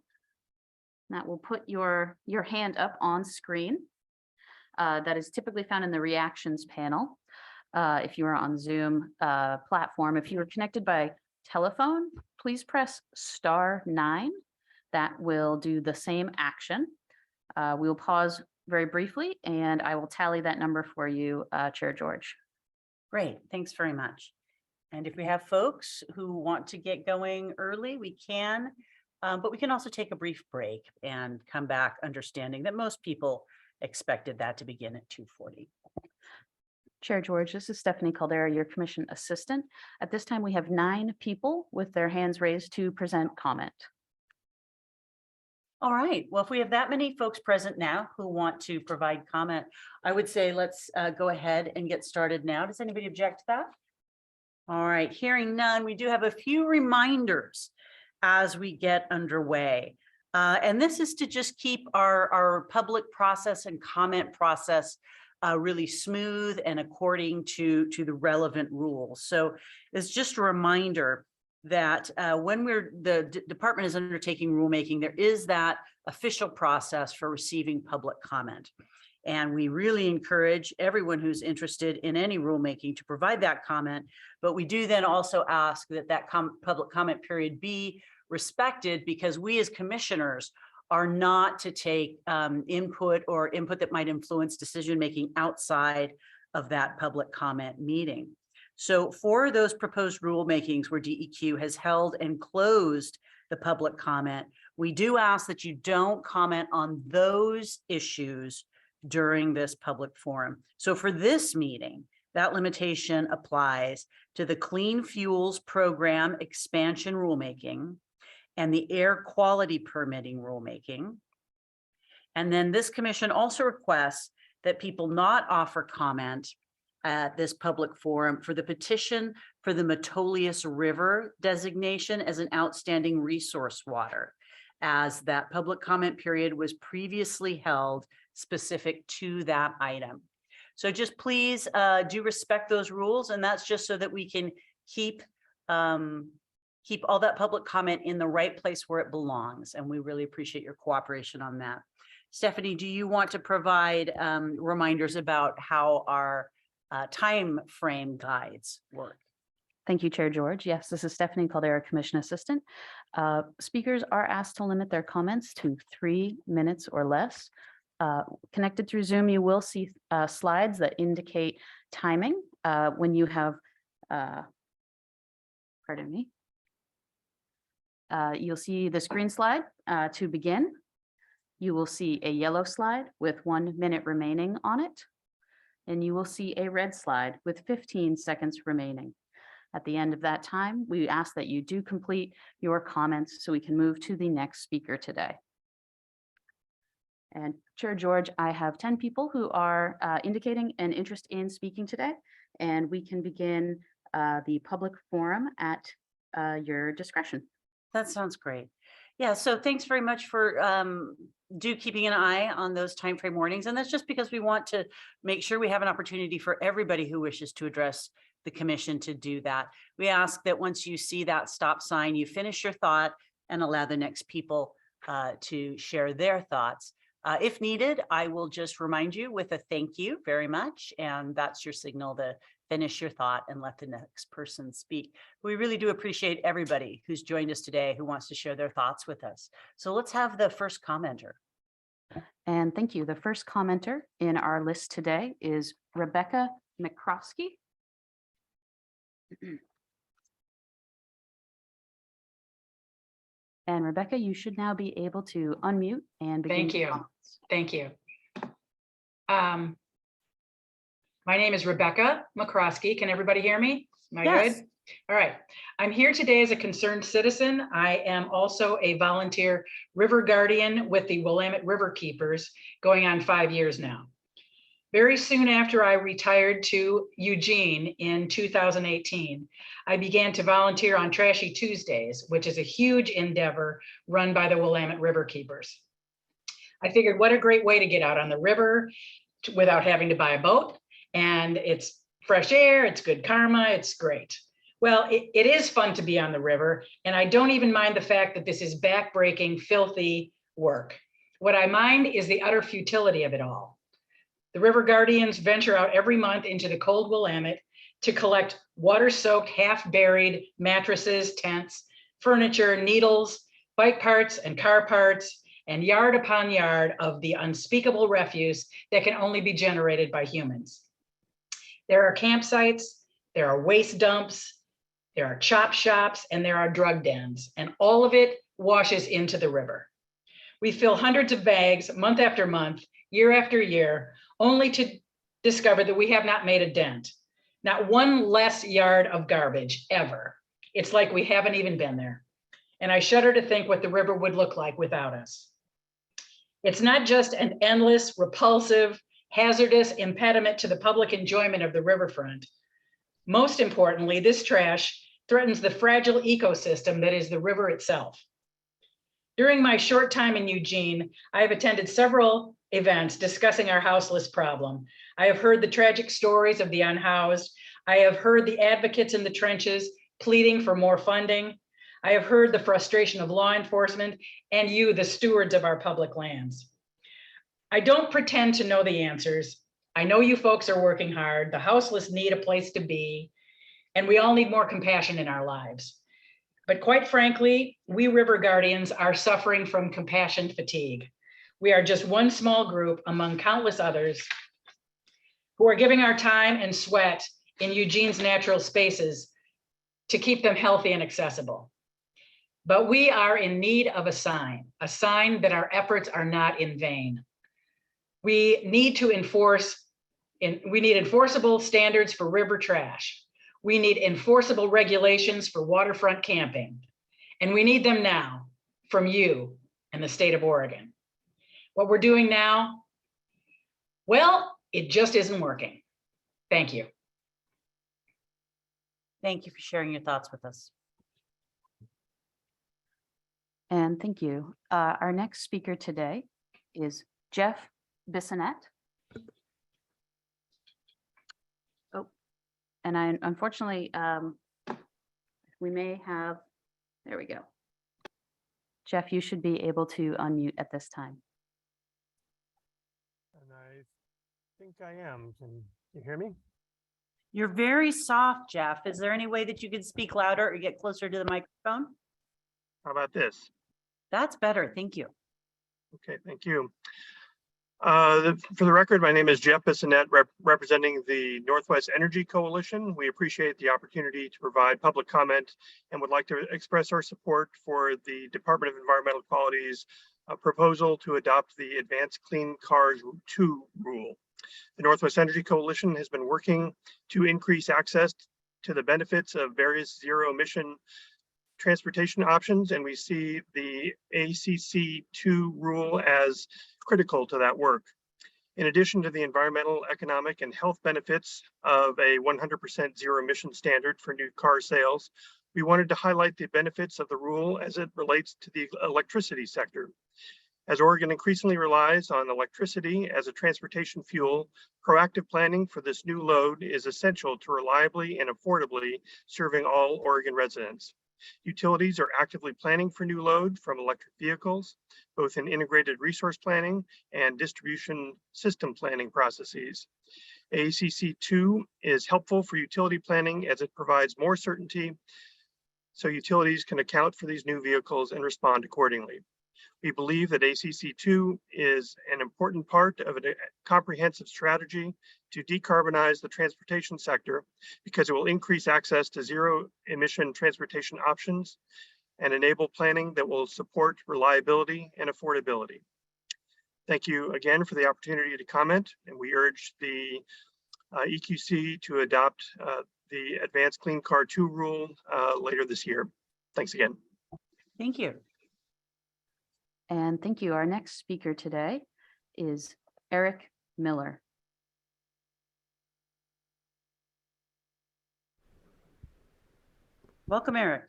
That will put your hand up on screen. That is typically found in the reactions panel. If you are on Zoom platform, if you are connected by telephone, please press *9. That will do the same action. We will pause very briefly and I will tally that number for you, Chair George. Great, thanks very much. And if we have folks who want to get going early, we can, but we can also take a brief break and come back understanding that most people expected that to begin at 2:40. Chair George, this is Stephanie Caldera, your commission assistant. At this time, we have 9 people with their hands raised to present comment. All right, well, if we have that many folks present now who want to provide comment, I would say let's go ahead and get started now. Does anybody object to that? All right, hearing none, we do have a few reminders as we get underway. And this is to just keep our public process and comment process really smooth and according to the relevant rules. So it's just a reminder that when the department is undertaking rulemaking, there is that official process for receiving public comment. And we really encourage everyone who's interested in any rulemaking to provide that comment. But we do then also ask that public comment period be respected, because we as commissioners are not to take input that might influence decision-making outside of that public comment meeting. So for those proposed rulemakings where DEQ has held and closed the public comment, we do ask that you don't comment on those issues during this public forum. So for this meeting, that limitation applies to the Clean Fuels Program expansion rulemaking and the air quality permitting rulemaking. And then this commission also requests that people not offer comment at this public forum for the petition for the Metolius River designation as an outstanding resource water, as that public comment period was previously held specific to that item. So just please do respect those rules, and that's just so that we can keep all that public comment in the right place where it belongs. And we really appreciate your cooperation on that. Stephanie, do you want to provide reminders about how our time frame guides work? Thank you, Chair George. Yes, this is Stephanie Caldera, Commission Assistant. Speakers are asked to limit their comments to 3 minutes or less. Connected through Zoom, you will see slides that indicate timing when you have, pardon me. You'll see this green slide to begin. You will see a yellow slide with 1 minute remaining on it. And you will see a red slide with 15 seconds remaining. At the end of that time, we ask that you do complete your comments so we can move to the next speaker today. And Chair George, I have 10 people who are indicating an interest in speaking today, and we can begin the public forum at your discretion. That sounds great. Yeah, so thanks very much for keeping an eye on those timeframe warnings. And that's just because we want to make sure we have an opportunity for everybody who wishes to address the commission to do that. We ask that once you see that stop sign, you finish your thought and allow the next people to share their thoughts. If needed, I will just remind you with a thank you very much. And that's your signal to finish your thought and let the next person speak. We really do appreciate everybody who's joined us today who wants to share their thoughts with us. So let's have the first commenter. And thank you. The first commenter in our list today is Rebecca Mccroskey. And Rebecca, you should now be able to unmute and begin. Thank your you. comments. Thank you. My name is Rebecca Mccroskey. Can everybody hear me? Am I Yes. good? All right. I'm here today as a concerned citizen. I am also a volunteer river guardian with the Willamette River Keepers, going on 5 years now. Very soon after I retired to Eugene in 2018, I began to volunteer on Trashy Tuesdays, which is a huge endeavor run by the Willamette River Keepers. I figured what a great way to get out on the river without having to buy a boat. And it's fresh air, it's good karma, it's great. Well, it is fun to be on the river, and I don't even mind the fact that this is backbreaking, filthy work. What I mind is the utter futility of it all. The River Guardians venture out every month into the cold Willamette to collect water-soaked, half-buried mattresses, tents, furniture, needles, bike parts and car parts, and yard upon yard of the unspeakable refuse that can only be generated by humans. There are campsites, there are waste dumps, there are chop shops, and there are drug dens, and all of it washes into the river. We fill hundreds of bags month after month, year after year, only to discover that we have not made a dent. Not one less yard of garbage ever. It's like we haven't even been there. And I shudder to think what the river would look like without us. It's not just an endless, repulsive, hazardous impediment to the public enjoyment of the riverfront. Most importantly, this trash threatens the fragile ecosystem that is the river itself. During my short time in Eugene, I have attended several events discussing our houseless problem. I have heard the tragic stories of the unhoused. I have heard the advocates in the trenches pleading for more funding. I have heard the frustration of law enforcement and you, the stewards of our public lands. I don't pretend to know the answers. I know you folks are working hard. The houseless need a place to be, and we all need more compassion in our lives. But quite frankly, we river guardians are suffering from compassion fatigue. We are just one small group among countless others who are giving our time and sweat in Eugene's natural spaces to keep them healthy and accessible. But we are in need of a sign that our efforts are not in vain. We need enforceable standards for river trash. We need enforceable regulations for waterfront camping. And we need them now from you and the state of Oregon. What we're doing now, well, it just isn't working. Thank you. Thank you for sharing your thoughts with us. And thank you. Our next speaker today is Jeff Bissonette. Oh, and I unfortunately, we may have, there we go. Jeff, you should be able to unmute at this time. And I think I am. Can you hear me? You're very soft, Jeff. Is there any way that you could speak louder or get closer to the microphone? How about this? That's better. Thank you. Okay, thank you. For the record, my name is Jeff Bissonette, representing the Northwest Energy Coalition. We appreciate the opportunity to provide public comment and would like to express our support for the Department of Environmental Quality's proposal to adopt the Advanced Clean Cars 2 rule. The Northwest Energy Coalition has been working to increase access to the benefits of various zero emission transportation options, and we see the ACC2 rule as critical to that work. In addition to the environmental, economic, and health benefits of a 100% zero emission standard for new car sales, We wanted to highlight the benefits of the rule as it relates to the electricity sector. As Oregon increasingly relies on electricity as a transportation fuel, proactive planning for this new load is essential to reliably and affordably serving all Oregon residents. Utilities are actively planning for new load from electric vehicles, both in integrated resource planning and distribution system planning processes. ACC 2 is helpful for utility planning as it provides more certainty so utilities can account for these new vehicles and respond accordingly. We believe that ACC 2 is an important part of a comprehensive strategy to decarbonize the transportation sector because it will increase access to zero emission transportation options and enable planning that will support reliability and affordability. Thank you again for the opportunity to comment, and we urge the EQC to adopt the Advanced Clean Car 2 rule later this year. Thanks again. Thank you. And thank you. Our next speaker today is Eric Miller. Welcome, Eric.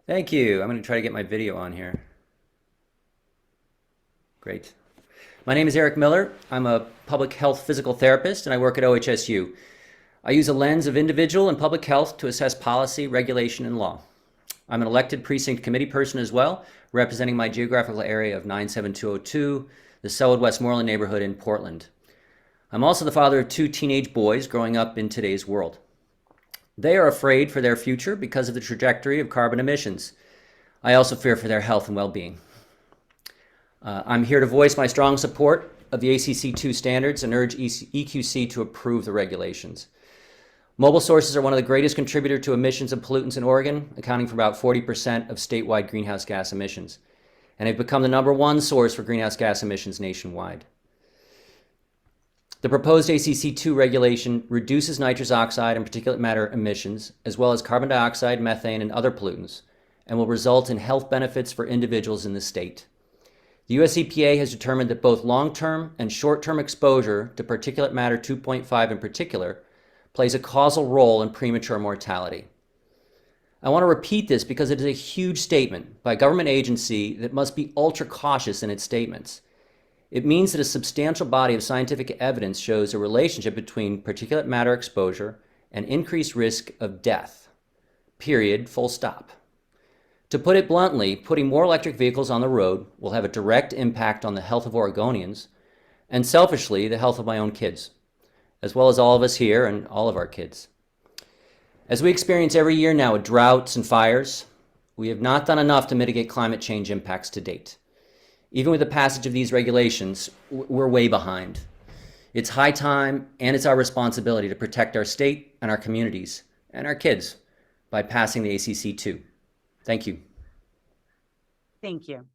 Thank you. I'm going to try to get my video on here. Great. My name is Eric Miller. I'm a public health physical therapist and I work at OHSU. I use a lens of individual and public health to assess policy, regulation, and law. I'm an elected precinct committee person as well, representing my geographical area of 97202, the Selwood Westmoreland neighborhood in Portland. I'm also the father of 2 teenage boys growing up in today's world. They are afraid for their future because of the trajectory of carbon emissions. I also fear for their health and well-being. I'm here to voice my strong support of the ACC 2 standards and urge EQC to approve the regulations. Mobile sources are one of the greatest contributors to emissions of pollutants in Oregon, accounting for about 40% of statewide greenhouse gas emissions, and have become the #1 source for greenhouse gas emissions nationwide. The proposed ACC 2 regulation reduces nitrous oxide and particulate matter emissions, as well as carbon dioxide, methane, and other pollutants, and will result in health benefits for individuals in the state. The US EPA has determined that both long-term and short-term exposure to particulate matter 2.5 in particular plays a causal role in premature mortality. I want to repeat this because it is a huge statement by a government agency that must be ultra cautious in its statements. It means that a substantial body of scientific evidence shows a relationship between particulate matter exposure and increased risk of death. Period, full stop. To put it bluntly, putting more electric vehicles on the road will have a direct impact on the health of Oregonians and selfishly the health of my own kids, as well as all of us here and all of our kids. As we experience every year now with droughts and fires, we have not done enough to mitigate climate change impacts to date. Even with the passage of these regulations, we're way behind. It's high time and it's our responsibility to protect our state and our communities and our kids by passing the ACC 2. Thank you. Thank you.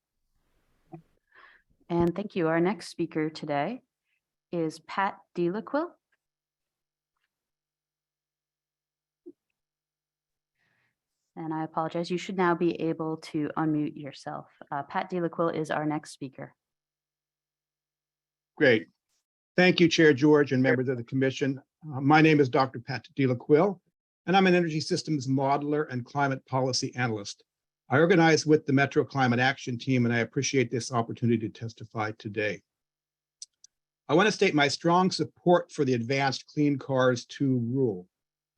And thank you. Our next speaker today is Pat Delaquil. And I apologize. You should now be able to unmute yourself. Pat Delaquil is our next speaker. Great. Thank you, Chair George and members of the commission. My name is Dr. Pat Delaquil, and I'm an energy systems modeler and climate policy analyst. I organize with the Metro Climate Action Team, and I appreciate this opportunity to testify today. I want to state my strong support for the Advanced Clean Cars 2 rule.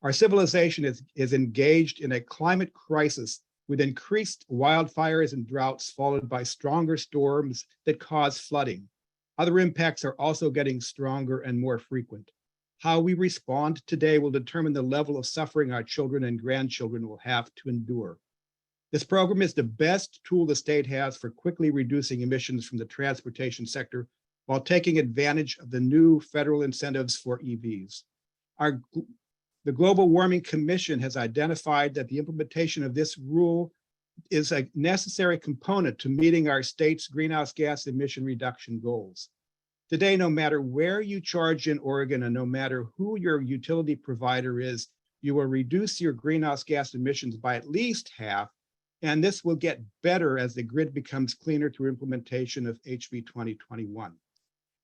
Our civilization is engaged in a climate crisis with increased wildfires and droughts followed by stronger storms that cause flooding. Other impacts are also getting stronger and more frequent. How we respond today will determine the level of suffering our children and grandchildren will have to endure. This program is the best tool the state has for quickly reducing emissions from the transportation sector while taking advantage of the new federal incentives for EVs. The Global Warming Commission has identified that the implementation of this rule is a necessary component to meeting our state's greenhouse gas emission reduction goals. Today, no matter where you charge in Oregon and no matter who your utility provider is, you will reduce your greenhouse gas emissions by at least half, and this will get better as the grid becomes cleaner through implementation of HB 2021.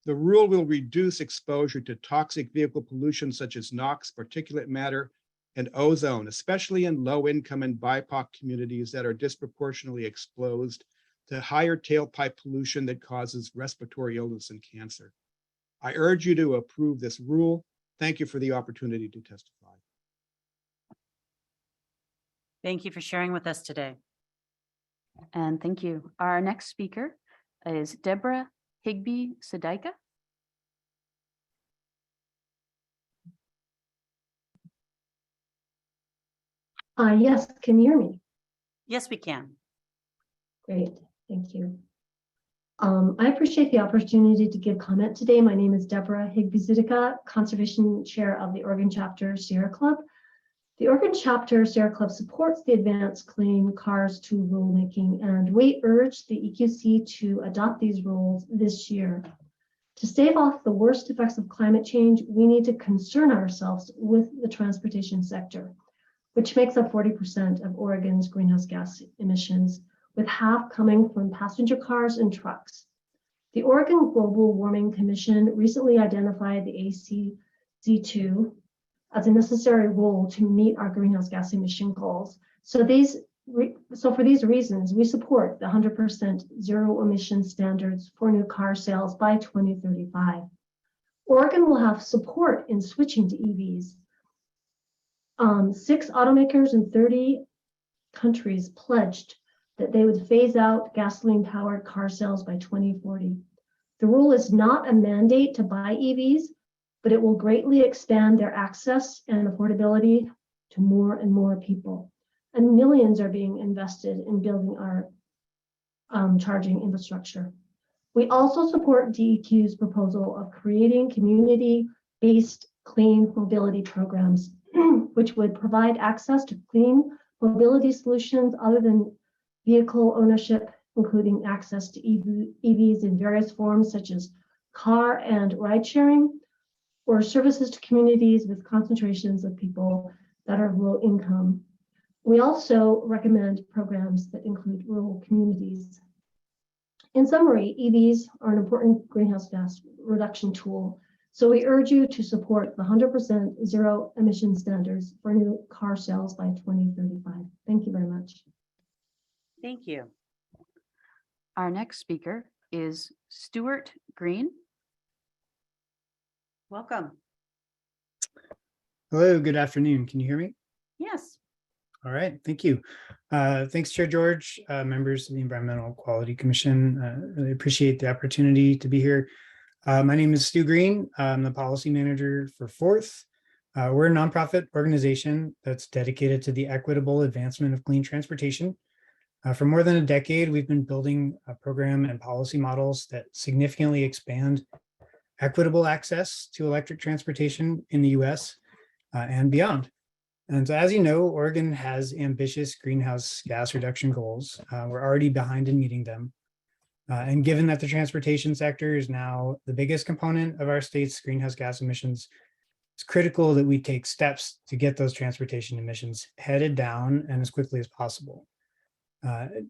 The rule will reduce exposure to toxic vehicle pollution such as NOx, particulate matter, and ozone, especially in low-income and BIPOC communities that are disproportionately exposed to higher tailpipe pollution that causes respiratory illness and cancer. I urge you to approve this rule. Thank you for the opportunity to testify. Thank you for sharing with us today. And thank you. Our next speaker is Deborah Higby Sadika. Yes, can you hear me? Yes, we can. Great, thank you. I appreciate the opportunity to give comment today. My name is Deborah Higby Sadika, Conservation Chair of the Oregon Chapter Sierra Club. The Oregon Chapter Sierra Club supports the Advanced Clean Cars 2 rulemaking, and we urge the EQC to adopt these rules this year. To stave off the worst effects of climate change, we need to concern ourselves with the transportation sector, which makes up 40% of Oregon's greenhouse gas emissions, with half coming from passenger cars and trucks. The Oregon Global Warming Commission recently identified the ACC2 as a necessary rule to meet our greenhouse gas emission goals. So for these reasons, we support the 100% zero emission standards for new car sales by 2035. Oregon will have support in switching to EVs. 6 automakers in 30 countries pledged that they would phase out gasoline-powered car sales by 2040. The rule is not a mandate to buy EVs, but it will greatly expand their access and affordability to more and more people. And millions are being invested in building our charging infrastructure. We also support DEQ's proposal of creating community-based clean mobility programs, which would provide access to clean mobility solutions other than vehicle ownership, including access to EVs in various forms such as car and ride sharing, or services to communities with concentrations of people that are low income. We also recommend programs that include rural communities. In summary, EVs are an important greenhouse gas reduction tool. So we urge you to support the 100% zero emission standards for new car sales by 2035. Thank you very much. Thank you. Our next speaker is Stuart Green. Welcome. Hello, good afternoon. Can you hear me? Yes. All right, thank you. Thanks, Chair George, members of the Environmental Quality Commission. Really appreciate the opportunity to be here. My name is Stu Green. I'm the policy manager for Fourth. We're a nonprofit organization that's dedicated to the equitable advancement of clean transportation. For more than a decade, we've been building a program and policy models that significantly expand equitable access to electric transportation in the US and beyond. And so, as you know, Oregon has ambitious greenhouse gas reduction goals. We're already behind in meeting them. And given that the transportation sector is now the biggest component of our state's greenhouse gas emissions, it's critical that we take steps to get those transportation emissions headed down and as quickly as possible.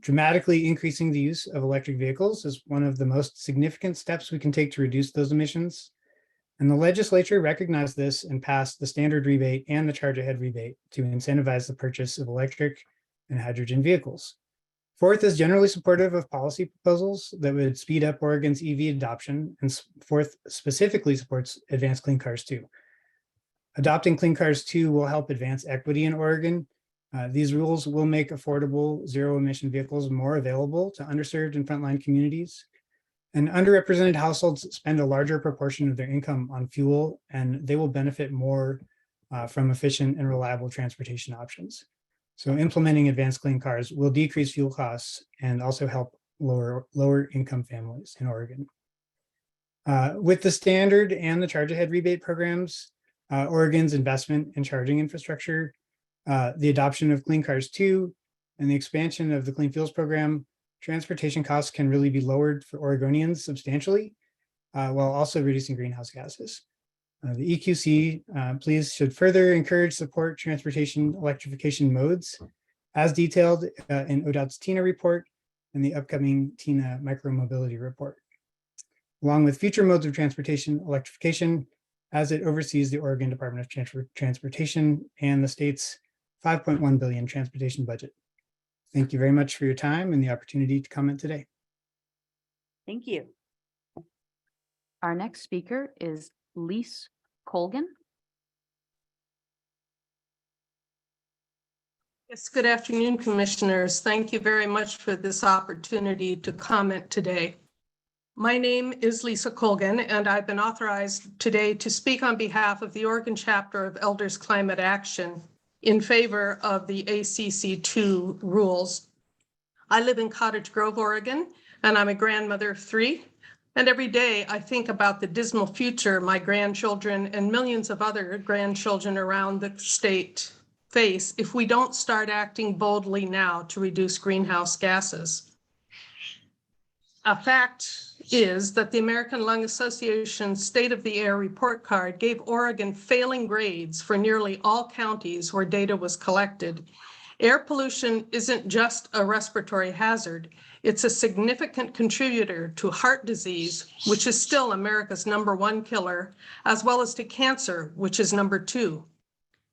Dramatically increasing the use of electric vehicles is one of the most significant steps we can take to reduce those emissions. And the legislature recognized this and passed the standard rebate and the charge ahead rebate to incentivize the purchase of electric and hydrogen vehicles. Fourth is generally supportive of policy proposals that would speed up Oregon's EV adoption, and Fourth specifically supports Advanced Clean Cars 2. Adopting Clean Cars 2 will help advance equity in Oregon. These rules will make affordable zero-emission vehicles more available to underserved and frontline communities. And underrepresented households spend a larger proportion of their income on fuel, and they will benefit more from efficient and reliable transportation options. So implementing Advanced Clean Cars will decrease fuel costs and also help lower income families in Oregon. With the standard and the charge ahead rebate programs, Oregon's investment in charging infrastructure, the adoption of Clean Cars 2, and the expansion of the Clean Fuels program, transportation costs can really be lowered for Oregonians substantially, while also reducing greenhouse gases. The EQC, please, should further encourage support transportation electrification modes, as detailed in ODOT's TINA report and the upcoming TINA micromobility report. Along with future modes of transportation electrification, as it oversees the Oregon Department of Transportation and the state's $5.1 billion transportation budget. Thank you very much for your time and the opportunity to comment today. Thank you. Our next speaker is Lise Colgan. Yes, good afternoon, Commissioners. Thank you very much for this opportunity to comment today. My name is Lisa Colgan, and I've been authorized today to speak on behalf of the Oregon chapter of Elders Climate Action in favor of the ACC2 rules. I live in Cottage Grove, Oregon, and I'm a grandmother of 3. And every day I think about the dismal future my grandchildren and millions of other grandchildren around the state face if we don't start acting boldly now to reduce greenhouse gases. A fact is that the American Lung Association State of the Air report card gave Oregon failing grades for nearly all counties where data was collected. Air pollution isn't just a respiratory hazard. It's a significant contributor to heart disease, which is still America's #1 killer, as well as to cancer, which is #2.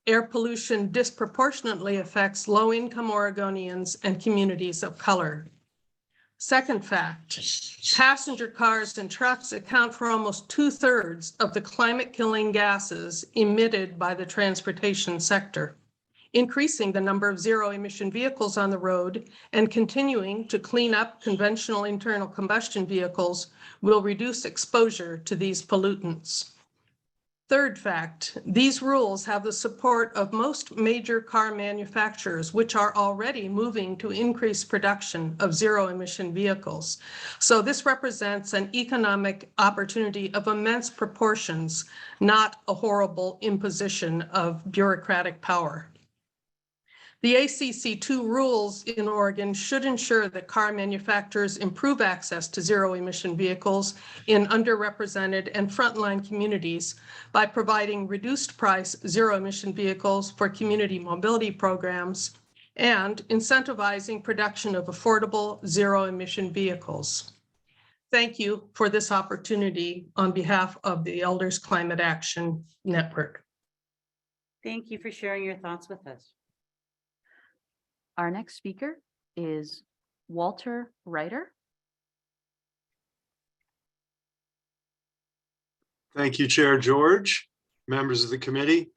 Air pollution disproportionately affects low-income Oregonians and communities of color. Second fact, passenger cars and trucks account for almost 2/3 of the climate-killing gases emitted by the transportation sector. Increasing the number of zero-emission vehicles on the road and continuing to clean up conventional internal combustion vehicles will reduce exposure to these pollutants. Third fact, these rules have the support of most major car manufacturers, which are already moving to increase production of zero-emission vehicles. So this represents an economic opportunity of immense proportions, not a horrible imposition of bureaucratic power. The ACC2 rules in Oregon should ensure that car manufacturers improve access to zero-emission vehicles in underrepresented and frontline communities by providing reduced price zero-emission vehicles for community mobility programs and incentivizing production of affordable zero-emission vehicles. Thank you for this opportunity on behalf of the Elders Climate Action Network. Thank you for sharing your thoughts with us. Our next speaker is Walter Reiter. Thank you, Chair George, members of the committee.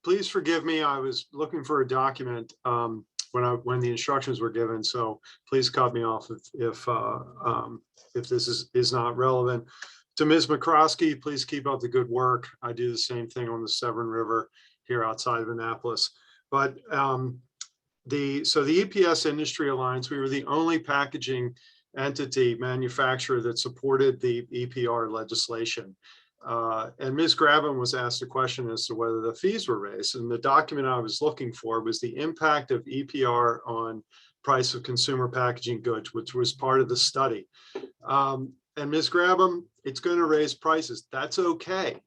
Please forgive me, I was looking for a document when the instructions were given, so please cut me off if this is not relevant. To Ms. Mccroskey, please keep up the good work. I do the same thing on the Severn River here outside of Annapolis. But the EPS Industry Alliance, we were the only packaging entity manufacturer that supported the EPR legislation. And Ms. Graben was asked a question as to whether the fees were raised. And the document I was looking for was the impact of EPR on price of consumer packaging goods, which was part of the study. And Ms. Graben, it's going to raise prices. That's okay.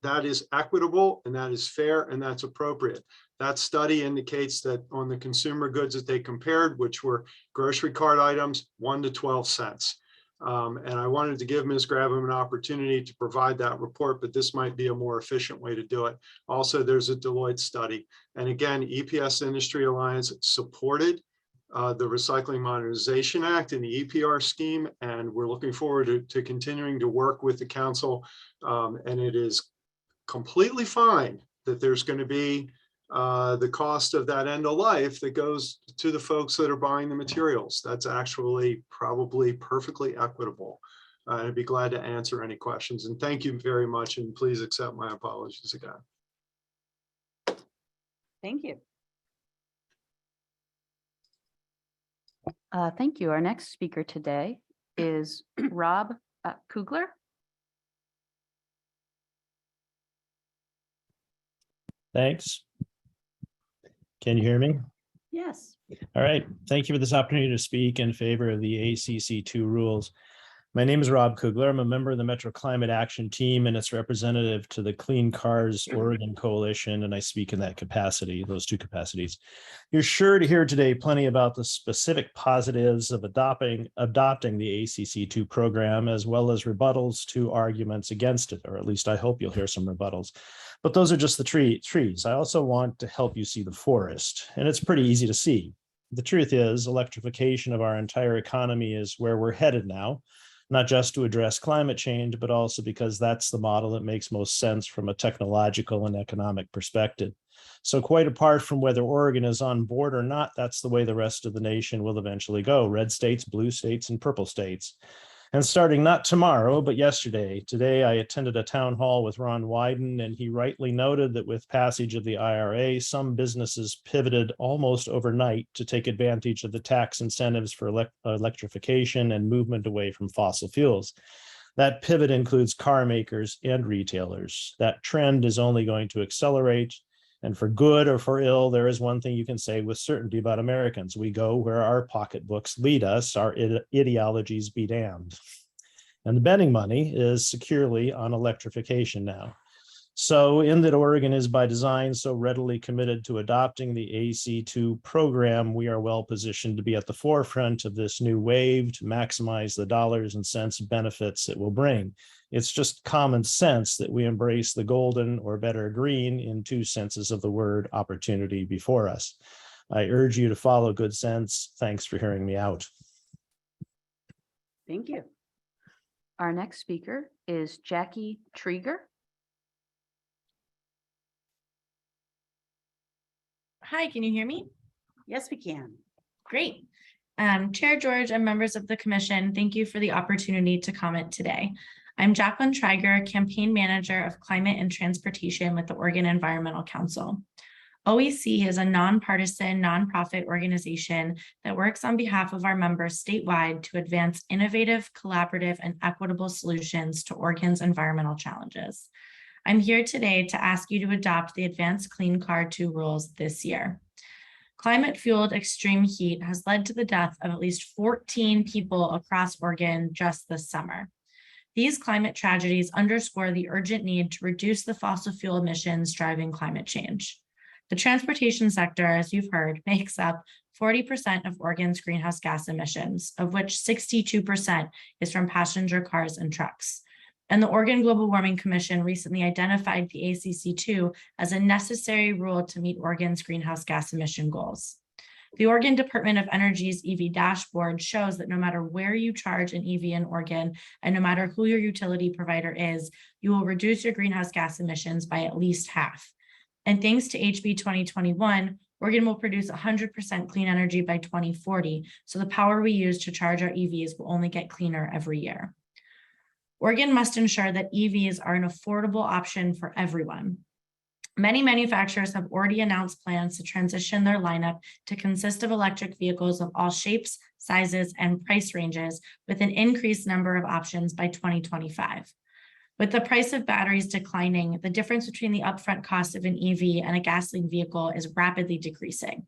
That is equitable and that is fair and that's appropriate. That study indicates that on the consumer goods that they compared, which were grocery cart items, 1 to 12 cents. And I wanted to give Ms. Graben an opportunity to provide that report, but this might be a more efficient way to do it. Also, there's a Deloitte study. And again, EPS Industry Alliance supported the Recycling Modernization Act and the EPR scheme, and we're looking forward to continuing to work with the council. And it is completely fine that there's going to be the cost of that end of life that goes to the folks that are buying the materials. That's actually probably perfectly equitable. I'd be glad to answer any questions. And thank you very much. And please accept my apologies again. Thank you. Thank you. Our next speaker today is Rob Kugler. Thanks. Can you hear me? Yes. All right. Thank you for this opportunity to speak in favor of the ACC2 rules. My name is Rob Kugler. I'm a member of the Metro Climate Action Team and its representative to the Clean Cars Oregon Coalition, and I speak in that capacity, those two capacities. You're sure to hear today plenty about the specific positives of adopting the ACC2 program, as well as rebuttals to arguments against it, or at least I hope you'll hear some rebuttals. But those are just the trees. I also want to help you see the forest, and it's pretty easy to see. The truth is, electrification of our entire economy is where we're headed now, not just to address climate change, but also because that's the model that makes most sense from a technological and economic perspective. So quite apart from whether Oregon is on board or not, that's the way the rest of the nation will eventually go: red states, blue states, and purple states. And starting not tomorrow, but yesterday, today I attended a town hall with Ron Wyden, and he rightly noted that with passage of the IRA, some businesses pivoted almost overnight to take advantage of the tax incentives for electrification and movement away from fossil fuels. That pivot includes car makers and retailers. That trend is only going to accelerate. And for good or for ill, there is one thing you can say with certainty about Americans: we go where our pocketbooks lead us, our ideologies be damned. And the betting money is securely on electrification now. So in that Oregon is by design so readily committed to adopting the AC2 program, we are well positioned to be at the forefront of this new wave to maximize the dollars and cents benefits it will bring. It's just common sense that we embrace the golden, or better green, in two senses of the word, opportunity before us. I urge you to follow good sense. Thanks for hearing me out. Thank you. Our next speaker is Jackie Trieger. Hi, can you hear me? Yes, we can. Great. Chair George and members of the commission, thank you for the opportunity to comment today. I'm Jacqueline Trieger, campaign manager of climate and transportation with the Oregon Environmental Council. OEC is a nonpartisan, nonprofit organization that works on behalf of our members statewide to advance innovative, collaborative, and equitable solutions to Oregon's environmental challenges. I'm here today to ask you to adopt the Advanced Clean Car 2 rules this year. Climate-fueled extreme heat has led to the death of at least 14 people across Oregon just this summer. These climate tragedies underscore the urgent need to reduce the fossil fuel emissions driving climate change. The transportation sector, as you've heard, makes up 40% of Oregon's greenhouse gas emissions, of which 62% is from passenger cars and trucks. And the Oregon Global Warming Commission recently identified the ACC2 as a necessary rule to meet Oregon's greenhouse gas emission goals. The Oregon Department of Energy's EV dashboard shows that no matter where you charge an EV in Oregon, and no matter who your utility provider is, you will reduce your greenhouse gas emissions by at least half. And thanks to HB 2021, Oregon will produce 100% clean energy by 2040, so the power we use to charge our EVs will only get cleaner every year. Oregon must ensure that EVs are an affordable option for everyone. Many manufacturers have already announced plans to transition their lineup to consist of electric vehicles of all shapes, sizes, and price ranges, with an increased number of options by 2025. With the price of batteries declining, the difference between the upfront cost of an EV and a gasoline vehicle is rapidly decreasing.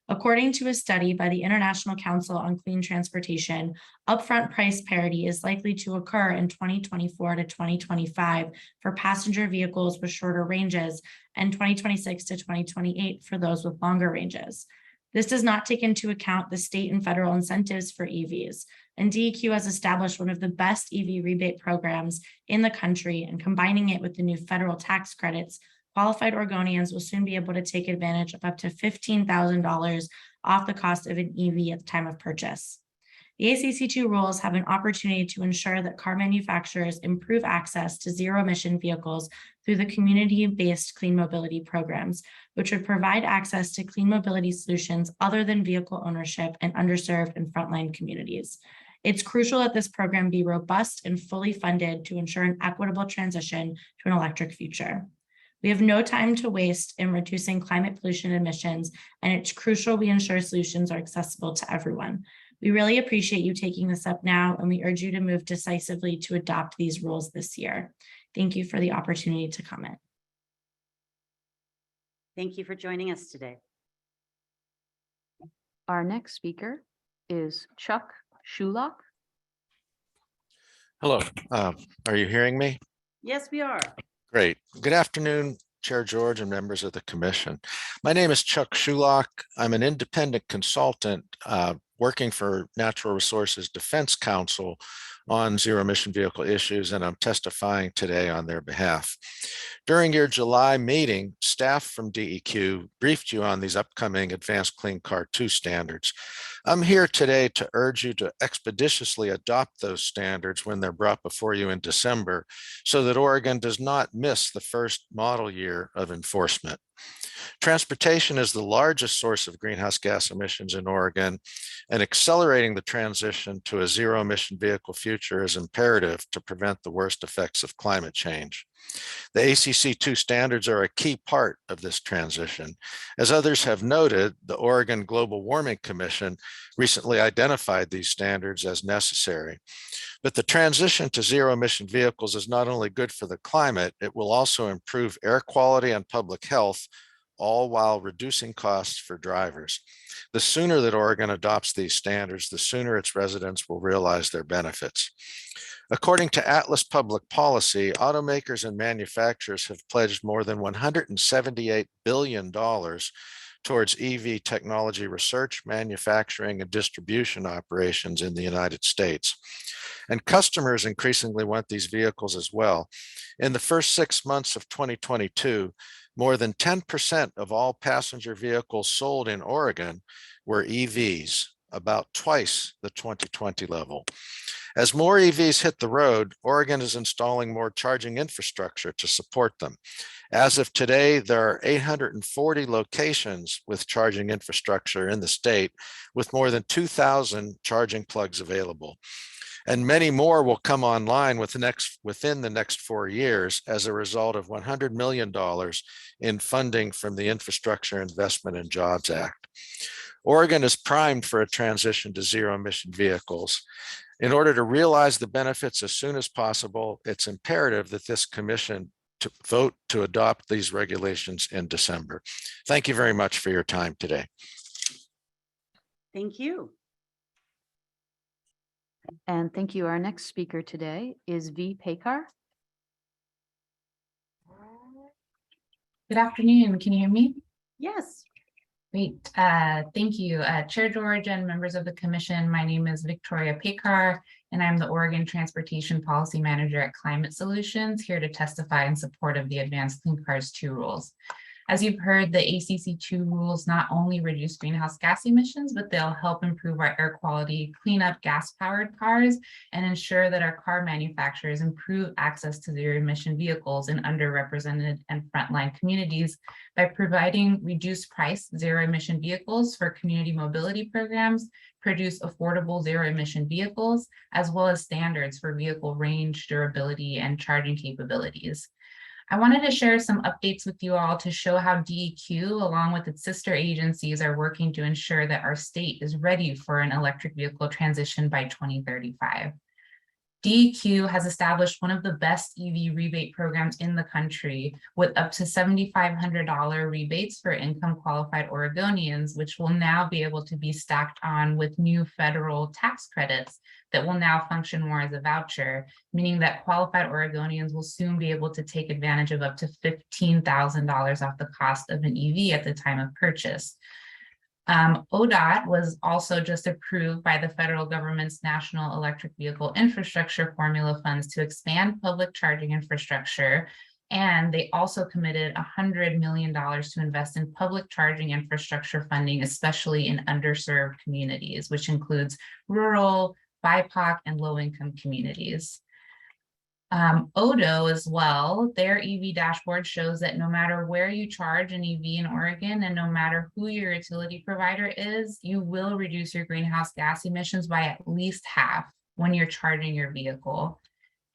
According to a study by the International Council on Clean Transportation, upfront price parity is likely to occur in 2024 to 2025 for passenger vehicles with shorter ranges and 2026 to 2028 for those with longer ranges. This does not take into account the state and federal incentives for EVs, and DEQ has established one of the best EV rebate programs in the country, and combining it with the new federal tax credits, qualified Oregonians will soon be able to take advantage of up to $15,000 off the cost of an EV at the time of purchase. The ACC2 rules have an opportunity to ensure that car manufacturers improve access to zero-emission vehicles through the community-based clean mobility programs, which would provide access to clean mobility solutions other than vehicle ownership in underserved and frontline communities. It's crucial that this program be robust and fully funded to ensure an equitable transition to an electric future. We have no time to waste in reducing climate pollution emissions, and it's crucial we ensure solutions are accessible to everyone. We really appreciate you taking this up now, and we urge you to move decisively to adopt these rules this year. Thank you for the opportunity to comment. Thank you for joining us today. Our next speaker is Chuck Shulock. Hello, are you hearing me? Yes, we are. Great. Good afternoon, Chair George and members of the commission. My name is Chuck Shulock. I'm an independent consultant working for Natural Resources Defense Council on zero emission vehicle issues, and I'm testifying today on their behalf. During your July meeting, staff from DEQ briefed you on these upcoming Advanced Clean Car 2 standards. I'm here today to urge you to expeditiously adopt those standards when they're brought before you in December, so that Oregon does not miss the first model year of enforcement. Transportation is the largest source of greenhouse gas emissions in Oregon, and accelerating the transition to a zero emission vehicle future is imperative to prevent the worst effects of climate change. The ACC2 standards are a key part of this transition. As others have noted, the Oregon Global Warming Commission recently identified these standards as necessary. But the transition to zero emission vehicles is not only good for the climate, it will also improve air quality and public health, all while reducing costs for drivers. The sooner that Oregon adopts these standards, the sooner its residents will realize their benefits. According to Atlas Public Policy, automakers and manufacturers have pledged more than $178 billion towards EV technology research, manufacturing, and distribution operations in the United States. And customers increasingly want these vehicles as well. In the first 6 months of 2022, more than 10% of all passenger vehicles sold in Oregon were EVs, about twice the 2020 level. As more EVs hit the road, Oregon is installing more charging infrastructure to support them. As of today, there are 840 locations with charging infrastructure in the state, with more than 2,000 charging plugs available. And many more will come online within the next 4 years as a result of $100 million in funding from the Infrastructure Investment and Jobs Act. Oregon is primed for a transition to zero emission vehicles. In order to realize the benefits as soon as possible, it's imperative that this commission to vote to adopt these regulations in December. Thank you very much for your time today. Thank you. And thank you. Our next speaker today is V. Pekar. Good afternoon. Can you hear me? Yes. Great. Thank you, Chair George and members of the commission. My name is Victoria Pekar, and I'm the Oregon Transportation Policy Manager at Climate Solutions, here to testify in support of the Advanced Clean Cars 2 rules. As you've heard, the ACC2 rules not only reduce greenhouse gas emissions, but they'll help improve our air quality, clean up gas-powered cars, and ensure that our car manufacturers improve access to zero-emission vehicles in underrepresented and frontline communities by providing reduced-price zero-emission vehicles for community mobility programs, produce affordable zero-emission vehicles, as well as standards for vehicle range, durability, and charging capabilities. I wanted to share some updates with you all to show how DEQ, along with its sister agencies, are working to ensure that our state is ready for an electric vehicle transition by 2035. DEQ has established one of the best EV rebate programs in the country, with up to $7,500 rebates for income qualified Oregonians, which will now be able to be stacked on with new federal tax credits that will now function more as a voucher, meaning that qualified Oregonians will soon be able to take advantage of up to $15,000 off the cost of an EV at the time of purchase. ODOT was also just approved by the federal government's National Electric Vehicle Infrastructure Formula funds to expand public charging infrastructure. And they also committed $100 million to invest in public charging infrastructure funding, especially in underserved communities, which includes rural, BIPOC, and low-income communities. Odo as well, their EV dashboard shows that no matter where you charge an EV in Oregon and no matter who your utility provider is, you will reduce your greenhouse gas emissions by at least half when you're charging your vehicle.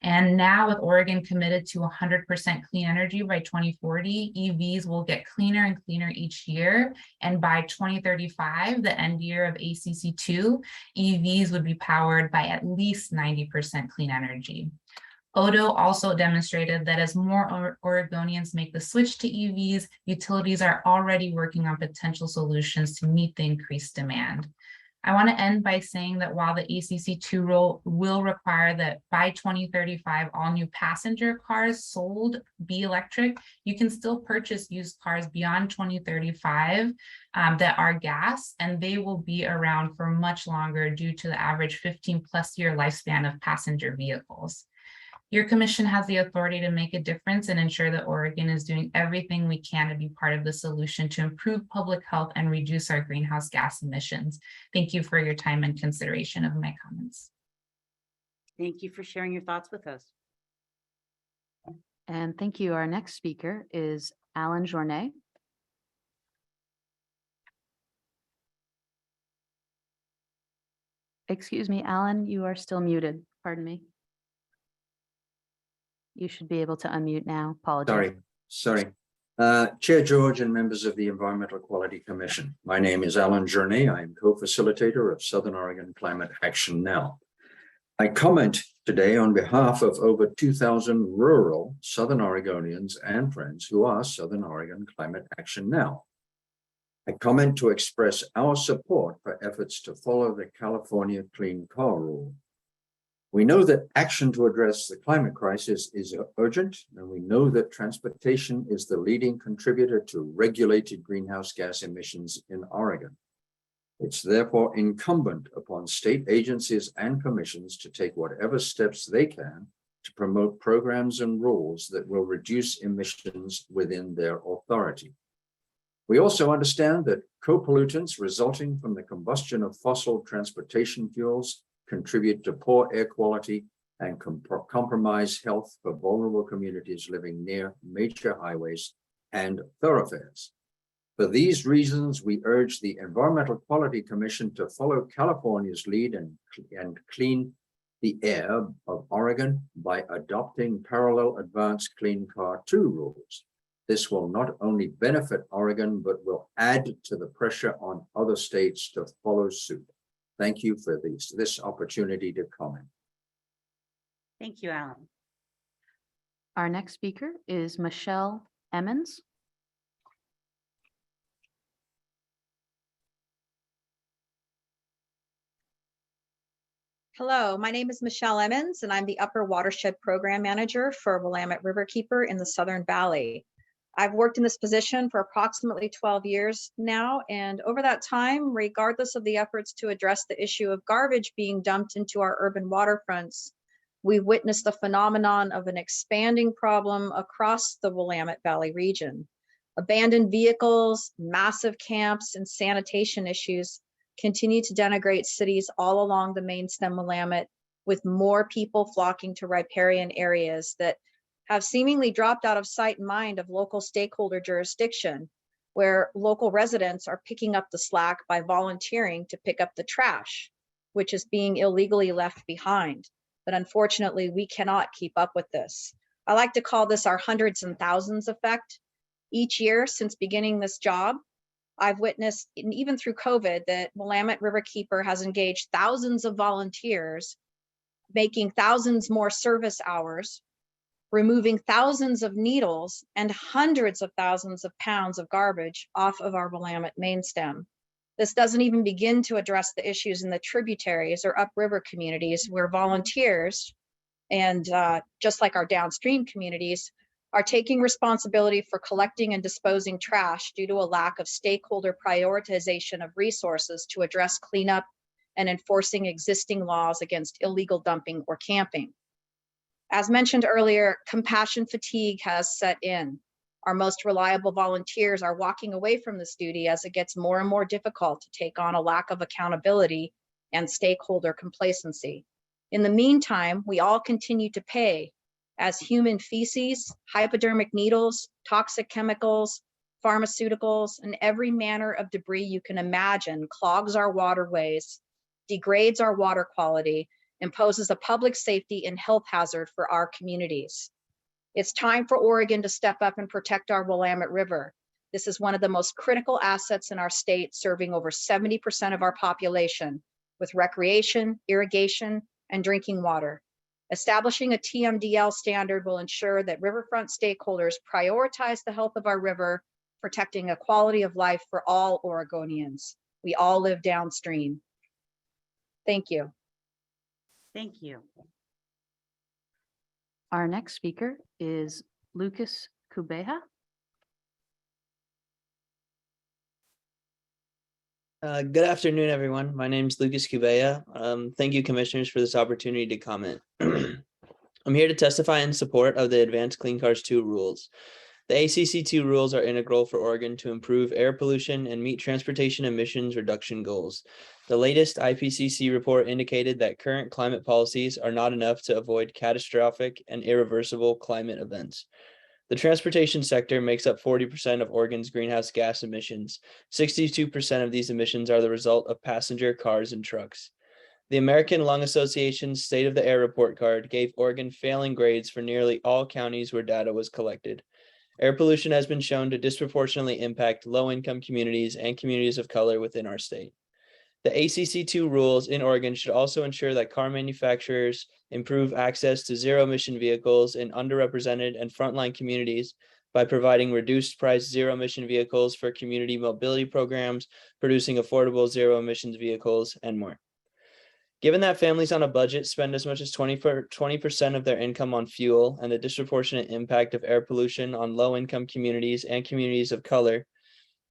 And now with Oregon committed to 100% clean energy by 2040, EVs will get cleaner and cleaner each year. And by 2035, the end year of ACC2, EVs would be powered by at least 90% clean energy. Odo also demonstrated that as more Oregonians make the switch to EVs, utilities are already working on potential solutions to meet the increased demand. I want to end by saying that while the ACC2 rule will require that by 2035, all new passenger cars sold be electric, you can still purchase used cars beyond 2035 that are gas, and they will be around for much longer due to the average 15+ year lifespan of passenger vehicles. Your commission has the authority to make a difference and ensure that Oregon is doing everything we can to be part of the solution to improve public health and reduce our greenhouse gas emissions. Thank you for your time and consideration of my comments. Thank you for sharing your thoughts with us. And thank you. Our next speaker is Alan Journet. Excuse me, Alan, you are still muted. Pardon me. You should be able to unmute now. Apologies. Sorry. Chair George and members of the Environmental Quality Commission. My name is Alan Journet. I am co-facilitator of Southern Oregon Climate Action Now. I comment today on behalf of over 2,000 rural Southern Oregonians and friends who are Southern Oregon Climate Action Now. I comment to express our support for efforts to follow the California Clean Car Rule. We know that action to address the climate crisis is urgent, and we know that transportation is the leading contributor to regulated greenhouse gas emissions in Oregon. It's therefore incumbent upon state agencies and commissions to take whatever steps they can to promote programs and rules that will reduce emissions within their authority. We also understand that co-pollutants resulting from the combustion of fossil transportation fuels contribute to poor air quality and compromise health for vulnerable communities living near major highways and thoroughfares. For these reasons, we urge the Environmental Quality Commission to follow California's lead and clean the air of Oregon by adopting parallel advanced Clean Car 2 rules. This will not only benefit Oregon, but will add to the pressure on other states to follow suit. Thank you for this opportunity to comment. Thank you, Alan. Our next speaker is Michelle Emmons. Hello, my name is Michelle Emmons, and I'm the Upper Watershed Program Manager for Willamette Riverkeeper in the Southern Valley. I've worked in this position for approximately 12 years now, and over that time, regardless of the efforts to address the issue of garbage being dumped into our urban waterfronts, we've witnessed the phenomenon of an expanding problem across the Willamette Valley region. Abandoned vehicles, massive camps, and sanitation issues continue to denigrate cities all along the main stem Willamette, with more people flocking to riparian areas that have seemingly dropped out of sight and mind of local stakeholder jurisdiction, where local residents are picking up the slack by volunteering to pick up the trash, which is being illegally left behind. But unfortunately, we cannot keep up with this. I like to call this our hundreds and thousands effect. Each year since beginning this job, I've witnessed, and even through COVID, that Willamette Riverkeeper has engaged thousands of volunteers, making thousands more service hours, removing thousands of needles and hundreds of thousands of pounds of garbage off of our Willamette main stem. This doesn't even begin to address the issues in the tributaries or upriver communities where volunteers, and just like our downstream communities, are taking responsibility for collecting and disposing trash due to a lack of stakeholder prioritization of resources to address cleanup and enforcing existing laws against illegal dumping or camping. As mentioned earlier, compassion fatigue has set in. Our most reliable volunteers are walking away from this duty as it gets more and more difficult to take on a lack of accountability and stakeholder complacency. In the meantime, we all continue to pay as human feces, hypodermic needles, toxic chemicals, pharmaceuticals, and every manner of debris you can imagine clogs our waterways, degrades our water quality, imposes a public safety and health hazard for our communities. It's time for Oregon to step up and protect our Willamette River. This is one of the most critical assets in our state, serving over 70% of our population with recreation, irrigation, and drinking water. Establishing a TMDL standard will ensure that riverfront stakeholders prioritize the health of our river, protecting a quality of life for all Oregonians. We all live downstream. Thank you. Thank you. Our next speaker is Lucas Kubeja. Good afternoon, everyone. My name is Lucas Cubeya. Thank you, commissioners, for this opportunity to comment. I'm here to testify in support of the Advanced Clean Cars 2 rules. The ACC2 rules are integral for Oregon to improve air pollution and meet transportation emissions reduction goals. The latest IPCC report indicated that current climate policies are not enough to avoid catastrophic and irreversible climate events. The transportation sector makes up 40% of Oregon's greenhouse gas emissions. 62% of these emissions are the result of passenger cars and trucks. The American Lung Association's State of the Air Report Card gave Oregon failing grades for nearly all counties where data was collected. Air pollution has been shown to disproportionately impact low-income communities and communities of color within our state. The ACC2 rules in Oregon should also ensure that car manufacturers improve access to zero-emission vehicles in underrepresented and frontline communities by providing reduced-price zero-emission vehicles for community mobility programs, producing affordable zero-emissions vehicles, and more. Given that families on a budget spend as much as 20% of their income on fuel and the disproportionate impact of air pollution on low-income communities and communities of color,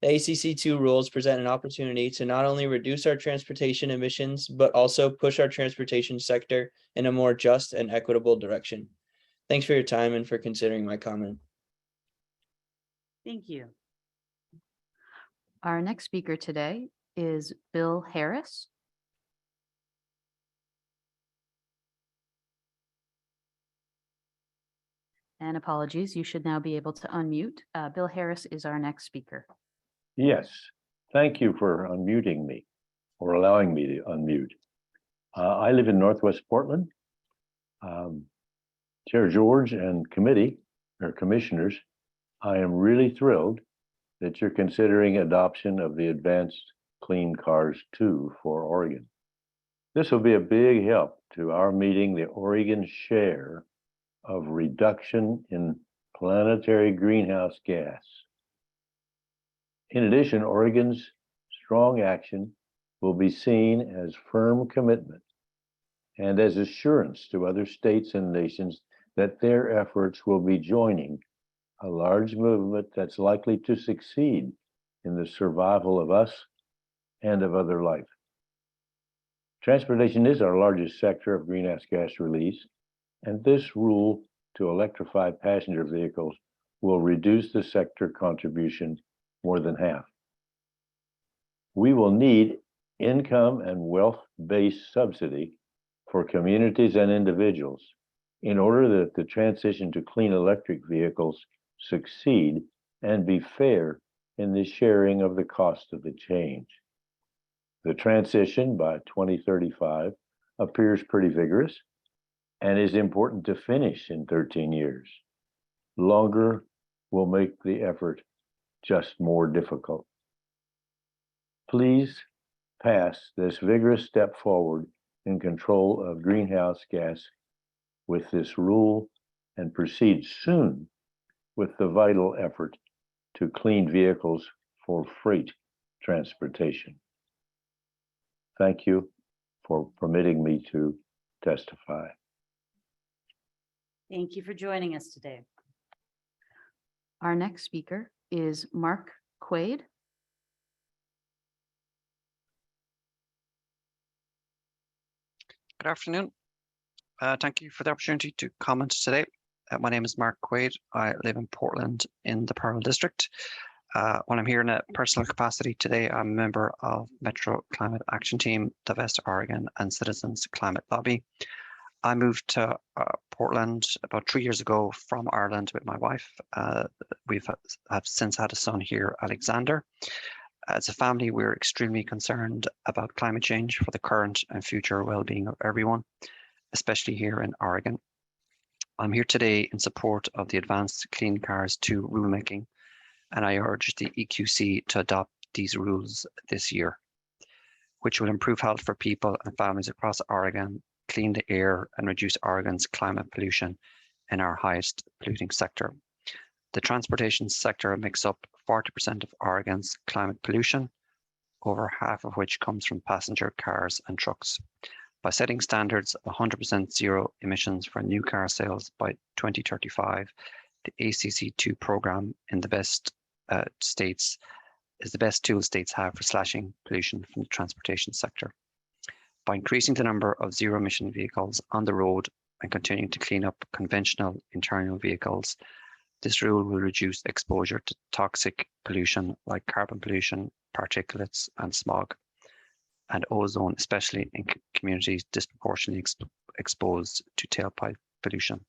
the ACC2 rules present an opportunity to not only reduce our transportation emissions, but also push our transportation sector in a more just and equitable direction. Thanks for your time and for considering my comment. Thank you. Our next speaker today is Bill Harris. And apologies, you should now be able to unmute. Bill Harris is our next speaker. Yes, thank you for unmuting me or allowing me to unmute. I live in Northwest Portland. Chair George and committee or commissioners, I am really thrilled that you're considering adoption of the Advanced Clean Cars 2 for Oregon. This will be a big help to our meeting the Oregon share of reduction in planetary greenhouse gas. In addition, Oregon's strong action will be seen as firm commitment and as assurance to other states and nations that their efforts will be joining a large movement that's likely to succeed in the survival of us and of other life. Transportation is our largest sector of greenhouse gas release, and this rule to electrify passenger vehicles will reduce the sector contribution more than half. We will need income and wealth-based subsidy for communities and individuals in order that the transition to clean electric vehicles succeed and be fair in the sharing of the cost of the change. The transition by 2035 appears pretty vigorous and is important to finish in 13 years. Longer will make the effort just more difficult. Please pass this vigorous step forward in control of greenhouse gas with this rule and proceed soon with the vital effort to clean vehicles for freight transportation. Thank you for permitting me to testify. Thank you for joining us today. Our next speaker is Mark Quaid. Good afternoon. Thank you for the opportunity to comment today. My name is Mark Quaid. I live in Portland in the Pearl District. When I'm here in a personal capacity today, I'm a member of Metro Climate Action Team, Divest Oregon, and Citizens Climate Lobby. I moved to Portland about 3 years ago from Ireland with my wife. We've have since had a son here, Alexander. As a family, we're extremely concerned about climate change for the current and future well-being of everyone, especially here in Oregon. I'm here today in support of the Advanced Clean Cars 2 rulemaking, and I urge the EQC to adopt these rules this year, which will improve health for people and families across Oregon, clean the air, and reduce Oregon's climate pollution in our highest polluting sector. The transportation sector makes up 40% of Oregon's climate pollution, over half of which comes from passenger cars and trucks. By setting standards of 100% zero emissions for new car sales by 2035, the ACC2 program in the best states is the best tool states have for slashing pollution from the transportation sector. By increasing the number of zero emission vehicles on the road and continuing to clean up conventional internal vehicles, this rule will reduce exposure to toxic pollution like carbon pollution, particulates and smog, and ozone, especially in communities disproportionately exposed to tailpipe pollution.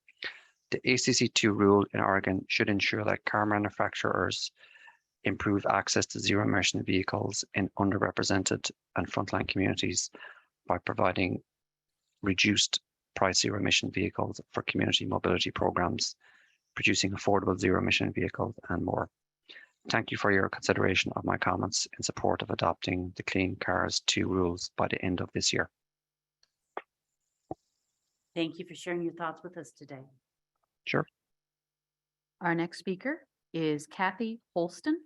The ACC2 rule in Oregon should ensure that car manufacturers improve access to zero emission vehicles in underrepresented and frontline communities by providing reduced price zero emission vehicles for community mobility programs, producing affordable zero emission vehicles and more. Thank you for your consideration of my comments in support of adopting the Clean Cars 2 rules by the end of this year. Thank you for sharing your thoughts with us today. Sure. Our next speaker is Kathy Holston.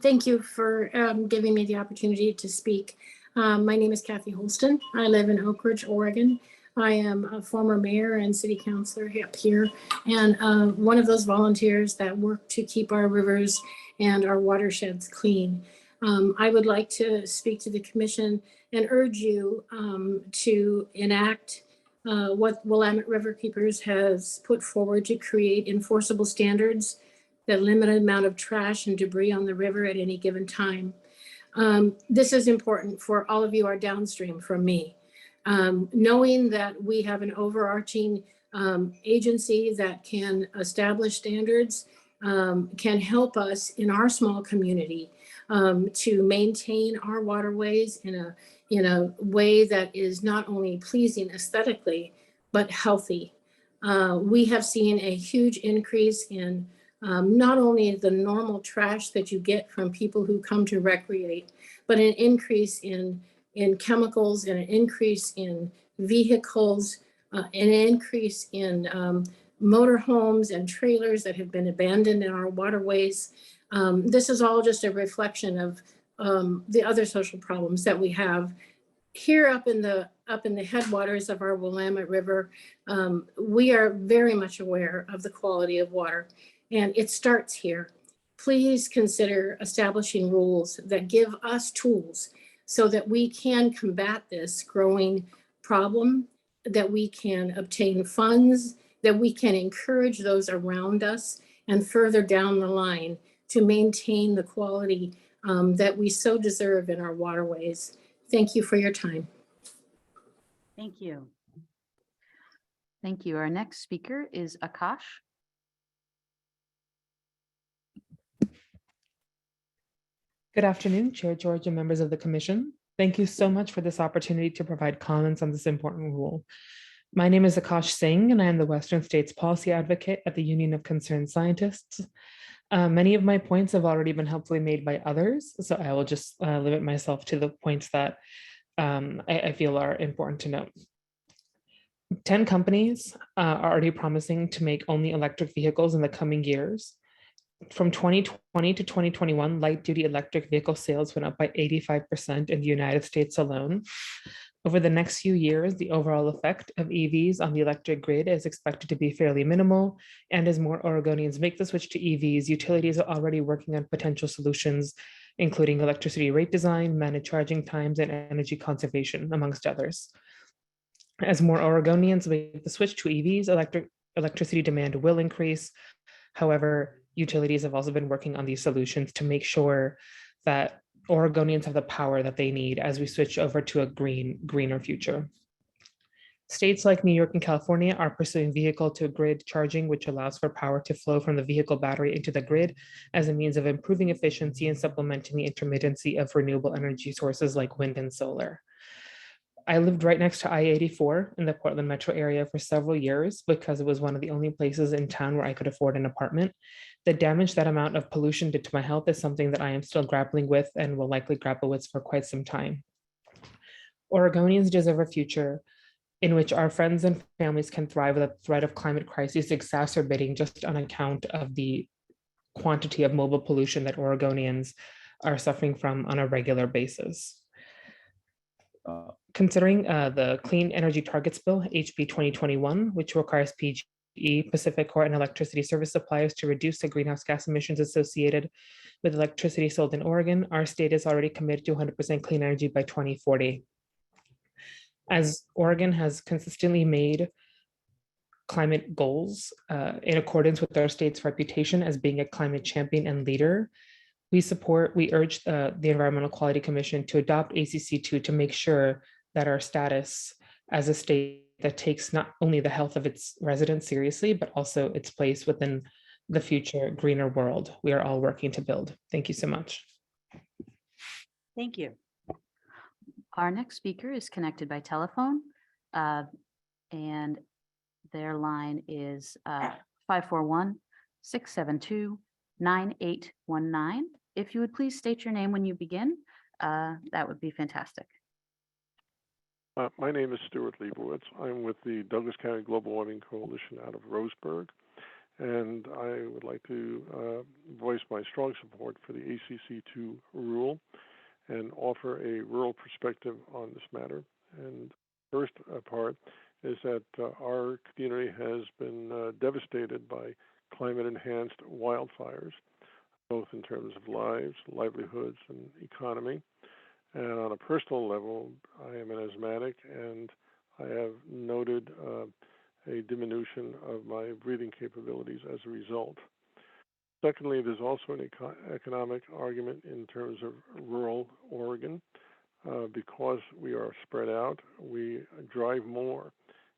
Thank you for giving me the opportunity to speak. My name is Kathy Holston. I live in Oak Ridge, Oregon. I am a former mayor and city councilor up here, and one of those volunteers that work to keep our rivers and our watersheds clean. I would like to speak to the commission and urge you to enact what Willamette River Keepers has put forward to create enforceable standards that limit the amount of trash and debris on the river at any given time. This is important for all of you are downstream from me. Knowing that we have an overarching agency that can establish standards can help us in our small community to maintain our waterways in a way that is not only pleasing aesthetically, but healthy. We have seen a huge increase in not only the normal trash that you get from people who come to recreate, but an increase in chemicals and an increase in vehicles, an increase in motorhomes and trailers that have been abandoned in our waterways. This is all just a reflection of the other social problems that we have here up in the headwaters of our Willamette River. We are very much aware of the quality of water, and it starts here. Please consider establishing rules that give us tools so that we can combat this growing problem, that we can obtain funds, that we can encourage those around us and further down the line to maintain the quality that we so deserve in our waterways. Thank you for your time. Thank you. Thank you. Our next speaker is Akash. Good afternoon, Chair George and members of the Commission. Thank you so much for this opportunity to provide comments on this important rule. My name is Akash Singh, and I am the Western States Policy Advocate at the Union of Concerned Scientists. Many of my points have already been helpfully made by others, so I will just limit myself to the points that I feel are important to note. 10 companies are already promising to make only electric vehicles in the coming years. From 2020 to 2021, light-duty electric vehicle sales went up by 85% in the United States alone. Over the next few years, the overall effect of EVs on the electric grid is expected to be fairly minimal, and as more Oregonians make the switch to EVs, utilities are already working on potential solutions, including electricity rate design, managed charging times, and energy conservation, amongst others. As more Oregonians make the switch to EVs, electricity demand will increase. However, utilities have also been working on these solutions to make sure that Oregonians have the power that they need as we switch over to a greener future. States like New York and California are pursuing vehicle-to-grid charging, which allows for power to flow from the vehicle battery into the grid as a means of improving efficiency and supplementing the intermittency of renewable energy sources like wind and solar. I lived right next to I-84 in the Portland metro area for several years because it was one of the only places in town where I could afford an apartment. The damage that amount of pollution did to my health is something that I am still grappling with and will likely grapple with for quite some time. Oregonians deserve a future in which our friends and families can thrive without the threat of climate crisis exacerbating just on account of the quantity of mobile pollution that Oregonians are suffering from on a regular basis. Considering the Clean Energy Targets Bill, HB 2021, which requires PGE, Pacific Core, and electricity service suppliers to reduce the greenhouse gas emissions associated with electricity sold in Oregon, our state is already committed to 100% clean energy by 2040. As Oregon has consistently made climate goals in accordance with our state's reputation as being a climate champion and leader, we urge the Environmental Quality Commission to adopt ACC2 to make sure that our status as a state that takes not only the health of its residents seriously, but also its place within the future greener world we are all working to build. Thank you so much. Thank you. Our next speaker is connected by telephone, and their line is 541-672-9819. If you would please state your name when you begin, that would be fantastic. My name is Stuart Leibowitz. I'm with the Douglas County Global Warming Coalition out of Roseburg, and I would like to voice my strong support for the ACC2 rule and offer a rural perspective on this matter. And first part is that our community has been devastated by climate-enhanced wildfires, both in terms of lives, livelihoods, and economy. And on a personal level, I am an asthmatic, and I have noted a diminution of my breathing capabilities as a result. Secondly, there's also an economic argument in terms of rural Oregon. Because we are spread out, we drive more.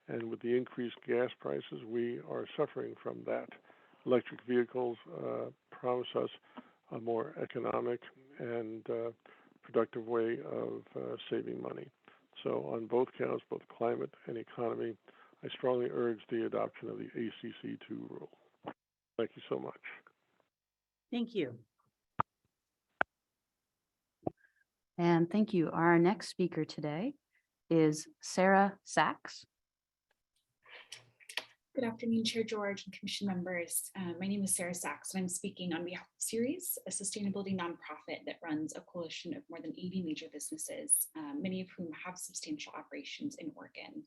And with the increased gas prices, we are suffering from that. Electric vehicles promise us a more economic and productive way of saving money. So on both counts, both climate and economy, I strongly urge the adoption of the ACC2 rule. Thank you so much. Thank you. And thank you. Our next speaker today is Sarah Sachs. Good afternoon, Chair George and Commission members. My name is Sarah Sachs, and I'm speaking on behalf of Series, a sustainability nonprofit that runs a coalition of more than 80 major businesses, many of whom have substantial operations in Oregon.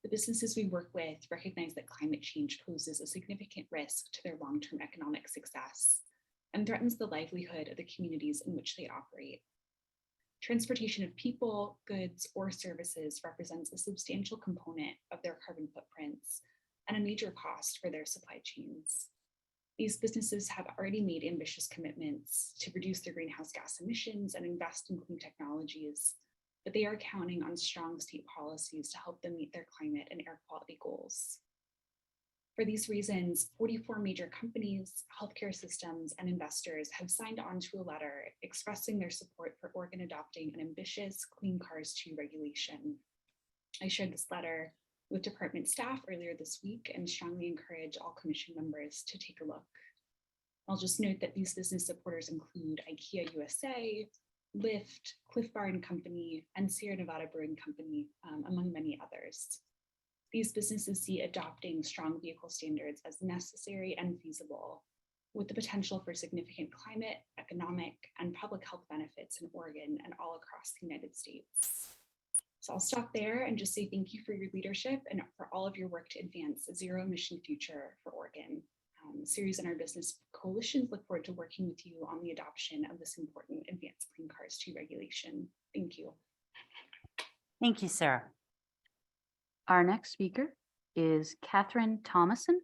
The businesses we work with recognize that climate change poses a significant risk to their long-term economic success and threatens the livelihood of the communities in which they operate. Transportation of people, goods, or services represents a substantial component of their carbon footprints and a major cost for their supply chains. These businesses have already made ambitious commitments to reduce their greenhouse gas emissions and invest in clean technologies, but they are counting on strong state policies to help them meet their climate and air quality goals. For these reasons, 44 major companies, healthcare systems, and investors have signed on to a letter expressing their support for Oregon adopting an ambitious Clean Cars 2 regulation. I shared this letter with department staff earlier this week and strongly encourage all commission members to take a look. I'll just note that these business supporters include IKEA USA, Lyft, Cliff Bar and Company, and Sierra Nevada Brewing Company, among many others. These businesses see adopting strong vehicle standards as necessary and feasible, with the potential for significant climate, economic, and public health benefits in Oregon and all across the United States. So I'll stop there and just say thank you for your leadership and for all of your work to advance a zero emission future for Oregon. Series and our business coalitions look forward to working with you on the adoption of this important Advanced Clean Cars 2 regulation. Thank you. Thank you, Sarah. Our next speaker is Catherine Thomason.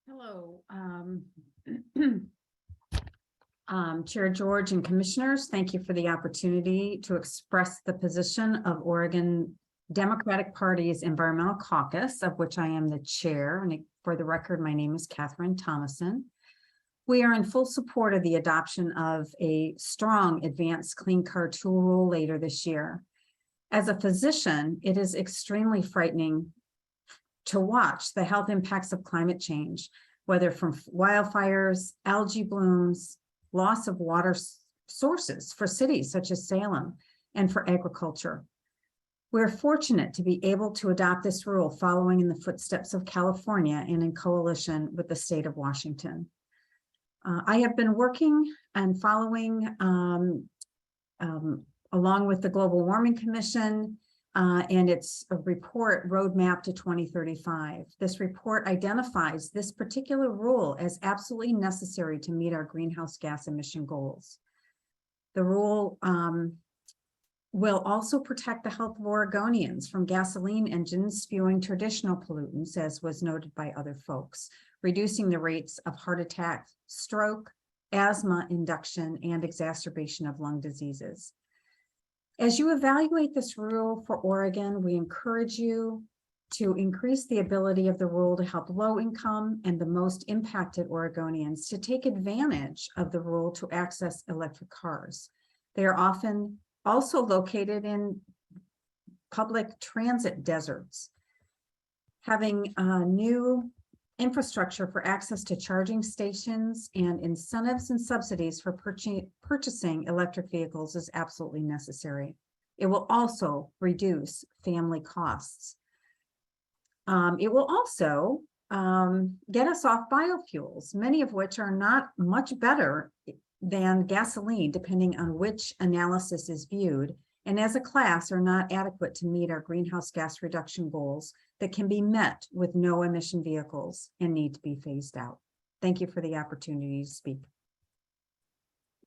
Hello, Chair George and Commissioners. Thank you for the opportunity to express the position of Oregon Democratic Party's Environmental Caucus, of which I am the chair. And for the record, my name is Catherine Thomason. We are in full support of the adoption of a strong Advanced Clean Car 2 rule later this year. As a physician, it is extremely frightening to watch the health impacts of climate change, whether from wildfires, algae blooms, loss of water sources for cities such as Salem, and for agriculture. We're fortunate to be able to adopt this rule following in the footsteps of California and in coalition with the state of Washington. I have been working and following along with the Global Warming Commission and its report Roadmap to 2035. This report identifies this particular rule as absolutely necessary to meet our greenhouse gas emission goals. The rule will also protect the health of Oregonians from gasoline engines spewing traditional pollutants, as was noted by other folks, reducing the rates of heart attack, stroke, asthma induction, and exacerbation of lung diseases. As you evaluate this rule for Oregon, we encourage you to increase the ability of the rule to help low-income and the most impacted Oregonians to take advantage of the rule to access electric cars. They are often also located in public transit deserts. Having new infrastructure for access to charging stations and incentives and subsidies for purchasing electric vehicles is absolutely necessary. It will also reduce family costs. It will also get us off biofuels, many of which are not much better than gasoline, depending on which analysis is viewed, and as a class are not adequate to meet our greenhouse gas reduction goals that can be met with no emission vehicles and need to be phased out. Thank you for the opportunity to speak.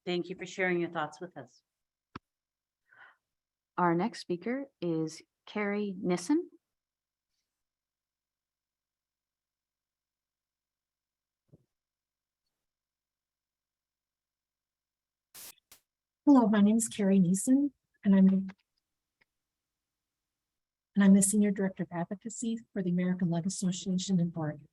Thank you for sharing your thoughts with us. Our next speaker is Carrie Nissen. Hello, my name is Carrie Nissen, and I'm the Senior Director of Advocacy for the American Lung Association in Oregon.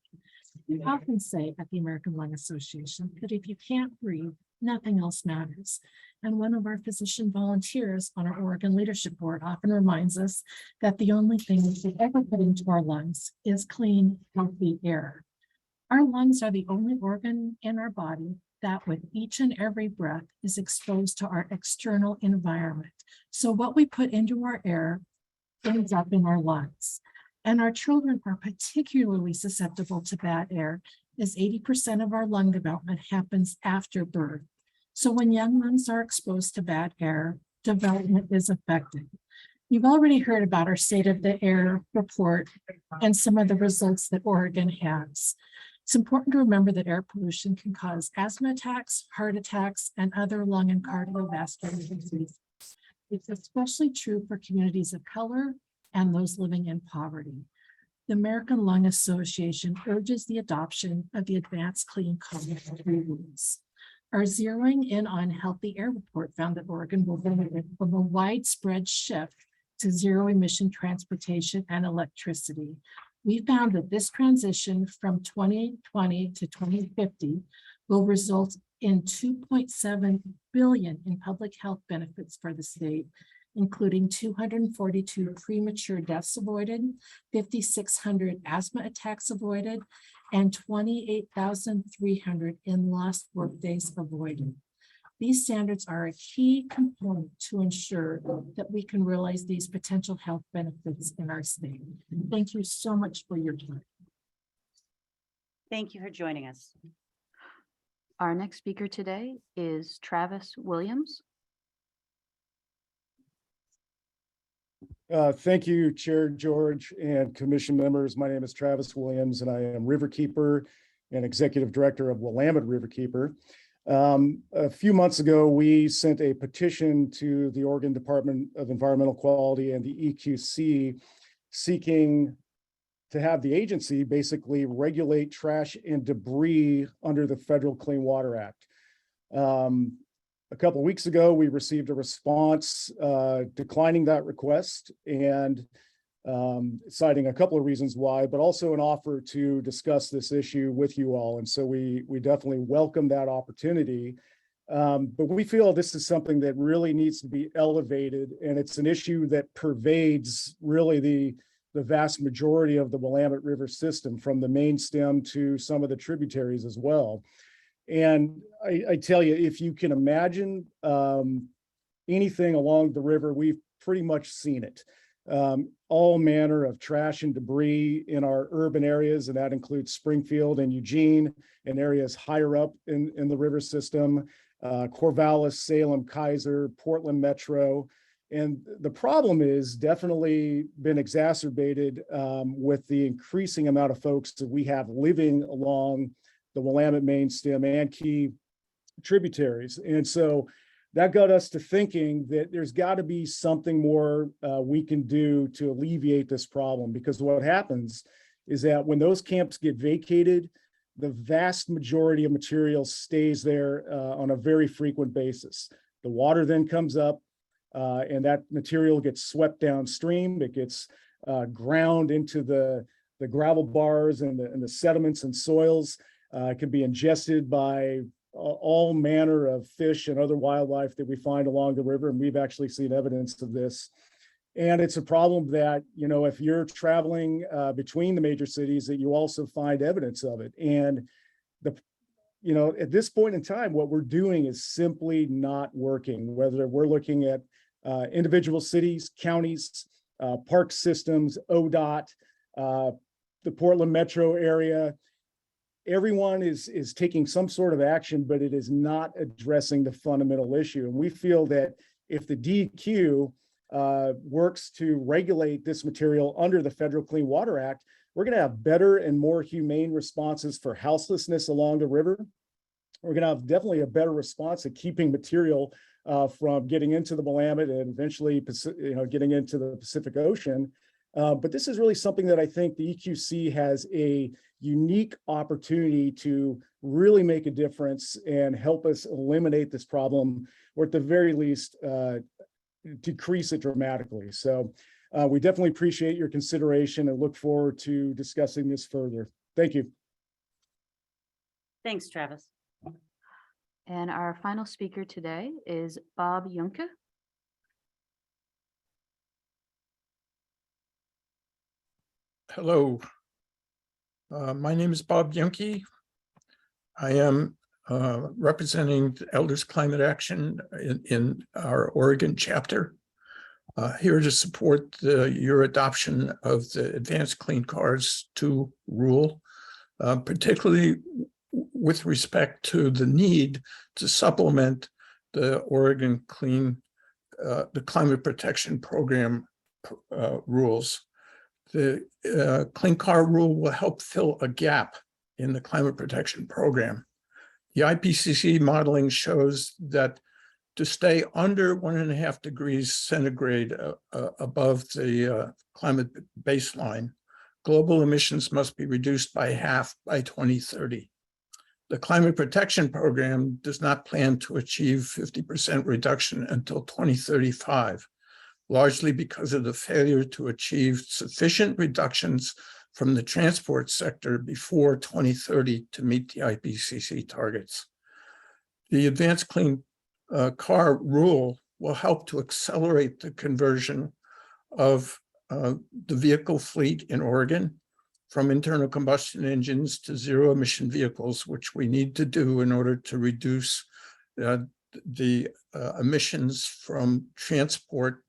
We often say at the American Lung Association that if you can't breathe, nothing else matters. And one of our physician volunteers on our Oregon Leadership Board often reminds us that the only thing we should ever put into our lungs is clean, healthy air. Our lungs are the only organ in our body that with each and every breath is exposed to our external environment. So what we put into our air ends up in our lungs. And our children are particularly susceptible to bad air, as 80% of our lung development happens after birth. So when young lungs are exposed to bad air, development is affected. You've already heard about our State of the Air report and some of the results that Oregon has. It's important to remember that air pollution can cause asthma attacks, heart attacks, and other lung and cardiovascular diseases. It's especially true for communities of color and those living in poverty. The American Lung Association urges the adoption of the Advanced Clean Car rules. Our Zeroing In on Healthy Air report found that Oregon will benefit from a widespread shift to zero emission transportation and electricity. We found that this transition from 2020 to 2050 will result in $2.7 billion in public health benefits for the state, including 242 premature deaths avoided, 5,600 asthma attacks avoided, and 28,300 in lost workdays avoided. These standards are a key component to ensure that we can realize these potential health benefits in our state. Thank you so much for your time. Thank you for joining us. Our next speaker today is Travis Williams. Thank you, Chair George and Commission members. My name is Travis Williams, and I am Riverkeeper and Executive Director of Willamette Riverkeeper. A few months ago, we sent a petition to the Oregon Department of Environmental Quality and the EQC seeking to have the agency basically regulate trash and debris under the Federal Clean Water Act. A couple of weeks ago, we received a response declining that request and citing a couple of reasons why, but also an offer to discuss this issue with you all. And so we definitely welcome that opportunity. But we feel this is something that really needs to be elevated, and it's an issue that pervades really the vast majority of the Willamette River system, from the main stem to some of the tributaries as well. And I tell you, if you can imagine anything along the river, we've pretty much seen it. All manner of trash and debris in our urban areas, and that includes Springfield and Eugene and areas higher up in the river system, Corvallis, Salem, Kaiser, Portland Metro. And the problem is definitely been exacerbated with the increasing amount of folks that we have living along the Willamette main stem and key tributaries. And so that got us to thinking that there's got to be something more we can do to alleviate this problem, because what happens is that when those camps get vacated, the vast majority of material stays there on a very frequent basis. The water then comes up and that material gets swept downstream. It gets ground into the gravel bars and the sediments and soils. It can be ingested by all manner of fish and other wildlife that we find along the river. And we've actually seen evidence of this. And it's a problem that, you know, if you're traveling between the major cities, that you also find evidence of it. And you know, at this point in time, what we're doing is simply not working, whether we're looking at individual cities, counties, park systems, ODOT, the Portland metro area. Everyone is taking some sort of action, but it is not addressing the fundamental issue. And we feel that if the DEQ works to regulate this material under the Federal Clean Water Act, we're going to have better and more humane responses for houselessness along the river. We're going to have definitely a better response at keeping material from getting into the Willamette and eventually, you know, getting into the Pacific Ocean. But this is really something that I think the EQC has a unique opportunity to really make a difference and help us eliminate this problem, or at the very least, decrease it dramatically. So we definitely appreciate your consideration and look forward to discussing this further. Thank you. Thanks, Travis. And our final speaker today is Bob Junke. Hello, my name is Bob Junke. I am representing the Elders Climate Action in our Oregon chapter, here to support your adoption of the Advanced Clean Cars 2 rule, particularly with respect to the need to supplement the Oregon the Climate Protection Program rules. The Clean Car rule will help fill a gap in the climate protection program. The IPCC modeling shows that to stay under 1.5 degrees centigrade above the climate baseline, global emissions must be reduced by half by 2030. The Climate Protection Program does not plan to achieve 50% reduction until 2035, largely because of the failure to achieve sufficient reductions from the transport sector before 2030 to meet the IPCC targets. The Advanced Clean Car rule will help to accelerate the conversion of the vehicle fleet in Oregon from internal combustion engines to zero emission vehicles, which we need to do in order to reduce the emissions from transport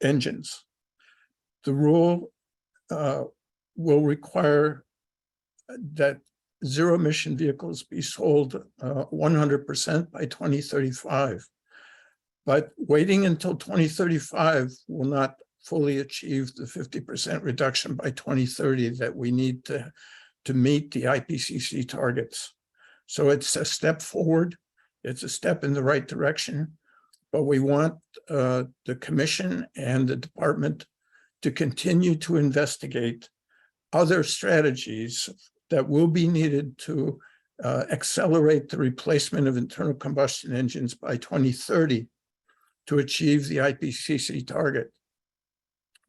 engines. The rule will require that zero emission vehicles be sold 100% by 2035. But waiting until 2035 will not fully achieve the 50% reduction by 2030 that we need to meet the IPCC targets. So it's a step forward. It's a step in the right direction. But we want the Commission and the Department to continue to investigate other strategies that will be needed to accelerate the replacement of internal combustion engines by 2030 to achieve the IPCC target.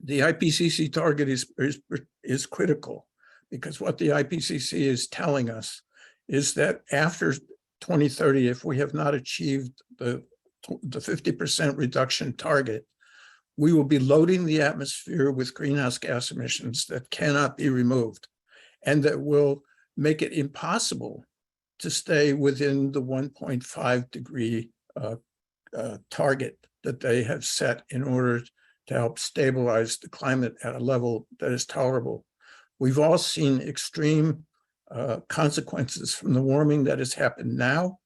The IPCC target is critical, because what the IPCC is telling us is that after 2030, if we have not achieved the 50% reduction target, we will be loading the atmosphere with greenhouse gas emissions that cannot be removed, and that will make it impossible to stay within the 1.5 degree target that they have set in order to help stabilize the climate at a level that is tolerable. We've all seen extreme consequences from the warming that has happened now.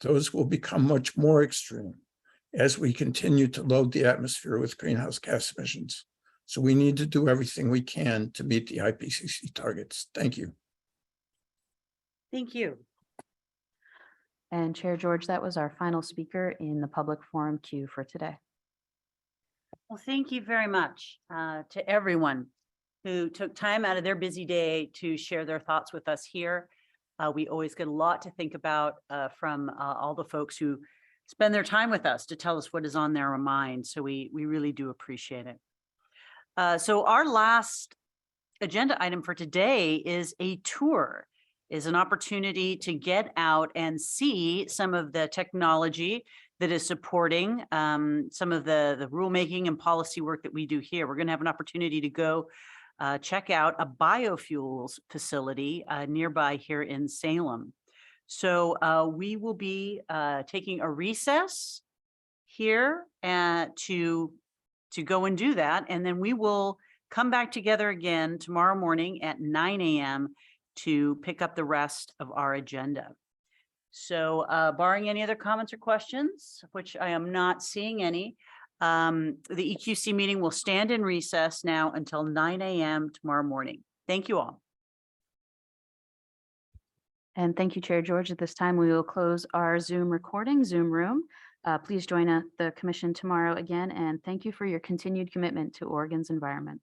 Those will become much more extreme as we continue to load the atmosphere with greenhouse gas emissions. So we need to do everything we can to meet the IPCC targets. Thank you. Thank you. And Chair George, that was our final speaker in the public forum queue for today. Well, thank you very much to everyone who took time out of their busy day to share their thoughts with us here. We always get a lot to think about from all the folks who spend their time with us to tell us what is on their mind. So we really do appreciate it. So our last agenda item for today is a tour, is an opportunity to get out and see some of the technology that is supporting some of the rulemaking and policy work that we do here. We're going to have an opportunity to go check out a biofuels facility nearby here in Salem. So we will be taking a recess here to go and do that. And then we will come back together again tomorrow morning at 9 a.m. to pick up the rest of our agenda. So barring any other comments or questions, which I am not seeing any, the EQC meeting will stand in recess now until 9 a.m. tomorrow morning. Thank you all. And thank you, Chair George. At this time, we will close our Zoom recording, Zoom room. Please join the commission tomorrow again, and thank you for your continued commitment to Oregon's environment.